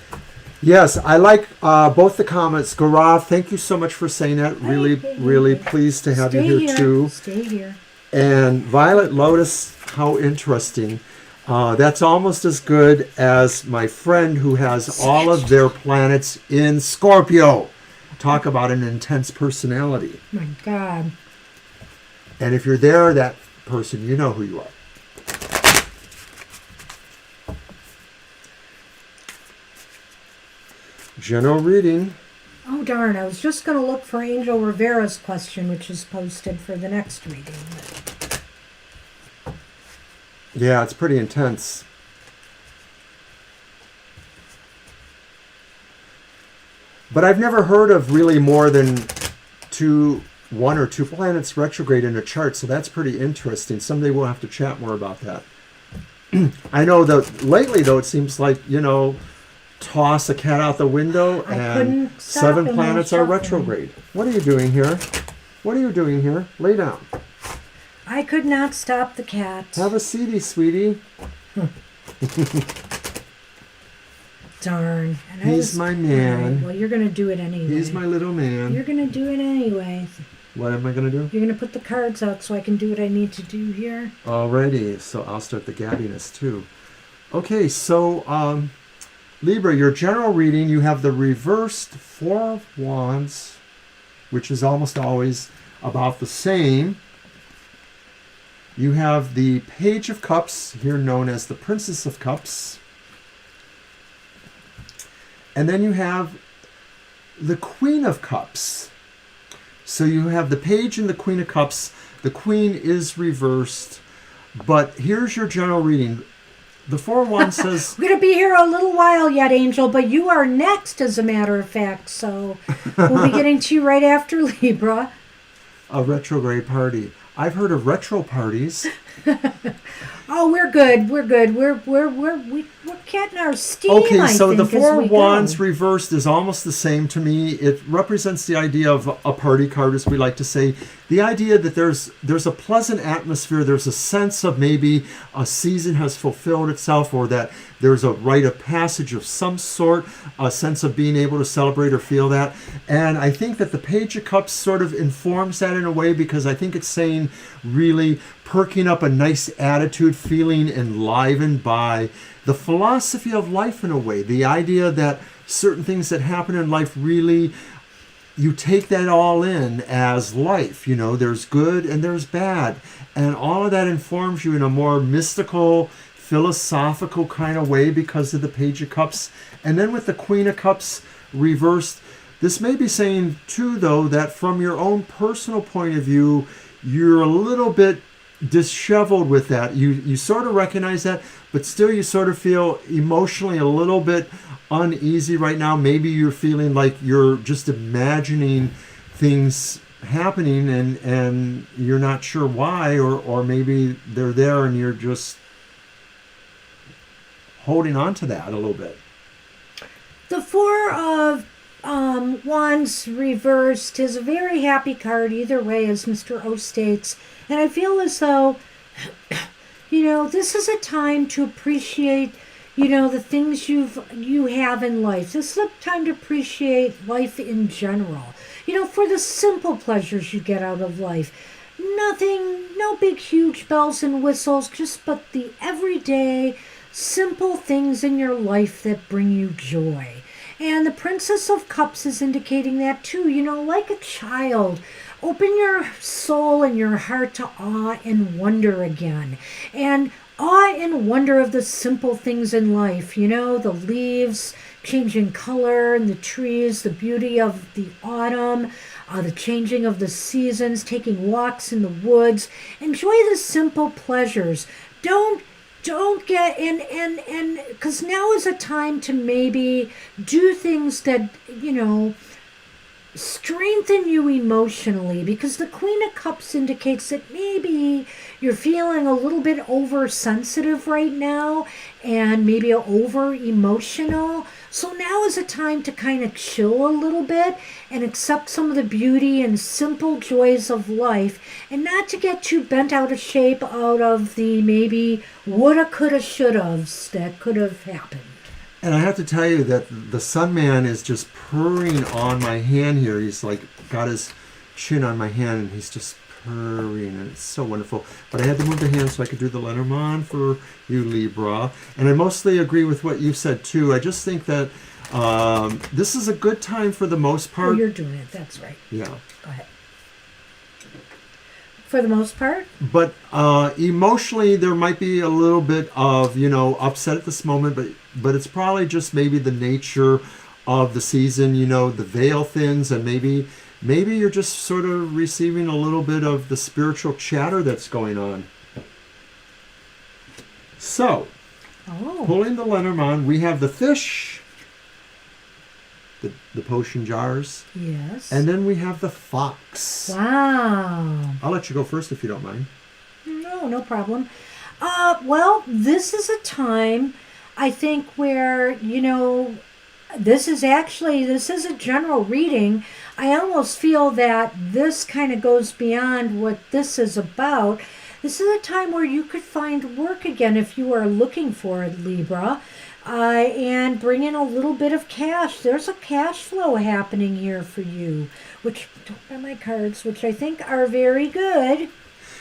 Yes, I like both the comments. Gaurav, thank you so much for saying that. Really pleased to have you here too. Stay here. And Violet Lotus, how interesting. That's almost as good as my friend who has all of their planets in Scorpio. Talk about an intense personality. My God. And if you're there, that person, you know who you are. General reading. Oh, darn. I was just going to look for Angel Rivera's question, which is posted for the next reading. Yeah, it's pretty intense. But I've never heard of really more than one or two planets retrograde in a chart, so that's pretty interesting. Someday we'll have to chat more about that. I know that lately, though, it seems like, toss a cat out the window and 7 planets are retrograde. What are you doing here? What are you doing here? Lay down. I could not stop the cat. Have a seaty, sweetie. Darn. And He's my man. All right, well, you're going to do it anyway. He's my little man. You're going to do it anyway. What am I going to do? You're going to put the cards out so I can do what I need to do here. Alrighty, so I'll start the gabbiness too. Okay, so Libra, your general reading, you have the reversed Four of Wands, which is almost always about the same. You have the Page of Cups, here known as the Princess of Cups. And then you have the Queen of Cups. So you have the Page and the Queen of Cups. The Queen is reversed. But here's your general reading. The Four of Wands says... We're going to be here a little while yet, Angel, but you are next, as a matter of fact. So we'll be getting to you right after Libra. A retrograde party. I've heard of retro parties. Oh, we're good. We're good. We're getting our steam. Okay, so I think, the Four as of we Wands go. reversed is almost the same to me. It represents the idea of a party card, as we like to say. The idea that there's a pleasant atmosphere. There's a sense of maybe a season has fulfilled itself, or that there's a rite of passage of some sort, a sense of being able to celebrate or feel that. And I think that the Page of Cups sort of informs that in a way, because I think it's saying really perking up a nice attitude, feeling enlivened by the philosophy of life in a way. The idea that certain things that happen in life really, you take that all in as life. You know, there's good and there's bad. And all of that informs you in a more mystical, philosophical kind of way because of the Page of Cups. And then with the Queen of Cups reversed, this may be saying too, though, that from your own personal point of view, you're a little bit disheveled with that. You sort of recognize that, but still you sort of feel emotionally a little bit uneasy right now. Maybe you're feeling like you're just imagining things happening and you're not sure why, or maybe they're there and you're just holding on to that a little bit. The Four of Wands reversed is a very happy card either way, as Mr. O states. And I feel as though, this is a time to appreciate, the things you have in life. This is a time to appreciate life in general. For the simple pleasures you get out of life. Nothing, no big huge bells and whistles, but the everyday simple things in your life that bring you joy. And the Princess of Cups is indicating that too. Like a child, open your soul and your heart to awe and wonder again. And awe and wonder of the simple things in life. The leaves changing color and the trees, the beauty of the autumn, the changing of the seasons, taking walks in the woods. Enjoy the simple pleasures. Don't get and because now is a time to maybe do things that strengthen you emotionally, because the Queen of Cups indicates that maybe you're feeling a little bit oversensitive right now and maybe over emotional. So now is a time to kind of chill a little bit and accept some of the beauty and simple joys of life, and not to get too bent out of shape out of the maybe woulda, coulda, shouldas that could have happened. And I have to tell you that the Sun Man is just purring on my hand here. He's like got his chin on my hand and he's just purring, and it's so wonderful. But I had to move the hand so I could do the Lenormand for you, Libra. And I mostly agree with what you said too. I just think that this is a good time for the most part. Oh, you're doing it. That's right. Yeah. Go ahead. For the most part. But emotionally, there might be a little bit of, upset at this moment, but it's probably just maybe the nature of the season, the veil thins, and maybe you're just sort of receiving a little bit of the spiritual chatter that's going on. So, pulling the Lenormand, we have the fish, the potion jars. Yes. And then we have the fox. Wow. I'll let you go first if you don't mind. No problem. Well, this is a time, I think, where, this is a general reading. I almost feel that this kind of goes beyond what this is about. This is a time where you could find work again if you are looking for it, Libra, and bring in a little bit of cash. There's a cash flow happening here for you, which, don't have my cards, which I think are very good.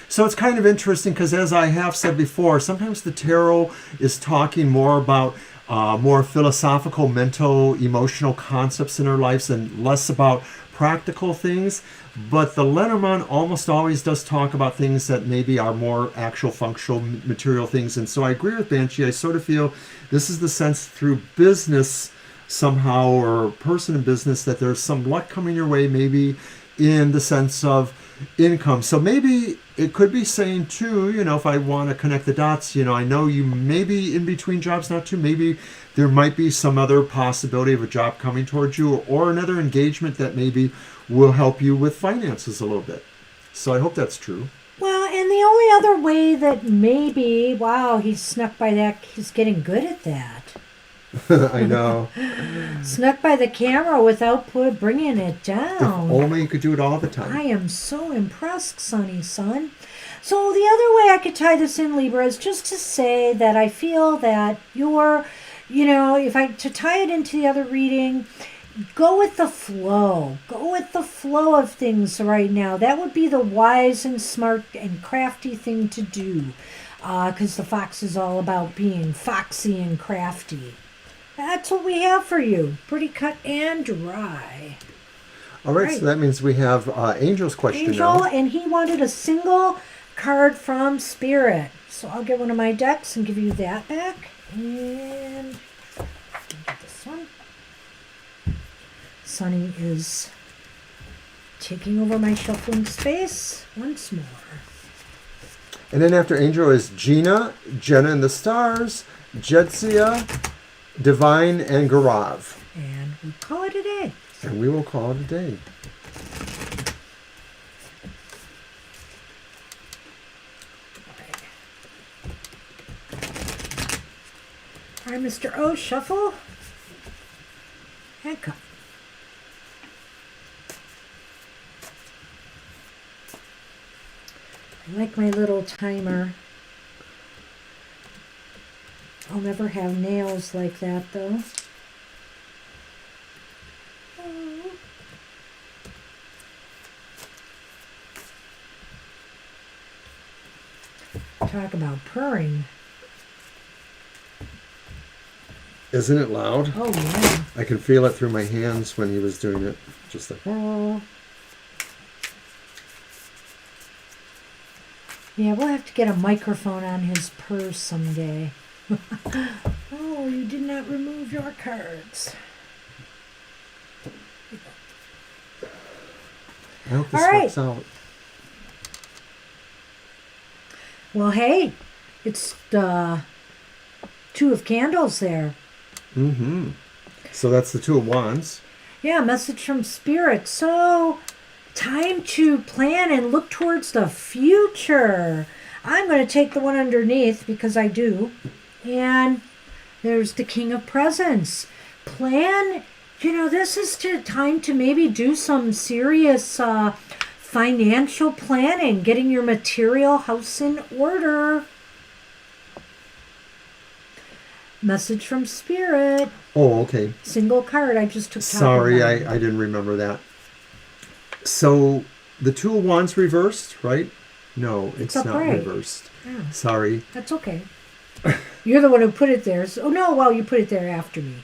So it's kind of interesting because, as I have said before, sometimes the tarot is talking more about more philosophical, mental, emotional concepts in our lives and less about practical things. But the Lenormand almost always does talk about things that maybe are more actual functional material things. And so I agree with Banshee. I sort of feel this is the sense through business somehow, or person in business, that there's some luck coming your way, maybe in the sense of income. So maybe it could be saying too, if I want to connect the dots, I know you may be in between jobs, not too, maybe there might be some other possibility of a job coming towards you, or another engagement that maybe will help you with finances a little bit. So I hope that's true. Well, and the only other way that maybe, wow, he's snuck by that, he's getting good at that. I know. Snuck by the camera without bringing it down. If only you could do it all the time. I am so impressed, Sonny son. So the other way I could tie this in, Libra, is just to say that I feel that you're, to tie it into the other reading, go with the flow. Go with the flow of things right now. That would be the wise and smart and crafty thing to do, because the fox is all about being foxy and crafty. That's what we have for you. Pretty cut and dry. All right, so that means we have Angel's question Angel, now. and he wanted a single card from Spirit. So I'll get one of my decks and give you that back. And get this one. Sonny is taking over my shuffling space once more. And then after Angel is Gina, Jenna and the Stars, Jedzia, Divine, and Garav. And we call it a day. And we will call it a day. All right, Mr. O, shuffle. And cut. I like my little timer. I'll never have nails like that, though. Oh. Talk about purring. Isn't it loud? Oh, yeah. I can feel it through my hands when he was doing it. Just like, oh. Yeah, we'll have to get a microphone on his purse someday. Oh, you did not remove your cards. I hope this All right. works out. Well, hey, it's the Two of Candles there. Mm-hmm. So that's the Two of Wands. Yeah, message from Spirit. So, time to plan and look towards the future. I'm going to take the one underneath because I do. And there's the King of Presents. Plan, this is time to maybe do some serious financial planning, getting your material house in order. Message from Spirit. Oh, okay. Single card. I just took. Sorry, I didn't remember that. So the Two of Wands reversed, right? No, it's not reversed. Yeah. Sorry. That's okay. You're the one who put it there. So, you put it there after me.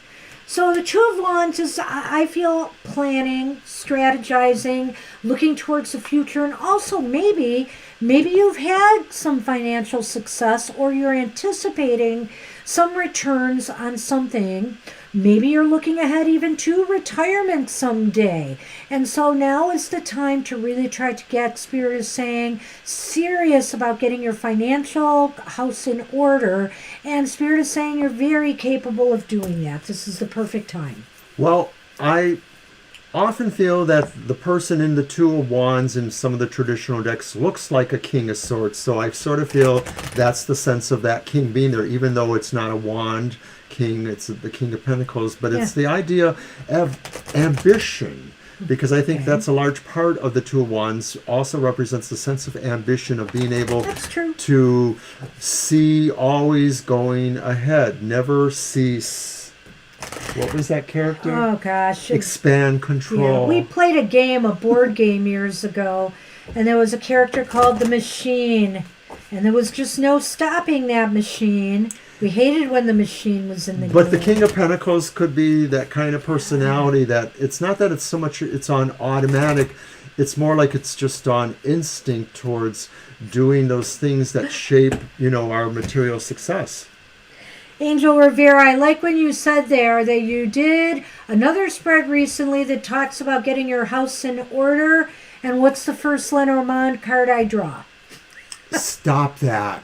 So the Two of Wands is, I feel, planning, strategizing, looking towards the future, and also maybe you've had some financial success, or you're anticipating some returns on something. Maybe you're looking ahead even to retirement someday. And so now is the time to really try to get, Spirit is saying, serious about getting your financial house in order. And Spirit is saying you're very capable of doing that. This is the perfect time. Well, I often feel that the person in the Two of Wands in some of the traditional decks looks like a King of Swords. So I sort of feel that's the sense of that king being there, even though it's not a wand king, it's the King of Pentacles, but it's the idea of ambition. because I think that's a large part of the Two of Wands. Also represents the sense of ambition of being able to see always going ahead, never cease. What was that character? Oh, gosh. Expand control. Yeah, we played a board game years ago, and there was a character called the Machine, and there was just no stopping that machine. We hated when the machine was in the game. But the King of Pentacles could be that kind of personality that it's not that it's so much it's on automatic. It's more like it's just on instinct towards doing those things that shape, our material success. Angel Rivera, I like when you said there that you did another spread recently that talks about getting your house in order. And what's the first Lenormand card I draw? Stop that.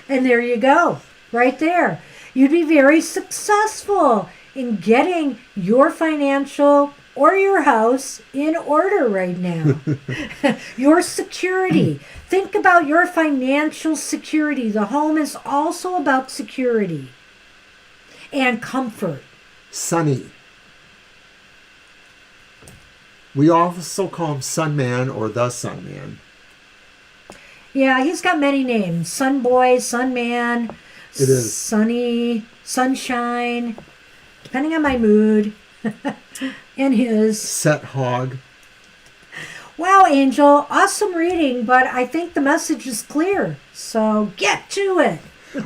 And there you go, right there. You'd be very successful in getting your financial or your house in order right now. Your security. Think about your financial security. The home is also about security and comfort. Sunny. We also call him Sun Man or the Sun Man. Yeah, he's got many names. Sun Boy, Sun Man, it is. Sunny, Sunshine, depending on my mood. And his. Set Hog. Wow, Angel, awesome reading, but I think the message is clear. So get to it.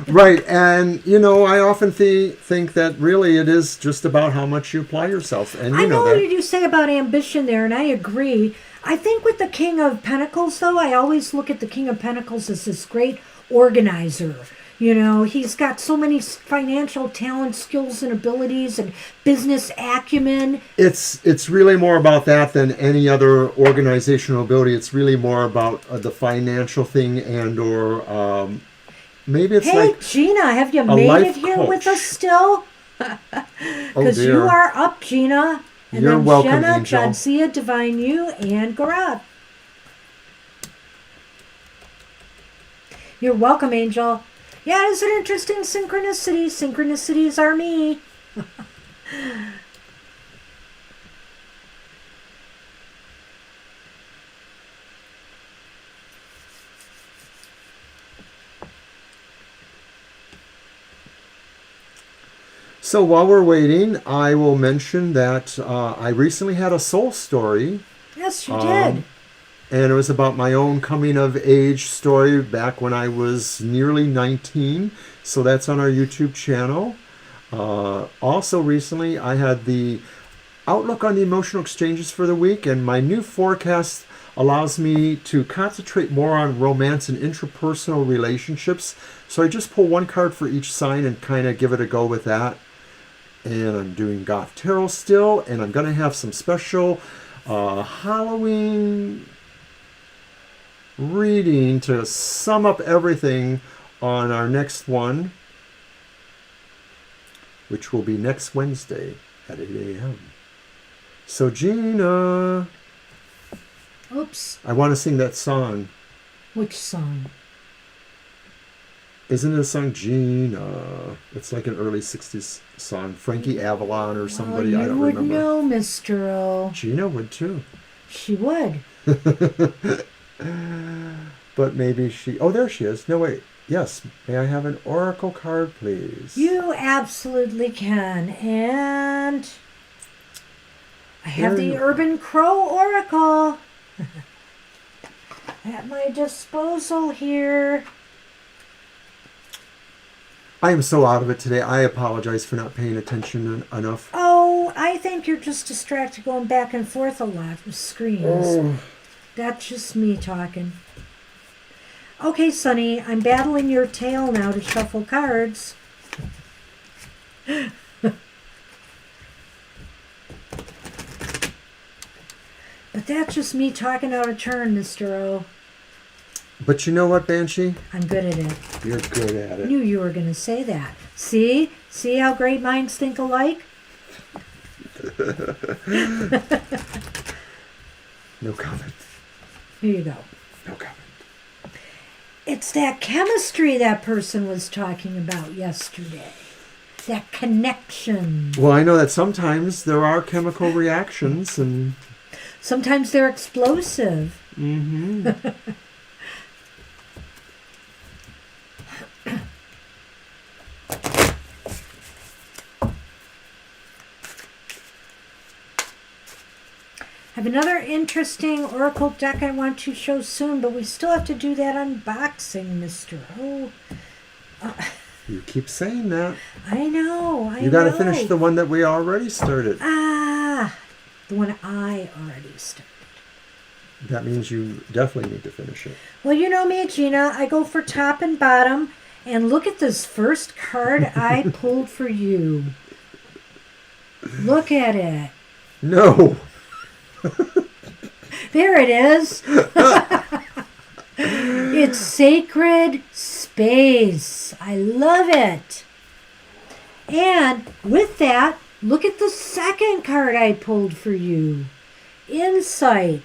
Right, and I often think that really it is just about how much you apply yourself. And I know that. what you say about ambition there, and I agree. I think with the King of Pentacles, though, I always look at the King of Pentacles as this great organizer. He's got so many financial talents, skills, and abilities, and business acumen. It's really more about that than any other organizational ability. It's really more about the financial thing or maybe it's hey, like Gina, have you made it here coach. with us still? Because you are up, Gina. And You're then welcome, Jenna, Angel. Jadzia, Divine You, and Garat. You're welcome, Angel. Yeah, it's an interesting synchronicity. Synchronicities are me. So while we're waiting, I will mention that I recently had a soul story. Yes, you did. And it was about my own coming of age story back when I was nearly 19. So that's on our YouTube channel. Also recently, I had the outlook on the emotional exchanges for the week, and my new forecast allows me to concentrate more on romance and interpersonal relationships. So I just pull one card for each sign and kind of give it a go with that. And I'm doing Goth Tarot still, and I'm going to have some special Halloween reading to sum up everything on our next one, which will be next Wednesday at 8 a.m. So Gina, Oops. I want to sing that song. Which song? Isn't it a song, Gina? It's like an early 60s song. Frankie Avalon or somebody, I don't remember. You would know, Mr. O. Gina would too. She would. But maybe she... Oh, there she is. No, wait. Yes. May I have an oracle card, please? You absolutely can. And I have the Urban Crow Oracle at my disposal here. I am so out of it today. I apologize for not paying attention enough. Oh, I think you're just distracted going back and forth a lot with screens. Oh. That's just me talking. Okay, Sonny, I'm battling your tail now to shuffle cards. But that's just me talking out of turn, Mr. O. But you know what, Banshee? I'm good at it. You're good at I it. knew you were going to say that. See? See how great minds think alike? No comment. Here you go. No comment. It's that chemistry that person was talking about yesterday. that connection. Well, I know that sometimes there are chemical reactions, and sometimes they're explosive. mm-hmm. I have another interesting oracle deck I want to show soon, but we still have to do that unboxing, Mr. O. You keep saying that. I know. You got to finish the one that we already started. The one I already started. That means you definitely need to finish it. Well, you know me, Gina. I go for top and bottom. And look at this first card I pulled for you. Look at it. No. There it is. It's Sacred Space. I love it. And with that, look at the second card I pulled for you. Insight.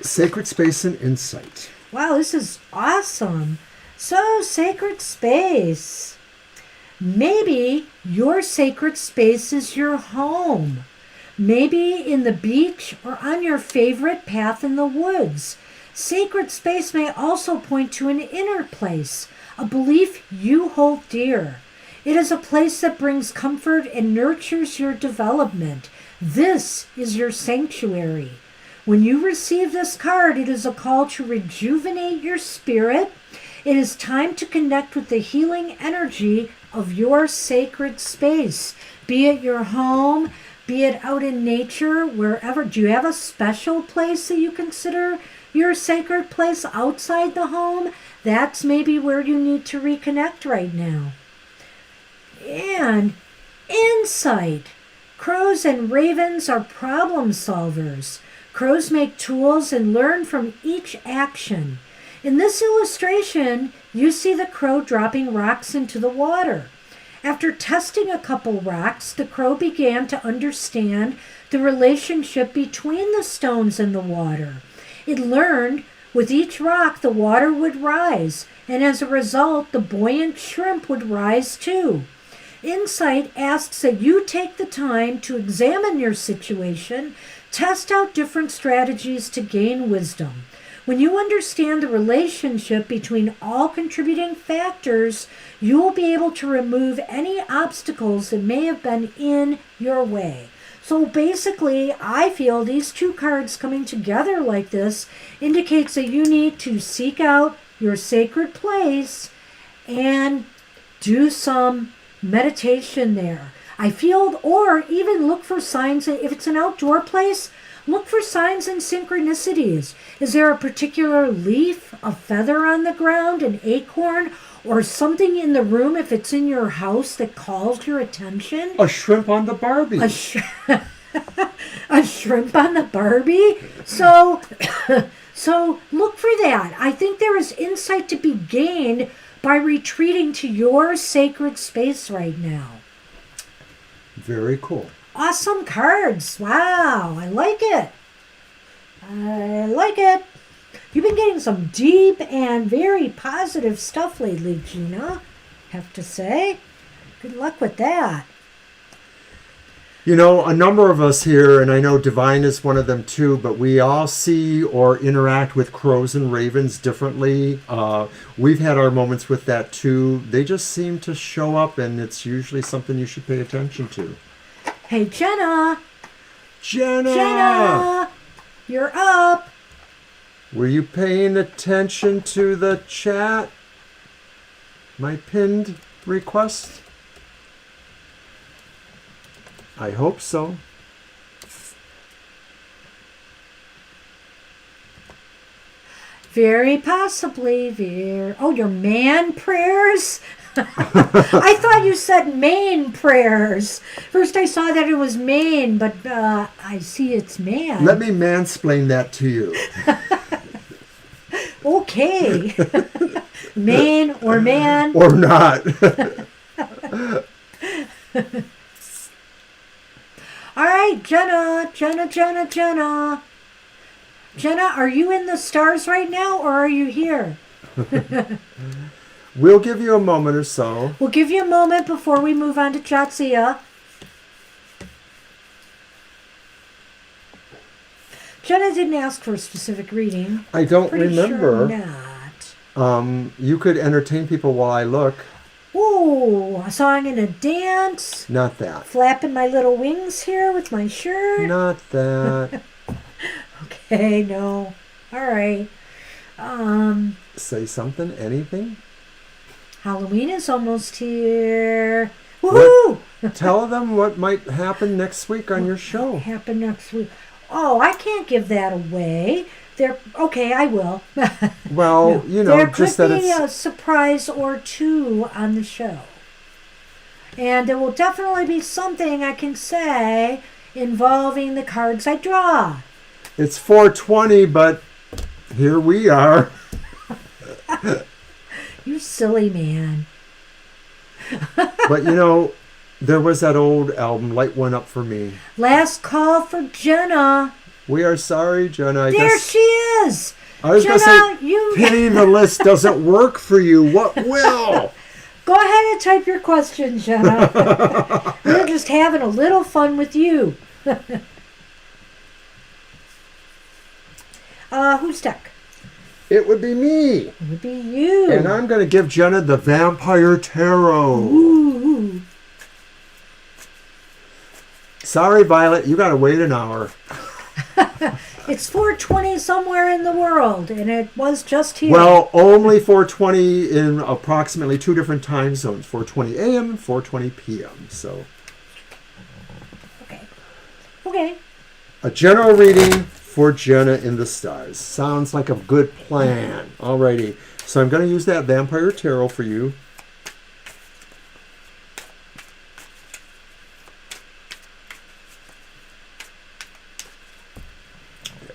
Sacred Space and Insight. Wow, this is awesome. So, Sacred Space. Maybe your sacred space is your home. Maybe in the beach or on your favorite path in the woods. Sacred space may also point to an inner place, a belief you hold dear. It is a place that brings comfort and nurtures your development. This is your sanctuary. When you receive this card, it is a call to rejuvenate your spirit. It is time to connect with the healing energy of your sacred space, be it your home, be it out in nature, wherever. Do you have a special place that you consider your sacred place outside the home? That's maybe where you need to reconnect right now. And insight. Crows and ravens are problem solvers. Crows make tools and learn from each action. In this illustration, you see the crow dropping rocks into the water. After testing a couple rocks, the crow began to understand the relationship between the stones and the water. It learned with each rock the water would rise, and as a result, the buoyant shrimp would rise too. Insight asks that you take the time to examine your situation, test out different strategies to gain wisdom. When you understand the relationship between all contributing factors, you will be able to remove any obstacles that may have been in your way. So basically, I feel these two cards coming together like this indicates that you need to seek out your sacred place and do some meditation there. I feel, or even look for signs, if it's an outdoor place, look for signs and synchronicities. Is there a particular leaf, a feather on the ground, an acorn, or something in the room if it's in your house that calls your attention? A shrimp on the Barbie. A shrimp on the Barbie? So, so look for that. I think there is insight to be gained by retreating to your sacred space right now. Very cool. Awesome cards. Wow, I like it. I like it. You've been getting some deep and very positive stuff lately, Gina, have to say. Good luck with that. You know, a number of us here, and I know Divine is one of them too, but we all see or interact with crows and ravens differently. We've had our moments with that too. They just seem to show up, and it's usually something you should pay attention to. Hey, Jenna. Jenna! You're up. Were you paying attention to the chat? My pinned request? I hope so. Very possibly. Oh, your man prayers? I thought you said Maine prayers. First I saw that it was Maine, but I see it's man. Let me mansplain that to you. Okay. Maine or man. Or not. All right, Jenna. Jenna, are you in the stars right now or are you here? We'll give you a moment or so. We'll give you a moment before we move on to Jatsia. Jenna didn't ask for a specific reading. I don't Pretty remember. Sure not. You could entertain people while I look. Ooh, a song and a dance. Not that. Flapping my little wings here with my shirt. Not that. Okay, no. All right. Say something, anything. Halloween is almost here. Woohoo! Tell them what might happen next week on your show. Happen next week. Oh, I can't give that away. Okay, I will. Well, there just could that be it's... a surprise or two on the show. And there will definitely be something I can say involving the cards I draw. It's 4:20, but here we are. You silly man. But there was that old album, Light One Up For Me. Last call for Jenna. We are sorry, Jenna. There she is. I was going to Jenna, say, pinning the list doesn't work for you. What will? Go ahead and type your question, Jenna. We're just having a little fun with you. Who's deck? It would be me. It would be you. And I'm going to give Jenna the Vampire Tarot. Ooh. Sorry, Violet. You got to wait an hour. It's 4:20 somewhere in the world, and it was just here. Well, only 4:20 in approximately 2 different time zones. 4:20 a.m. and 4:20 p.m. So, Okay. a general reading for Jenna in the stars. Sounds like a good plan. Alrighty. So I'm going to use that Vampire Tarot for you.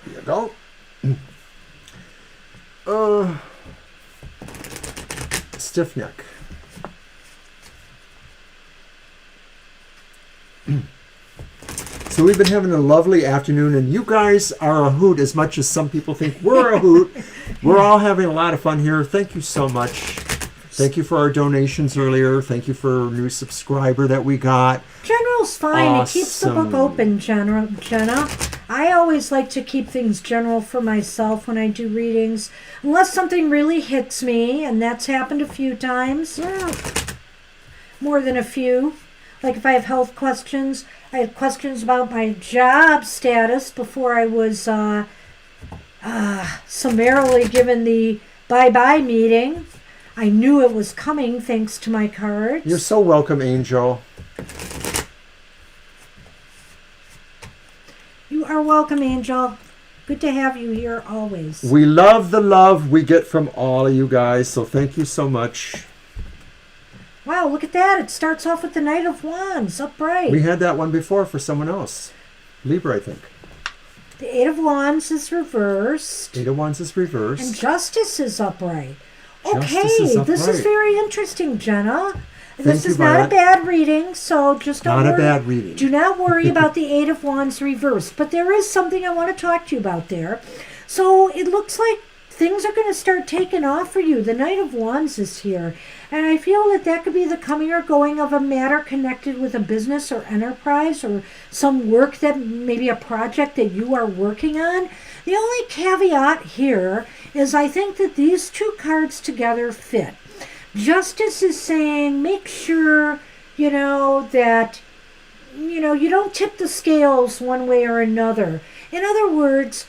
There you go. Stiff neck. So we've been having a lovely afternoon, and you guys are a hoot as much as some people think we're a hoot. We're all having a lot of fun here. Thank you so much. Thank you for our donations earlier. Thank you for a new subscriber that we got. General's fine. Awesome. It keeps the book open, Jenna. I always like to keep things general for myself when I do readings. Unless something really hits me, and that's happened a few times. More than a few. Like if I have health questions. I had questions about my job status before I was summarily given the bye-bye meeting. I knew it was coming thanks to my cards. You're so welcome, Angel. You are welcome, Angel. Good to have you here always. We love the love we get from all of you guys, so thank you so much. Wow, look at that. It starts off with the Knight of Wands, upright. We had that one before for someone else. Libra, I think. The Eight of Wands is reversed. Eight of Wands is reversed. And Justice is upright. Justice Okay, is this is upright. very interesting, Jenna. Thank This you, is not a Violet. bad reading, so just don't Not a worry. bad reading. Do not worry about the Eight of Wands reversed. But there is something I want to talk to you about there. So it looks like things are going to start taking off for you. The Knight of Wands is here. And I feel that that could be the coming or going of a matter connected with a business or enterprise or some work that maybe a project that you are working on. The only caveat here is I think that these two cards together fit. Justice is saying make sure, that, you don't tip the scales one way or another. In other words,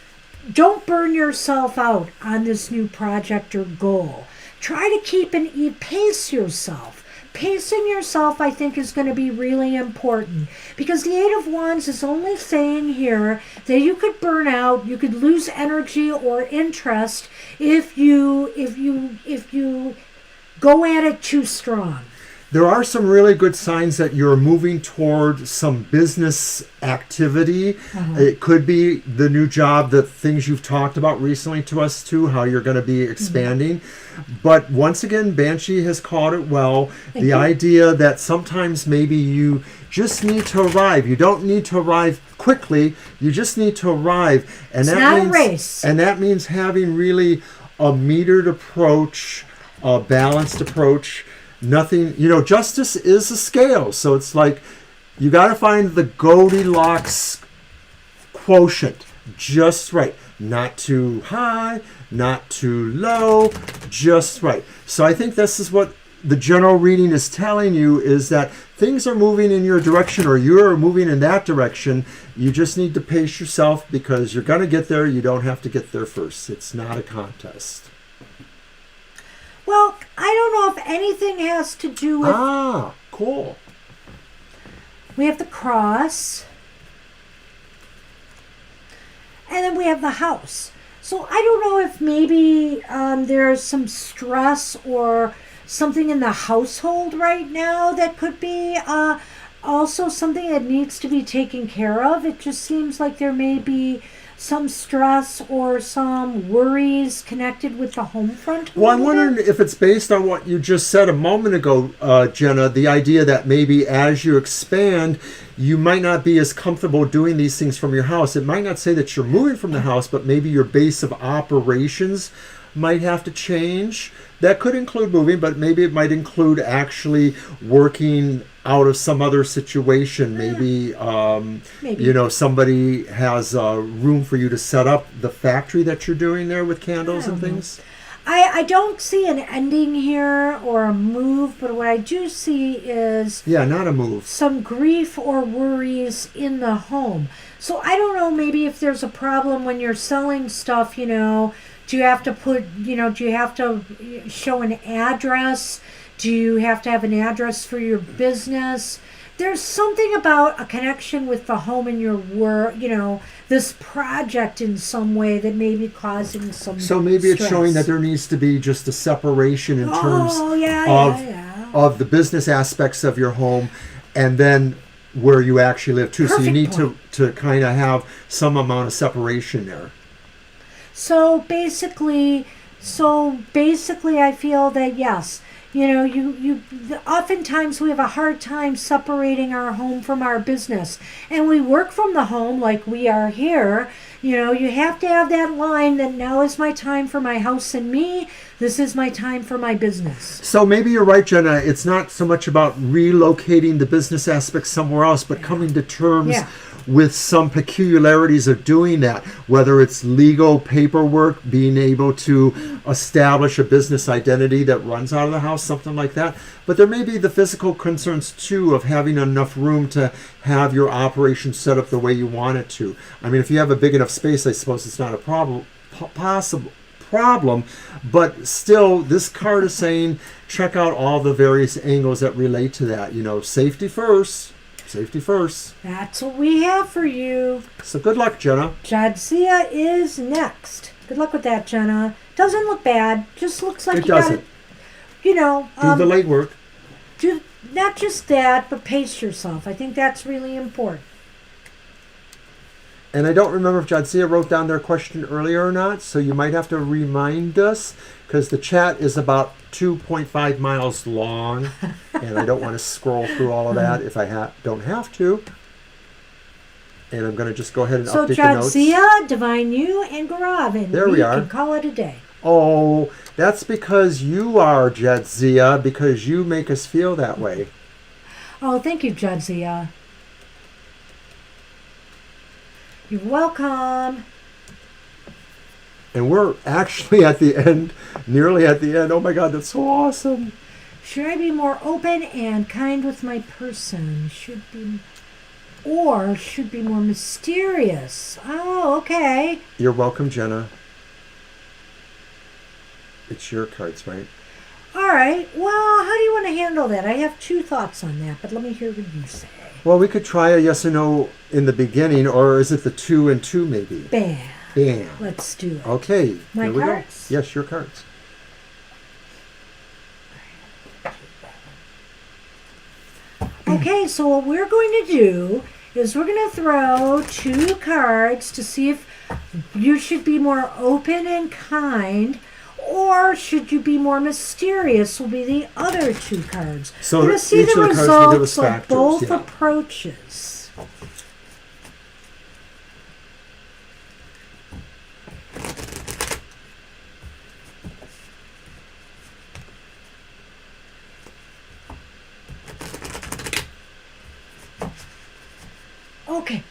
don't burn yourself out on this new project or goal. Try to keep pace yourself. Pacing yourself, I think, is going to be really important because the Eight of Wands is only saying here that you could burn out, you could lose energy or interest if you go at it too strong. There are some really good signs that you're moving toward some business activity. It could be the new job, the things you've talked about recently to us too, how you're going to be expanding. But once again, Banshee has called it well. The idea that sometimes maybe you just need to arrive. You don't need to arrive quickly. You just need to arrive. And It's that not means, a race. And that means having really a metered approach. a balanced approach. Nothing, justice is a scale. So it's like you got to find the Goldilocks quotient just right. Not too high, not too low, just right. So I think this is what the general reading is telling you, is that things are moving in your direction, or you're moving in that direction. You just need to pace yourself, because you're going to get there. You don't have to get there first. It's not a contest. Well, I don't know if anything has to do with... Cool. We have the cross. And then we have the house. So I don't know if maybe there's some stress or something in the household right now that could be also something that needs to be taken care of. It just seems like there may be some stress or some worries connected with the home front. Well, I'm wondering if it's based on what you just said a moment ago, Jenna, the idea that maybe as you expand, you might not be as comfortable doing these things from your house. It might not say that you're moving from the house, but maybe your base of operations might have to change. That could include moving, but maybe it might include actually working out of some other situation. Maybe. Somebody has room for you to set up the factory that you're doing there with candles and things. I don't see an ending here or a move, but what I do see is... Yeah, not a move. Some grief or worries in the home. So I don't know, maybe if there's a problem when you're selling stuff, do you have to put, do you have to show an address? Do you have to have an address for your business? There's something about a connection with the home and your work, this project in some way that may be causing some So maybe stress. It's showing that there needs to be just a separation in terms of the business aspects of your home, and then where you actually live too. Perfect so you need point. to kind of have some amount of separation there. So basically, I feel that yes, you oftentimes we have a hard time separating our home from our business, and we work from the home like we are here. You have to have that line that now is my time for my house and me. This is my time for my business. So maybe you're right, Jenna. It's not so much about relocating the business aspect somewhere else, but coming to terms with some peculiarities of doing that, whether it's legal paperwork, being able to establish a business identity that runs out of the house, something like that. But there may be the physical concerns too of having enough room to have your operation set up the way you want it to. I mean, if you have a big enough space, I suppose it's not a problem, but still this card is saying check out all the various angles that relate to that. Safety first. That's what we have for you. So good luck, Jenna. Jadzia is next. Good luck with that, Jenna. Doesn't look bad. Just looks like It doesn't. Do the legwork. Do not just that, but pace yourself. I think that's really important. And I don't remember if Jadzia wrote down their question earlier or not, so you might have to remind us, because the chat is about 2.5 miles long, and I don't want to scroll through all of that if I don't have to. And I'm going to just go ahead and update the notes. So Jadzia, Divine You, and Garavin. There we are. Can call it a day. Oh, that's because you are, Jadzia, because you make us feel that way. Oh, thank you, Jadzia. You're welcome. And we're actually at the end, nearly at the end. Oh my God, that's so awesome. Should I be more open and kind with my person? Should be more mysterious? Oh, okay. You're welcome, Jenna. It's your cards, right? All right. Well, how do you want to handle that? I have two thoughts on that, but let me hear what you say. Well, we could try a yes or no in the beginning, or is it the 2 and 2 maybe? Bam. Bam. Let's do it. Okay. My here we cards? go. Yes, your cards. Okay, so what we're going to do is we're going to throw two cards to see if you should be more open and kind, or should you be more mysterious will be the other two cards. So we're going to see each the of the cards will give results us of factors, both yeah. approaches. Okay.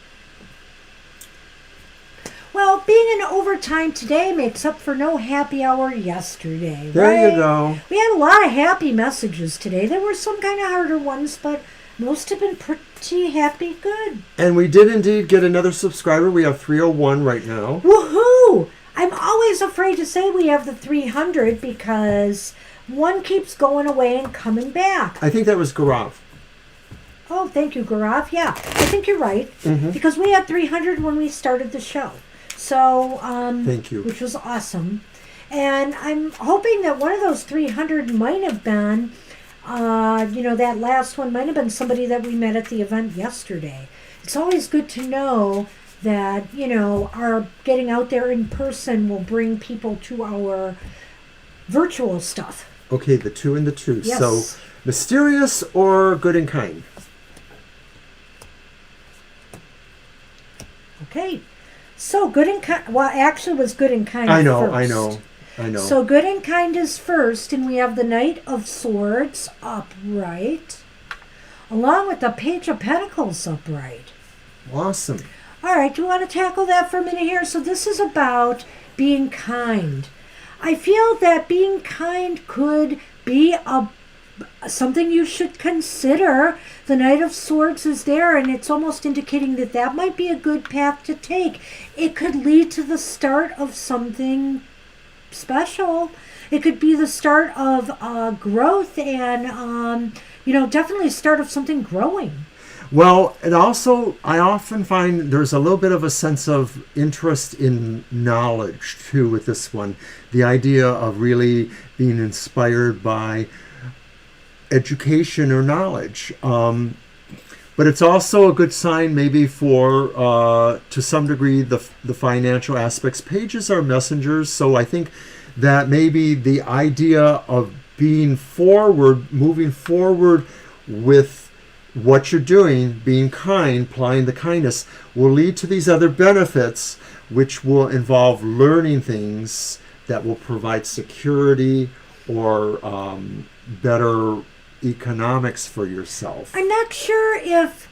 Well, being in overtime today makes up for no happy hour yesterday. There right? you go. We had a lot of happy messages today. There were some kind of harder ones, but most have been pretty happy good. And we did indeed get another subscriber. We have 301 right now. Woohoo! I'm always afraid to say we have the 300 because one keeps going away and coming back. I think that was Gaurav. Oh, thank you, Gaurav. Yeah, I think you're right. Because we had 300 when we started the show. So, thank you. Which was awesome. And I'm hoping that one of those 300 might have been, that last one might have been somebody that we met at the event yesterday. It's always good to know that, our getting out there in person will bring people to our virtual stuff. Okay, the 2 and the 2. Yes. So, mysterious or good and kind? Okay. So good and kind. Well, actually, it was good and kind. I know. So good and kind is first, and we have the Knight of Swords upright, along with the Page of Pentacles upright. Awesome. All right, do you want to tackle that for a minute here? So this is about being kind. I feel that being kind could be something you should consider. The Knight of Swords is there, and it's almost indicating that that might be a good path to take. It could lead to the start of something special. It could be the start of growth and, definitely start of something growing. Well, and also, I often find there's a little bit of a sense of interest in knowledge, too, with this one. The idea of really being inspired by education or knowledge. But it's also a good sign maybe for, to some degree, the financial aspects. Pages are messengers, so I think that maybe the idea of moving forward with what you're doing, being kind, applying the kindness, will lead to these other benefits, which will involve learning things that will provide security or better economics for yourself. I'm not sure if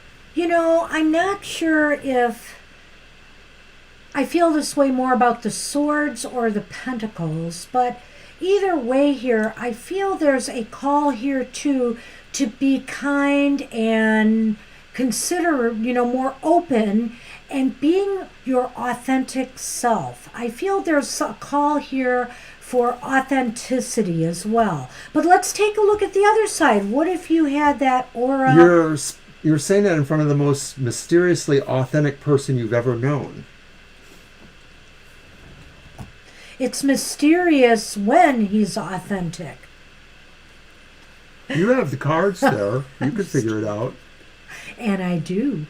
I feel this way more about the swords or the pentacles, but either way here, I feel there's a call here to be kind and consider, more open and being your authentic self. I feel there's a call here for authenticity as well. But let's take a look at the other side. What if you had that aura? You're saying that in front of the most mysteriously authentic person you've ever known. It's mysterious when he's authentic. You have the cards there. You could figure it out. And I do.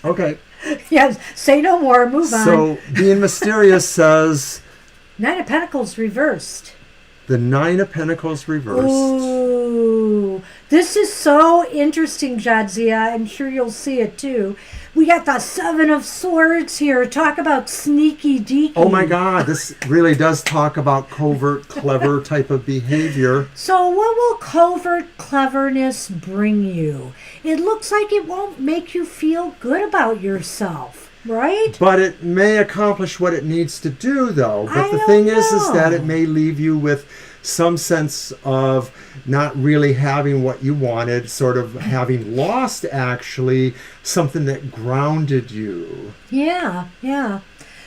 Okay. Yes, say no more, move on. So, being mysterious says... Nine of Pentacles reversed. The Nine of Pentacles reversed. Ooh. This is so interesting, Jadzia. I'm sure you'll see it too. We got the Seven of Swords here. Talk about sneaky deaky. Oh my God, this really does talk about covert, clever type of behavior. So what will covert cleverness bring you? It looks like it won't make you feel good about yourself, right? But it may accomplish what it needs to do, though. But the thing is that it may leave you with some sense of not really having what you wanted, sort of having lost, actually, something that grounded you. Yeah.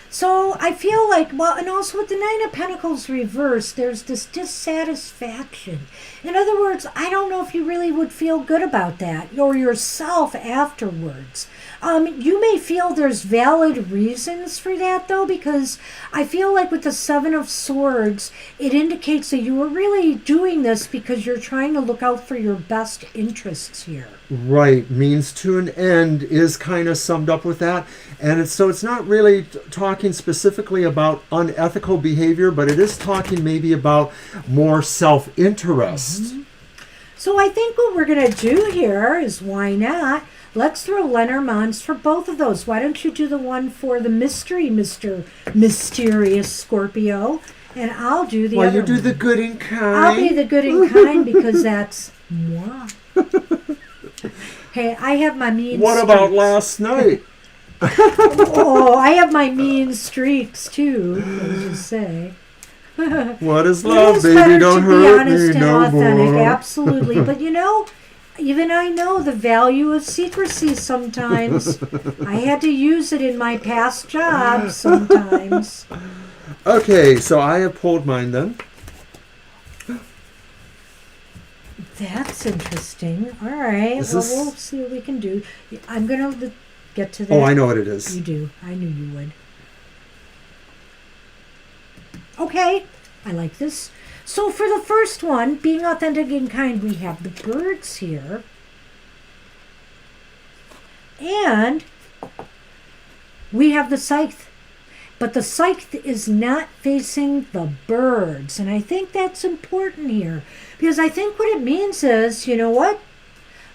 So I feel like, and also with the Nine of Pentacles reversed, there's this dissatisfaction. In other words, I don't know if you really would feel good about that, or yourself afterwards. You may feel there's valid reasons for that, though, because I feel like with the Seven of Swords, it indicates that you were really doing this because you're trying to look out for your best interests here. Right. Means to an end is kind of summed up with that. And it's not really talking specifically about unethical behavior, but it is talking maybe about more self-interest. Mm-hmm. So I think what we're going to do here is, why not? Let's throw Lenormands for both of those. Why don't you do the one for the mystery, Mr. Mysterious Scorpio, and I'll do the other one. Well, you do the good and kind. I'll be the good and kind because that's moi. Hey, I have my mean What streaks. about last night? Oh, I have my mean streaks too, let's just say. What is It love, is baby? better Don't to be hurt honest me and no authentic, more. absolutely. But even I know the value of secrecy sometimes. I had to use it in my past jobs sometimes. Okay, so I have pulled mine then. That's interesting. All right. Is Well, this- we'll see what we can do. I'm going to get to that. Oh, I know what it is. You do. I knew you would. Okay. I like this. So for the first one, being authentic and kind, we have the birds here. And we have the scythe. But the scythe is not facing the birds. And I think that's important here. Because I think what it means is, you know what?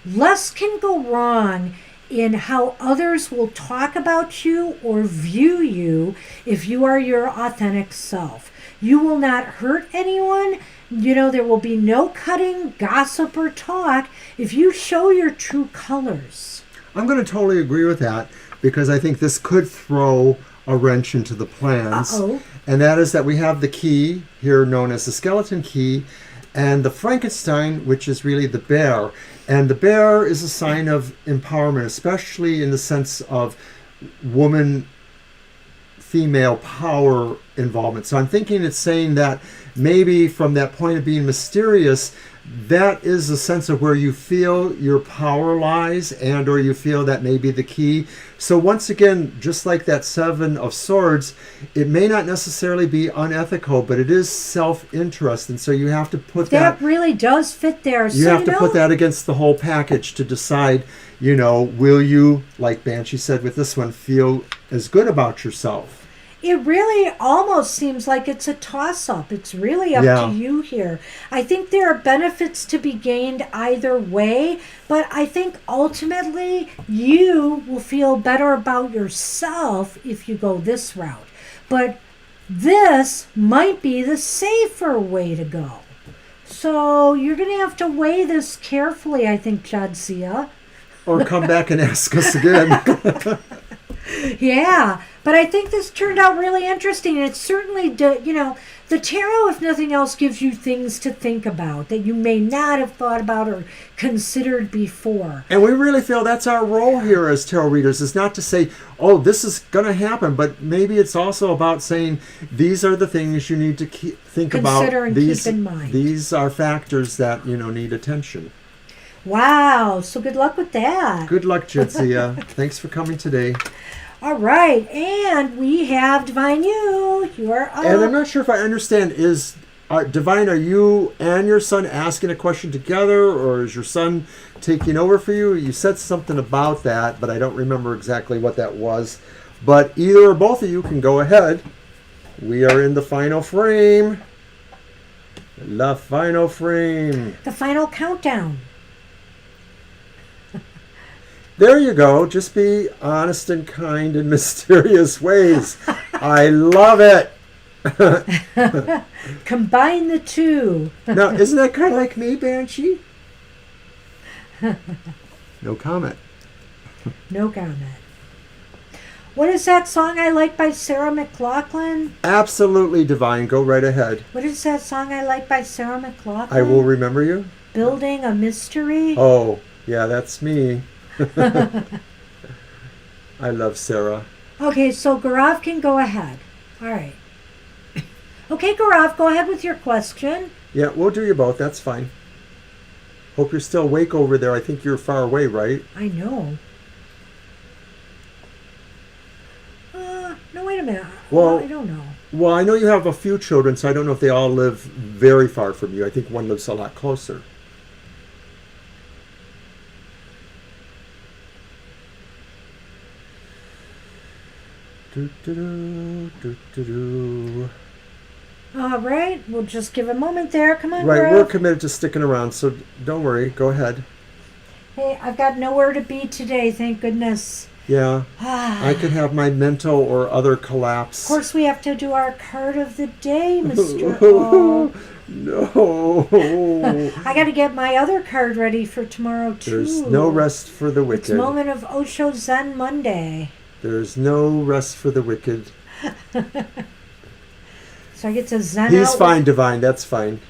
Less can go wrong in how others will talk about you or view you if you are your authentic self. You will not hurt anyone. There will be no cutting, gossip, or talk if you show your true colors. I'm going to totally agree with that because I think this could throw a wrench into the plans. Uh-oh. And that is that we have the key here known as the skeleton key and the Frankenstein, which is really the bear. And the bear is a sign of empowerment, especially in the sense of woman female power involvement. So I'm thinking it's saying that maybe from that point of being mysterious, that is a sense of where you feel your power lies and or you feel that may be the key. So once again, just like that Seven of Swords, it may not necessarily be unethical, but it is self-interest. And so you have to put that really does fit there. You have to put that against the whole package to decide, will you, like Banshee said with this one, feel as good about yourself? It really almost seems like it's a toss-up. It's really up to you here. I think there are benefits to be gained either way, but I think ultimately you will feel better about yourself if you go this route. But this might be the safer way to go. So you're going to have to weigh this carefully, I think, Jadzia. Or come back and ask us again. Yeah, but I think this turned out really interesting, and it certainly, the tarot, if nothing else, gives you things to think about that you may not have thought about or considered before. And we really feel that's our role here as tarot readers, is not to say, oh, this is going to happen, but maybe it's also about saying these are the things you need to think about. Consider and keep in mind. These are factors that, need attention. Wow, so good luck with that. Good luck, Jadzia. Thanks for coming today. All right, and we have Divine You. You are up. And I'm not sure if I understand, Divine, are you and your son asking a question together, or is your son taking over for you? You said something about that, but I don't remember exactly what that was. But either or both of you can go ahead. We are in the final frame. La final frame. The final countdown. There you go. Just be honest and kind in mysterious ways. I love it. Combine the two. Now, isn't that kind of like me, Banshee? No comment. No comment. What is that song I like by Sarah McLachlan? Absolutely, Divine. Go right ahead. What is that song I like by Sarah McLachlan? I will remember you. Building a Mystery? Oh, yeah, that's me. I love Sarah. Okay, so Gaurav can go ahead. All right. Okay, Gaurav, go ahead with your question. Yeah, we'll do you both. That's fine. Hope you're still awake over there. I think you're far away, right? I know. No, wait a minute. Well, I don't know. Well, I know you have a few children, so I don't know if they all live very far from you. I think one lives a lot closer. All right, we'll just give a moment there. Come on, Right, Gaurav. we're committed to sticking around, so don't worry. Go ahead. Hey, I've got nowhere to be today, thank goodness. Yeah. I could have my mental or other collapse. Of course, we have to do our card of the day, Mr. O. No. I got to get my other card ready for tomorrow, too. There's no rest for the wicked. It's Moment of Osho Zen Monday. There's no rest for the wicked. So I get to zen He's out. fine, Divine. That's fine.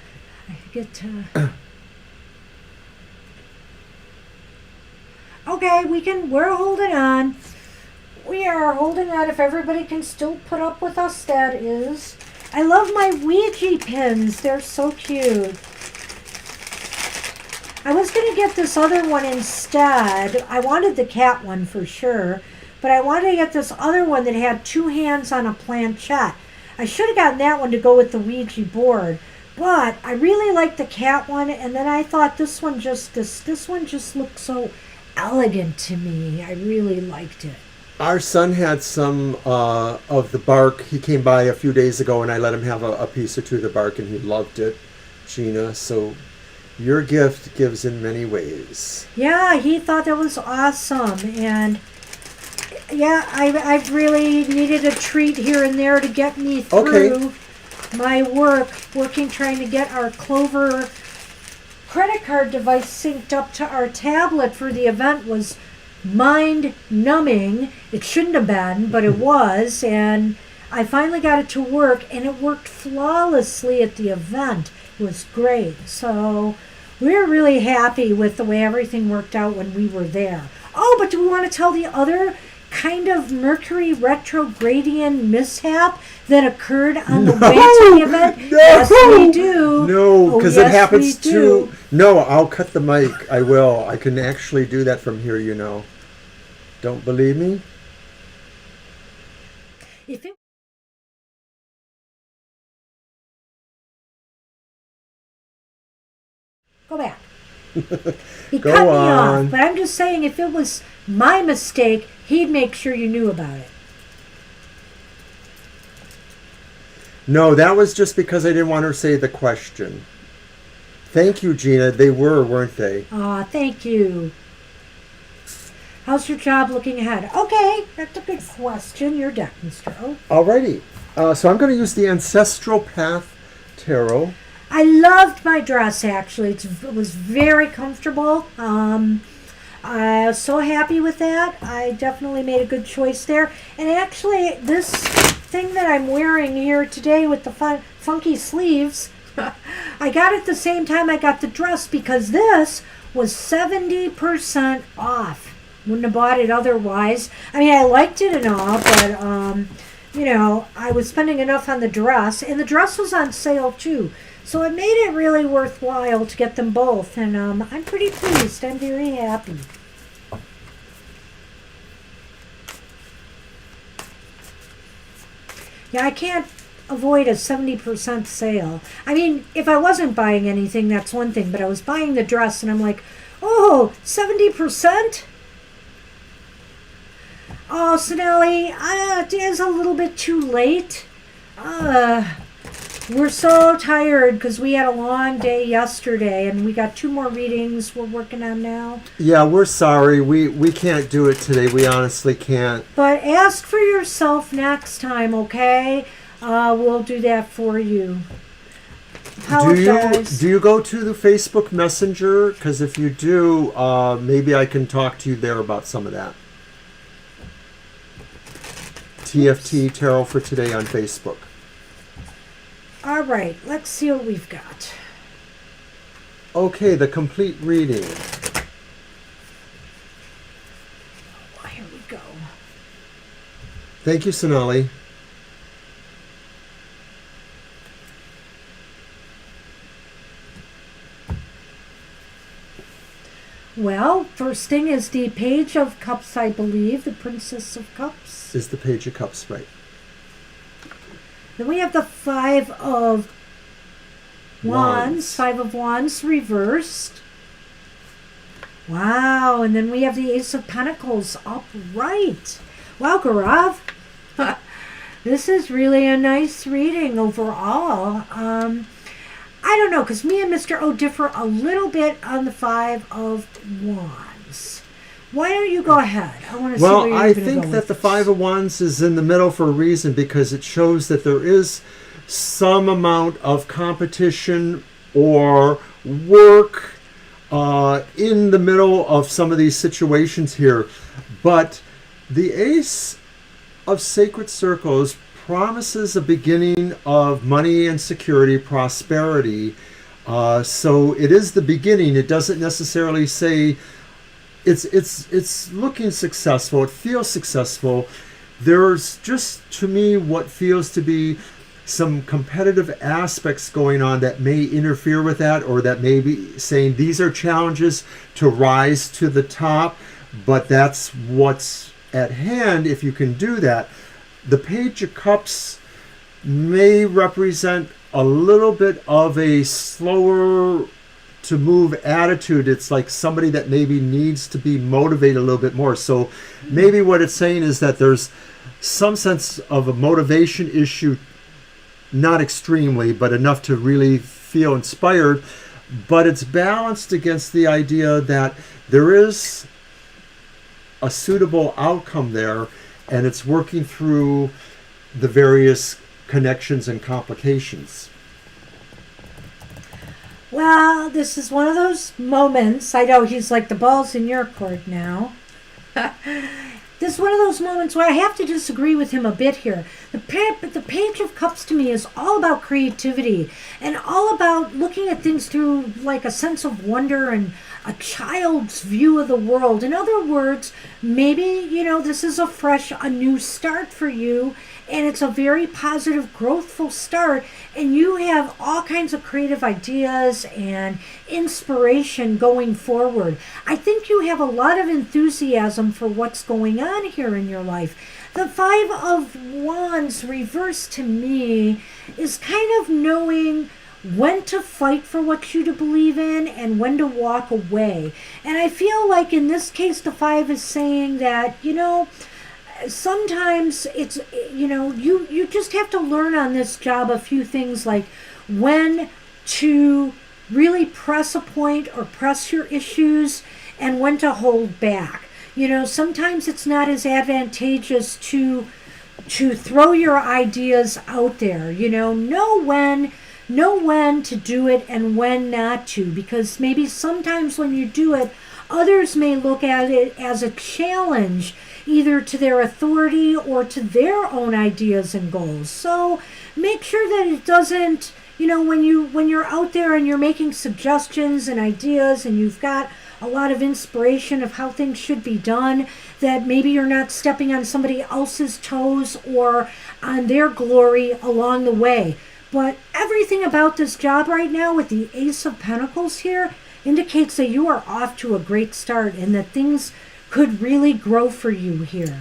I get to... Okay, we're holding on. We are holding on. If everybody can still put up with us, that is. I love my Ouija pins. They're so cute. I was going to get this other one instead. I wanted the cat one for sure. But I wanted to get this other one that had 2 hands on a planchette. I should have gotten that one to go with the Ouija board. But I really like the cat one. And then I thought this one just looks so elegant to me. I really liked it. Our son had some of the bark. He came by a few days ago, and I let him have a piece or two of the bark, and he loved it, Gina. So your gift gives in many ways. Yeah, he thought that was awesome. And yeah, I've really needed a treat here and there to get me through my working, trying to get our Clover credit card device synced up to our tablet for the event was mind-numbing. It shouldn't have been, but it was, and I finally got it to work, and it worked flawlessly at the event. It was great. So we're really happy with the way everything worked out when we were there. Oh, but do we want to tell the other kind of Mercury retrogradian mishap that occurred on the way to the event? No, yes, we do. No, because it happens we do. No, I'll cut the mic. I will. I can actually do that from here, you know. Don't believe me? If it Go back. He Go cut me on. off, but I'm just saying if it was my mistake, he'd make sure you knew about it. No, that was just because I didn't want her to say the question. Thank you, Gina. They were, weren't they? Aw, thank you. How's your job looking ahead? Okay, that's a good question. Your deck, Mr. O. Alrighty. So I'm going to use the Ancestral Path Tarot. I loved my dress, actually. It was very comfortable. I was so happy with that. I definitely made a good choice there. And actually, this thing that I'm wearing here today with the funky sleeves, I got it the same time I got the dress because this was 70% off. Wouldn't have bought it otherwise. I mean, I liked it and all, but, you know, I was spending enough on the dress. And the dress was on sale, too. So it made it really worthwhile to get them both. And I'm pretty pleased. I'm very happy. Yeah, I can't avoid a 70% sale. I mean, if I wasn't buying anything, that's one thing. But I was buying the dress, and I'm like, oh, 70%? Oh, Sonelli, it is a little bit too late. We're so tired because we had a long day yesterday, and we got 2 more readings we're working on now. Yeah, we're sorry. We can't do it today. We honestly can't. But ask for yourself next time, okay? We'll do that for you. Apologize. Do you go to the Facebook Messenger? Because if you do, maybe I can talk to you there about some of that. TFT Tarot for Today on Facebook. All right, let's see what we've got. Okay, the complete reading. Oh, here we go. Thank you, Sonali. Well, first thing is the Page of Cups, I believe, the Princess of Cups. Is the Page of Cups, right? Then we have the 5 of Wands. 5 of Wands reversed. Wow, and then we have the Ace of Pentacles upright. Wow, Gaurav. This is really a nice reading overall. I don't know, because me and Mr. O differ a little bit on the 5 of Wands. Why don't you go ahead? I want to see Well, where you're I gonna think go that with the this. Five of Wands is in the middle for a reason, because it shows that there is some amount of competition or work in the middle of some of these situations here. But the Ace of Sacred Circles promises a beginning of money and security, prosperity. So it is the beginning. It doesn't necessarily say it's looking successful. It feels successful. There's just, to me, what feels to be some competitive aspects going on that may interfere with that, or that may be saying these are challenges to rise to the top, but that's what's at hand if you can do that. The Page of Cups may represent a little bit of a slower to move attitude. It's like somebody that maybe needs to be motivated a little bit more. So maybe what it's saying is that there's some sense of a motivation issue, not extremely, but enough to really feel inspired. But it's balanced against the idea that there is a suitable outcome there, and it's working through the various connections and complications. Well, this is one of those moments. I know he's like, the ball's in your court now. This is one of those moments where I have to disagree with him a bit here. The Page of Cups to me is all about creativity and all about looking at things through like a sense of wonder and a child's view of the world. In other words, maybe, this is a new start for you, and it's a very positive, growthful start, and you have all kinds of creative ideas and inspiration going forward. I think you have a lot of enthusiasm for what's going on here in your life. The Five of Wands reversed to me is kind of knowing when to fight for what you to believe in and when to walk away. And I feel like in this case, the Five is saying that, sometimes it's, you just have to learn on this job a few things, like when to really press a point or press your issues and when to hold back. Sometimes it's not as advantageous to throw your ideas out there. Know when to do it and when not to, because maybe sometimes when you do it, others may look at it as a challenge, either to their authority or to their own ideas and goals. So make sure that it doesn't, when you're out there and you're making suggestions and ideas and you've got a lot of inspiration of how things should be done, that maybe you're not stepping on somebody else's toes or on their glory along the way. But everything about this job right now with the Ace of Pentacles here indicates that you are off to a great start and that things could really grow for you here.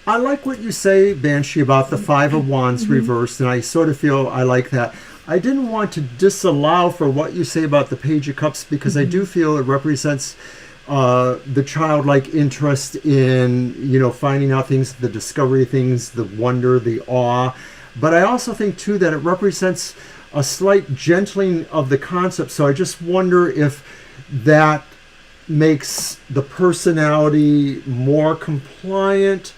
I like what you say, Banshee, about the Five of Wands reversed, and I sort of feel I like that. I didn't want to disallow for what you say about the Page of Cups, because I do feel it represents the childlike interest in, finding out things, the discovery of things, the wonder, the awe. But I also think, too, that it represents a slight gentling of the concept. So I just wonder if that makes the personality more compliant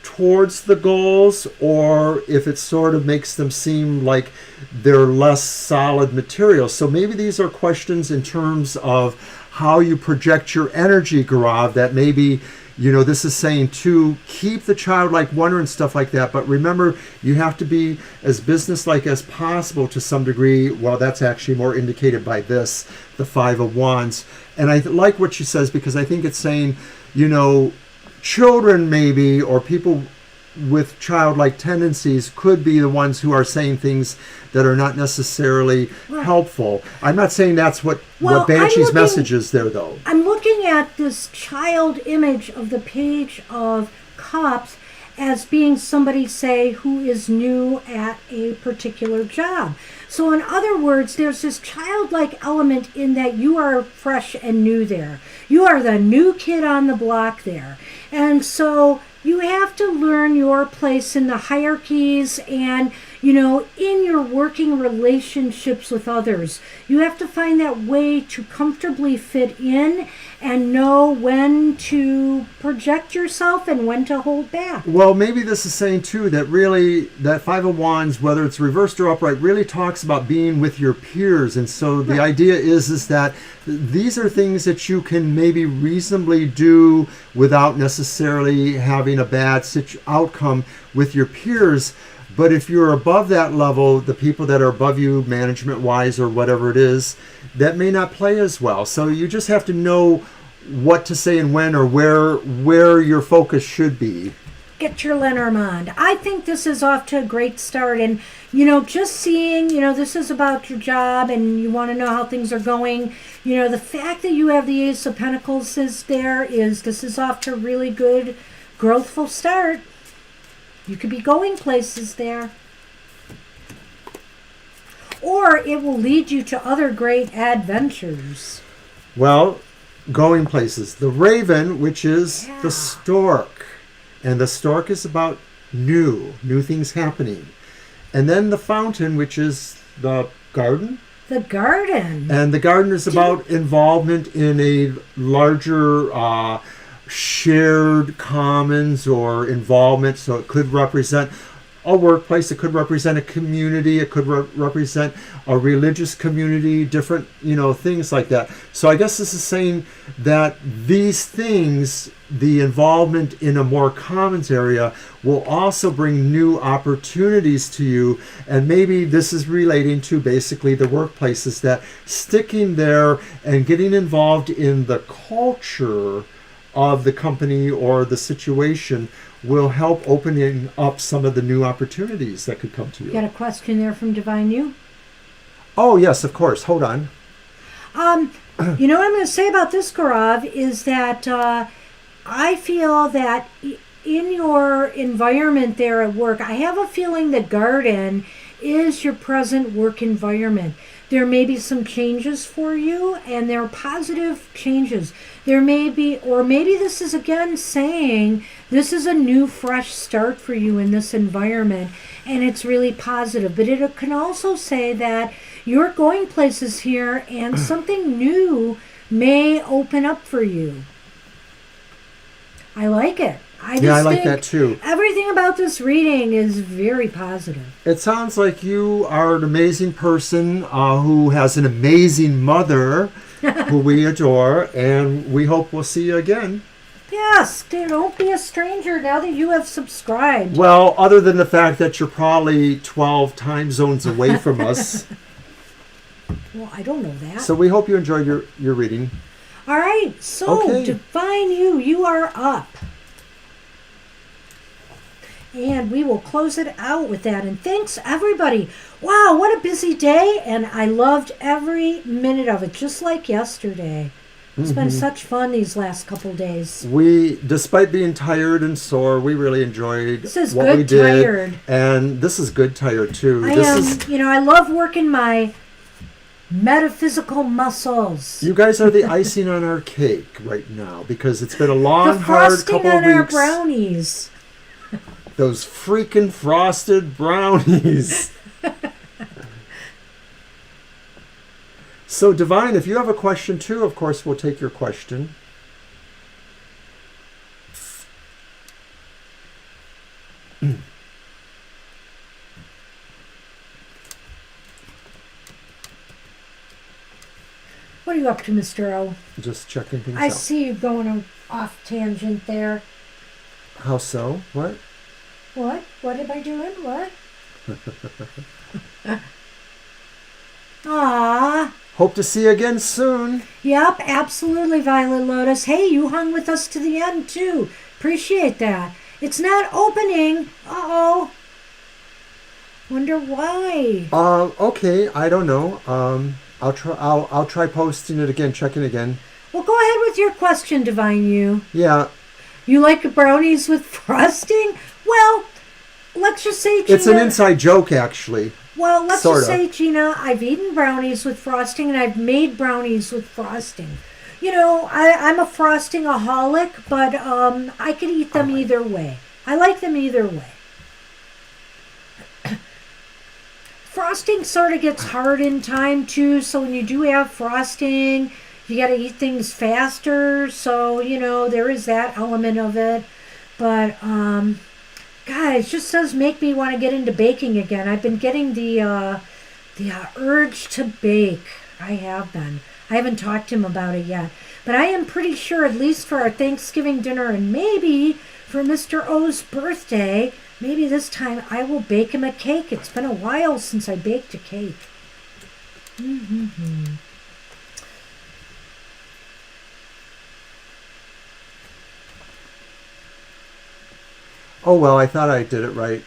towards the goals, or if it sort of makes them seem like they're less solid material. So maybe these are questions in terms of how you project your energy, Gaurav, that maybe, this is saying to keep the childlike wonder and stuff like that. But remember, you have to be as businesslike as possible to some degree. Well, that's actually more indicated by this, the Five of Wands. And I like what she says, because I think it's saying, children maybe, or people with childlike tendencies could be the ones who are saying things that are not necessarily helpful. I'm not saying that's what Banshee's message is there, though. I'm looking at this child image of the Page of Cups as being somebody, say, who is new at a particular job. So in other words, there's this childlike element in that you are fresh and new there. You are the new kid on the block there. And so you have to learn your place in the hierarchies, and in your working relationships with others. You have to find that way to comfortably fit in and know when to project yourself and when to hold back. Well, maybe this is saying too that really that Five of Wands, whether it's reversed or upright, really talks about being with your peers. And so the idea is that these are things that you can maybe reasonably do without necessarily having a bad outcome with your peers. But if you're above that level, the people that are above you, management-wise or whatever it is, that may not play as well. So you just have to know what to say and when, or where your focus should be. Get your Lenormand. I think this is off to a great start. And, just seeing, this is about your job and you want to know how things are going. The fact that you have the Ace of Pentacles this is off to a really good, growthful start. You could be going places there. Or it will lead you to other great adventures. Well, going places. The Raven, which is the stork. And the stork is about new things happening. And then the Fountain, which is the garden. The garden. And the garden is about involvement in a larger shared commons or involvement. So it could represent a workplace, it could represent a community, it could represent a religious community, different things like that. So I guess this is saying that these things, the involvement in a more commons area, will also bring new opportunities to you. And maybe this is relating to basically the workplaces, that sticking there and getting involved in the culture of the company or the situation will help opening up some of the new opportunities that could come to you. Got a question there from Divine You? Oh, yes, of course. Hold on. What I'm going to say about this, Gaurav, is that I feel that in your environment there at work, I have a feeling the garden is your present work environment. There may be some changes for you, and they're positive changes. There may be, or maybe this is again saying this is a new, fresh start for you in this environment, and it's really positive. But it can also say that you're going places here, and something new may open up for you. I like it. I like that too. Everything about this reading is very positive. It sounds like you are an amazing person who has an amazing mother who we adore, and we hope we'll see you again. Yes, don't be a stranger now that you have subscribed. Well, other than the fact that you're probably 12 time zones away from us. Well, I don't know that. So we hope you enjoyed your reading. All right, so okay. Divine You are up. And we will close it out with that. And thanks, everybody. Wow, what a busy day. And I loved every minute of it, just like yesterday. It's been such fun these last couple days. We, despite being tired and sore, we really enjoyed what we did. Tired. And this is good tired, too. I love working my metaphysical muscles. You guys are the icing on our cake right now, because it's been a long, hard couple of weeks. The frosting on our brownies. Those freaking frosted brownies. So, Divine, if you have a question too, of course, we'll take your question. What are you up to, Mr. O? Just checking things out. I see you going off tangent there. How so? What? What? What am I doing? What? Aww. Hope to see you again soon. Yep, absolutely, Violet Lotus. Hey, you hung with us to the end, too. Appreciate that. It's not opening. Uh-oh. Wonder why. Okay, I don't know. I'll try posting it again, checking again. Well, go ahead with your question, Divine You. Yeah. You like brownies with frosting? Well, let's just say, Gina... It's an inside joke, actually. Well, let's just say, Gina, I've eaten brownies with frosting, and I've made brownies with frosting. I'm a frosting-aholic, but I could eat them either way. I like them either way. frosting sort of gets hard in time too. So when you do have frosting, you got to eat things faster. So, there is that element of it. But, God, it just does make me want to get into baking again. I've been getting the urge to bake. I have been. I haven't talked to him about it yet. But I am pretty sure, at least for our Thanksgiving dinner and maybe for Mr. O's birthday, maybe this time I will bake him a cake. It's been a while since I baked a cake. Mm-hmm. Oh, well, I thought I did it right.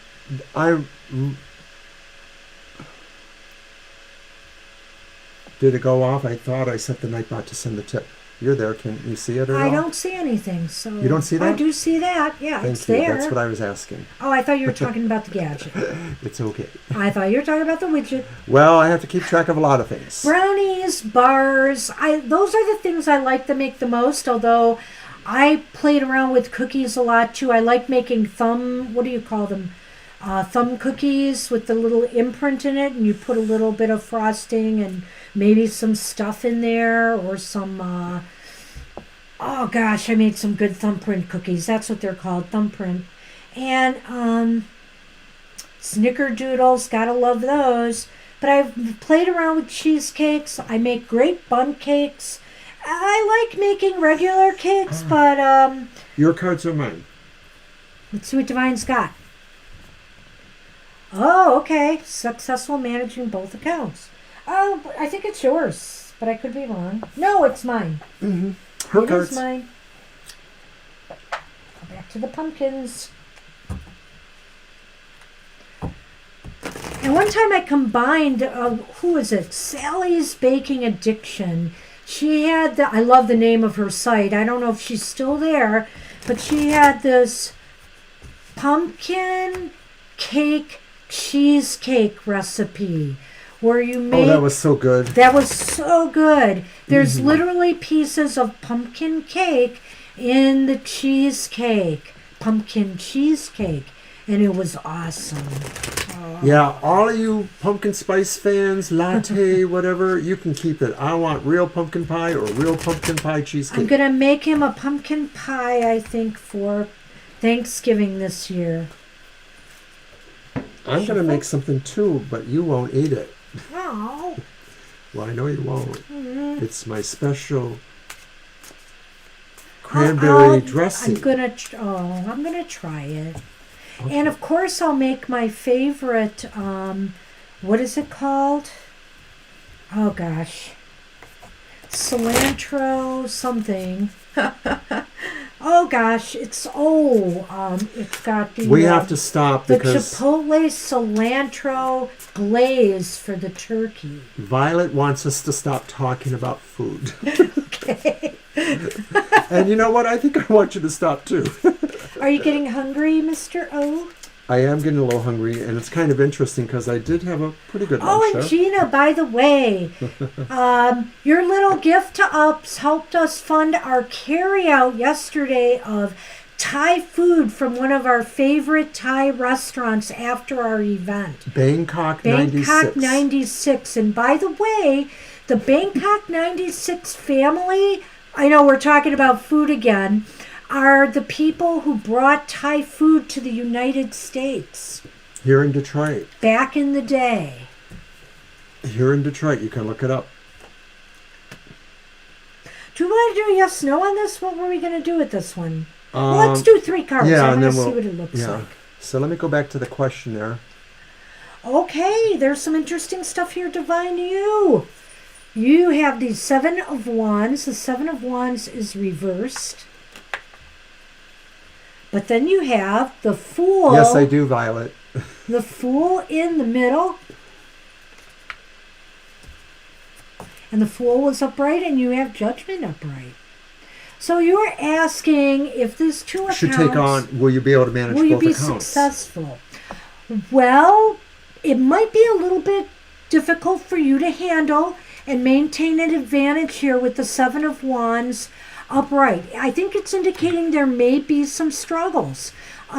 Did it go off? I thought I set the Nightbot to send the tip. You're there. Can you see it at all? I don't see anything. So you don't see that? I do see that. Yeah, Thank it's you. there. That's what I was asking. Oh, I thought you were talking about the gadget. It's okay. I thought you were talking about the widget. Well, I have to keep track of a lot of things. Brownies, bars. Those are the things I like to make the most, although I played around with cookies a lot too. I like making what do you call them? Thumb cookies with the little imprint in it, and you put a little bit of frosting and maybe some stuff in there, or some, oh gosh, I made some good thumbprint cookies. That's what they're called, thumbprint. And snickerdoodles, gotta love those. But I've played around with cheesecakes. I make great bun cakes. I like making regular cakes, but your cards are mine. let's see what Divine's got. Oh, okay. Successful managing both accounts. Oh, I think it's yours, but I could be wrong. No, it's mine. Mm-hmm. Her It cards. is mine. Go back to the pumpkins. And one time I combined, who is it? Sally's Baking Addiction. She had I love the name of her site. I don't know if she's still there, but she had this pumpkin cake cheesecake recipe where you make... Oh, that was so good. That was so good. There's literally pieces of pumpkin cake in the cheesecake. Pumpkin cheesecake. And it was awesome. Yeah, all of you pumpkin spice fans, latte, whatever, you can keep it. I want real pumpkin pie or real pumpkin pie cheesecake. I'm going to make him a pumpkin pie, I think, for Thanksgiving this year. I'm going to make something too, but you won't eat it. Oh. Well, I know you won't. It's my special cranberry dressing. I'm gonna try it. Okay. And of course, I'll make my favorite. What is it called? Oh gosh, cilantro something. Oh gosh, it's got the. We have to stop the because chipotle cilantro glaze for the turkey. Violet wants us to stop talking about food. Okay. And you know what? I think I want you to stop too. Are you getting hungry, Mr. O? I am getting a little hungry, and it's kind of interesting because I did have a pretty good lunch. Oh, and Gina, by the way, your little gift to us helped us fund our carry-out yesterday of Thai food from one of our favorite Thai restaurants after our event. Bangkok 96. Bangkok 96. And by the way, the Bangkok 96 family, I know we're talking about food again, are the people who brought Thai food to the United States. Here in Detroit. Back in the day. Here in Detroit. You can look it up. Do we want to do yes, no on this? What were we going to do with this one? Well, let's do 3 cards. Yeah, I and want then to see what it looks like. So let me go back to the questionnaire. Okay, there's some interesting stuff here, Divine. You have the 7 of Wands. The 7 of Wands is reversed. But then you have the Fool. Yes, I do, Violet. The Fool in the middle. And the Fool was upright, and you have Judgment upright. So you are asking if these 2 accounts... Should take on, will you be able to manage both accounts? Will you be successful? Well, it might be a little bit difficult for you to handle and maintain an advantage here with the 7 of Wands upright. I think it's indicating there may be some struggles.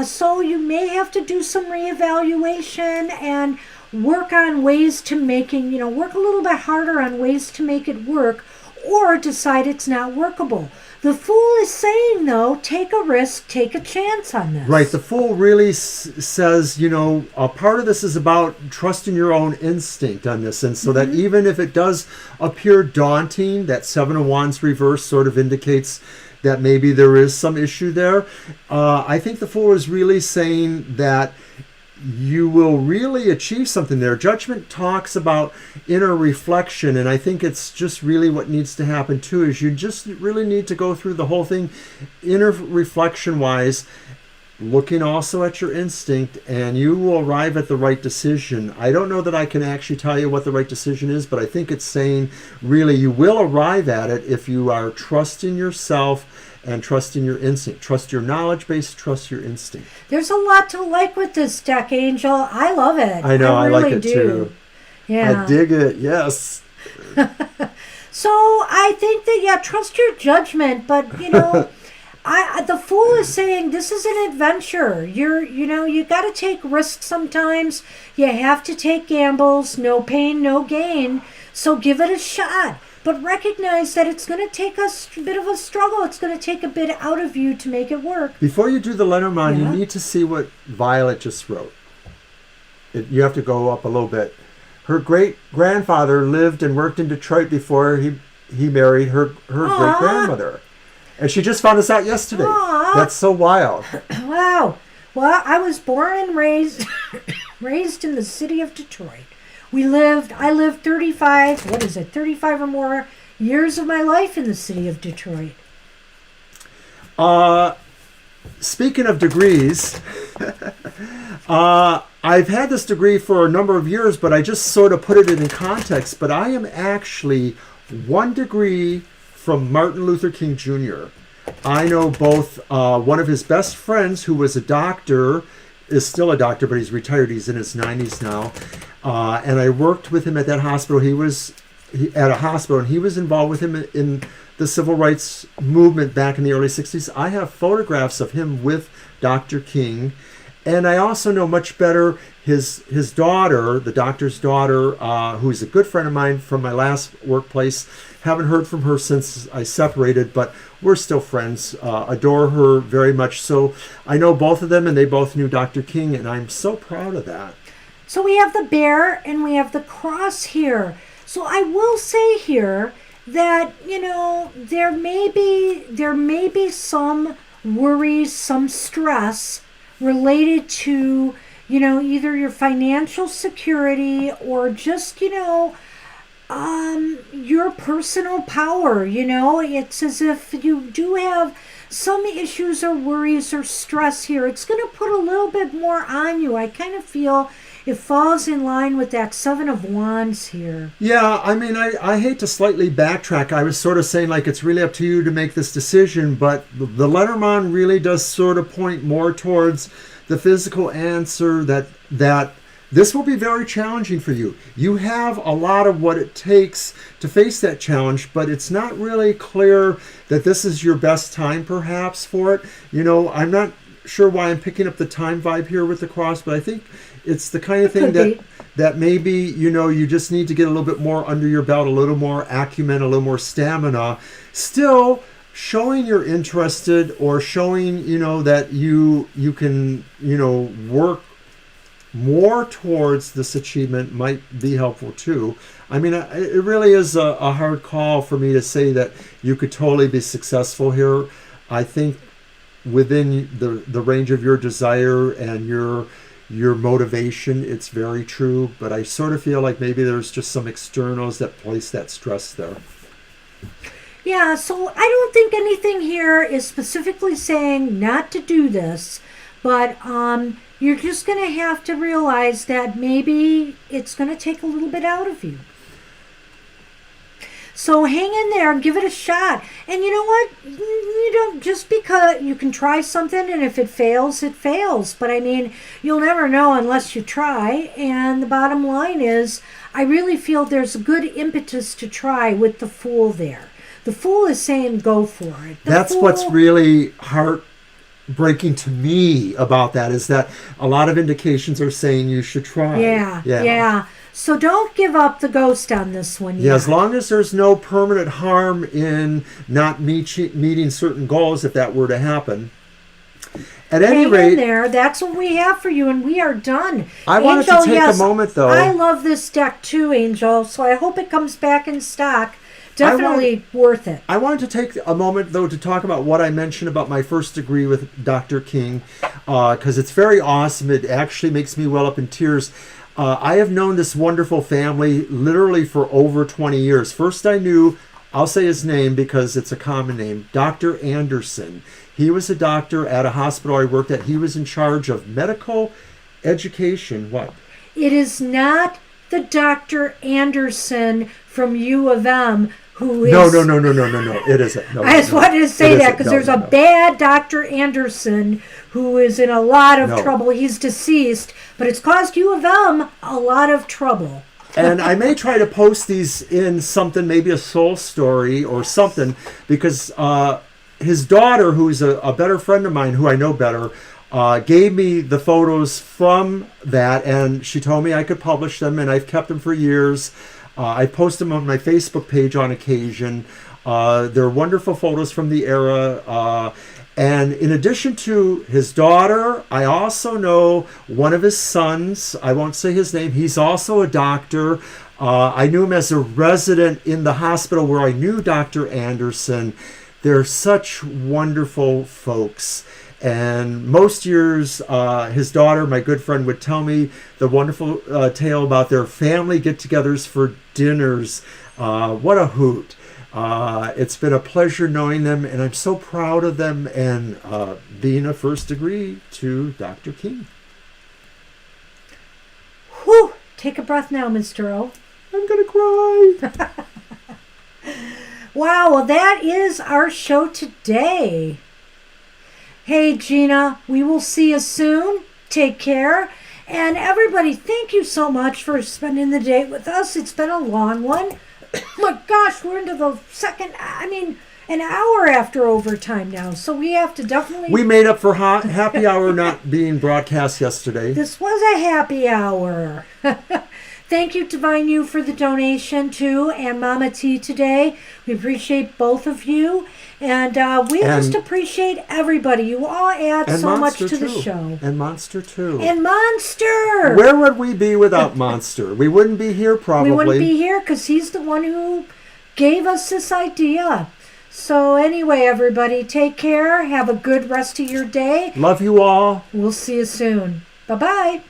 So you may have to do some reevaluation and work on ways to making, work a little bit harder on ways to make it work, or decide it's not workable. The Fool is saying, though, take a risk, take a chance on this. Right. The Fool really says, a part of this is about trusting your own instinct on this. And so that even if it does appear daunting, that Seven of Wands reverse sort of indicates that maybe there is some issue there. I think the Fool is really saying that you will really achieve something there. Judgment talks about inner reflection, and I think it's just really what needs to happen too, is you just really need to go through the whole thing inner reflection wise, looking also at your instinct, and you will arrive at the right decision. I don't know that I can actually tell you what the right decision is, but I think it's saying really you will arrive at it if you are trusting yourself and trusting your instinct. Trust your knowledge base, trust your instinct. There's a lot to like with this deck, Angel. I love it. I know, I really like it too. Yeah. I dig it, yes. So I think that, trust your judgment, but, the Fool is saying this is an adventure. You got to take risks sometimes. You have to take gambles. No pain, no gain. So give it a shot. But recognize that it's going to take a bit of a struggle. It's going to take a bit out of you to make it work. Before you do the Lenormand, you need to see what Violet just wrote. You have to go up a little bit. Her great-grandfather lived and worked in Detroit before he married her great-grandmother. And she just found this out yesterday. Aww. That's so wild. Wow. Well, I was born and raised in the city of Detroit. I lived 35 or more years of my life in the city of Detroit. Speaking of degrees, I've had this degree for a number of years, but I just sort of put it in context. But I am actually 1 degree from Martin Luther King Jr. I know both one of his best friends, who was a doctor, is still a doctor, but he's retired. He's in his 90s now. And I worked with him at that hospital. He was at a hospital, and he was involved with him in the civil rights movement back in the early 60s. I have photographs of him with Dr. King. And I also know much better his daughter, the doctor's daughter, who's a good friend of mine from my last workplace. Haven't heard from her since I separated, but we're still friends. Adore her very much. So I know both of them, and they both knew Dr. King, and I'm so proud of that. So we have the bear and we have the cross here. So I will say here that, there may be some worries, some stress related to, either your financial security or just, your personal power. It's as if you do have some issues or worries or stress here. It's going to put a little bit more on you. I kind of feel it falls in line with that Seven of Wands here. Yeah, I mean, I hate to slightly backtrack. I was sort of saying, like, it's really up to you to make this decision, but the Lenormand really does sort of point more towards the physical answer that this will be very challenging for you. You have a lot of what it takes to face that challenge, but it's not really clear that this is your best time, perhaps, for it. I'm not sure why I'm picking up the time vibe here with the cross, but I think it's the kind of thing that maybe, you just need to get a little bit more under your belt, a little more acumen, a little more stamina. Still showing you're interested, or showing, that you can, work more towards this achievement might be helpful too. I mean, it really is a hard call for me to say that you could totally be successful here. I think within the range of your desire and your motivation, it's very true, but I sort of feel like maybe there's just some externals that place that stress there. Yeah, so I don't think anything here is specifically saying not to do this, but you're just going to have to realize that maybe it's going to take a little bit out of you. So hang in there and give it a shot. And you know what? You don't, just because you can try something, and if it fails, it fails. But I mean, you'll never know unless you try. And the bottom line is, I really feel there's a good impetus to try with the Fool there. The Fool is saying go for it. That's what's really breaking to me about that is that a lot of indications are saying you should try. Yeah. So don't give up the ghost on this one yet. Yeah, as long as there's no permanent harm in not meeting certain goals, if that were to happen. At any Hang rate, in there. That's what we have for you, and we are done. I wanted to take a moment, though. I love this deck too, Angel, so I hope it comes back in stock. Definitely worth it. I wanted to take a moment, though, to talk about what I mentioned about my first degree with Dr. King, because it's very awesome. It actually makes me well up in tears. I have known this wonderful family literally for over 20 years. First I knew, I'll say his name because it's a common name, Dr. Anderson. He was a doctor at a hospital I worked at. He was in charge of medical education. What? It is not the Dr. Anderson from U of M who is... No. It isn't. No, I just wanted to say that because there's a no. bad Dr. Anderson who is in a lot of trouble. He's deceased, but it's caused U of M a lot of trouble. And I may try to post these in something, maybe a soul story or something, because his daughter, who's a better friend of mine, who I know better, gave me the photos from that, and she told me I could publish them, and I've kept them for years. I post them on my Facebook page on occasion. They're wonderful photos from the era. And in addition to his daughter, I also know one of his sons. I won't say his name. He's also a doctor. I knew him as a resident in the hospital where I knew Dr. Anderson. They're such wonderful folks. And most years, his daughter, my good friend, would tell me the wonderful tale about their family get-togethers for dinners. What a hoot. It's been a pleasure knowing them, and I'm so proud of them and being a first degree to Dr. King. Whew! Take a breath now, Mr. O. I'm going to cry. Wow, well, that is our show today. Hey, Gina, we will see you soon. Take care. And everybody, thank you so much for spending the day with us. It's been a long one. My gosh, we're into the an hour after overtime now. So we have to definitely... We made up for happy hour not being broadcast yesterday. This was a happy hour. Thank you, Divine You, for the donation, too, and Mama T today. We appreciate both of you. And we just appreciate everybody. You all add so much to the show. And Monster, too. And Monster! Where would we be without Monster? We wouldn't be here, probably. We wouldn't be here because he's the one who gave us this idea. So anyway, everybody, take care. Have a good rest of your day. Love you all. We'll see you soon. Bye-bye.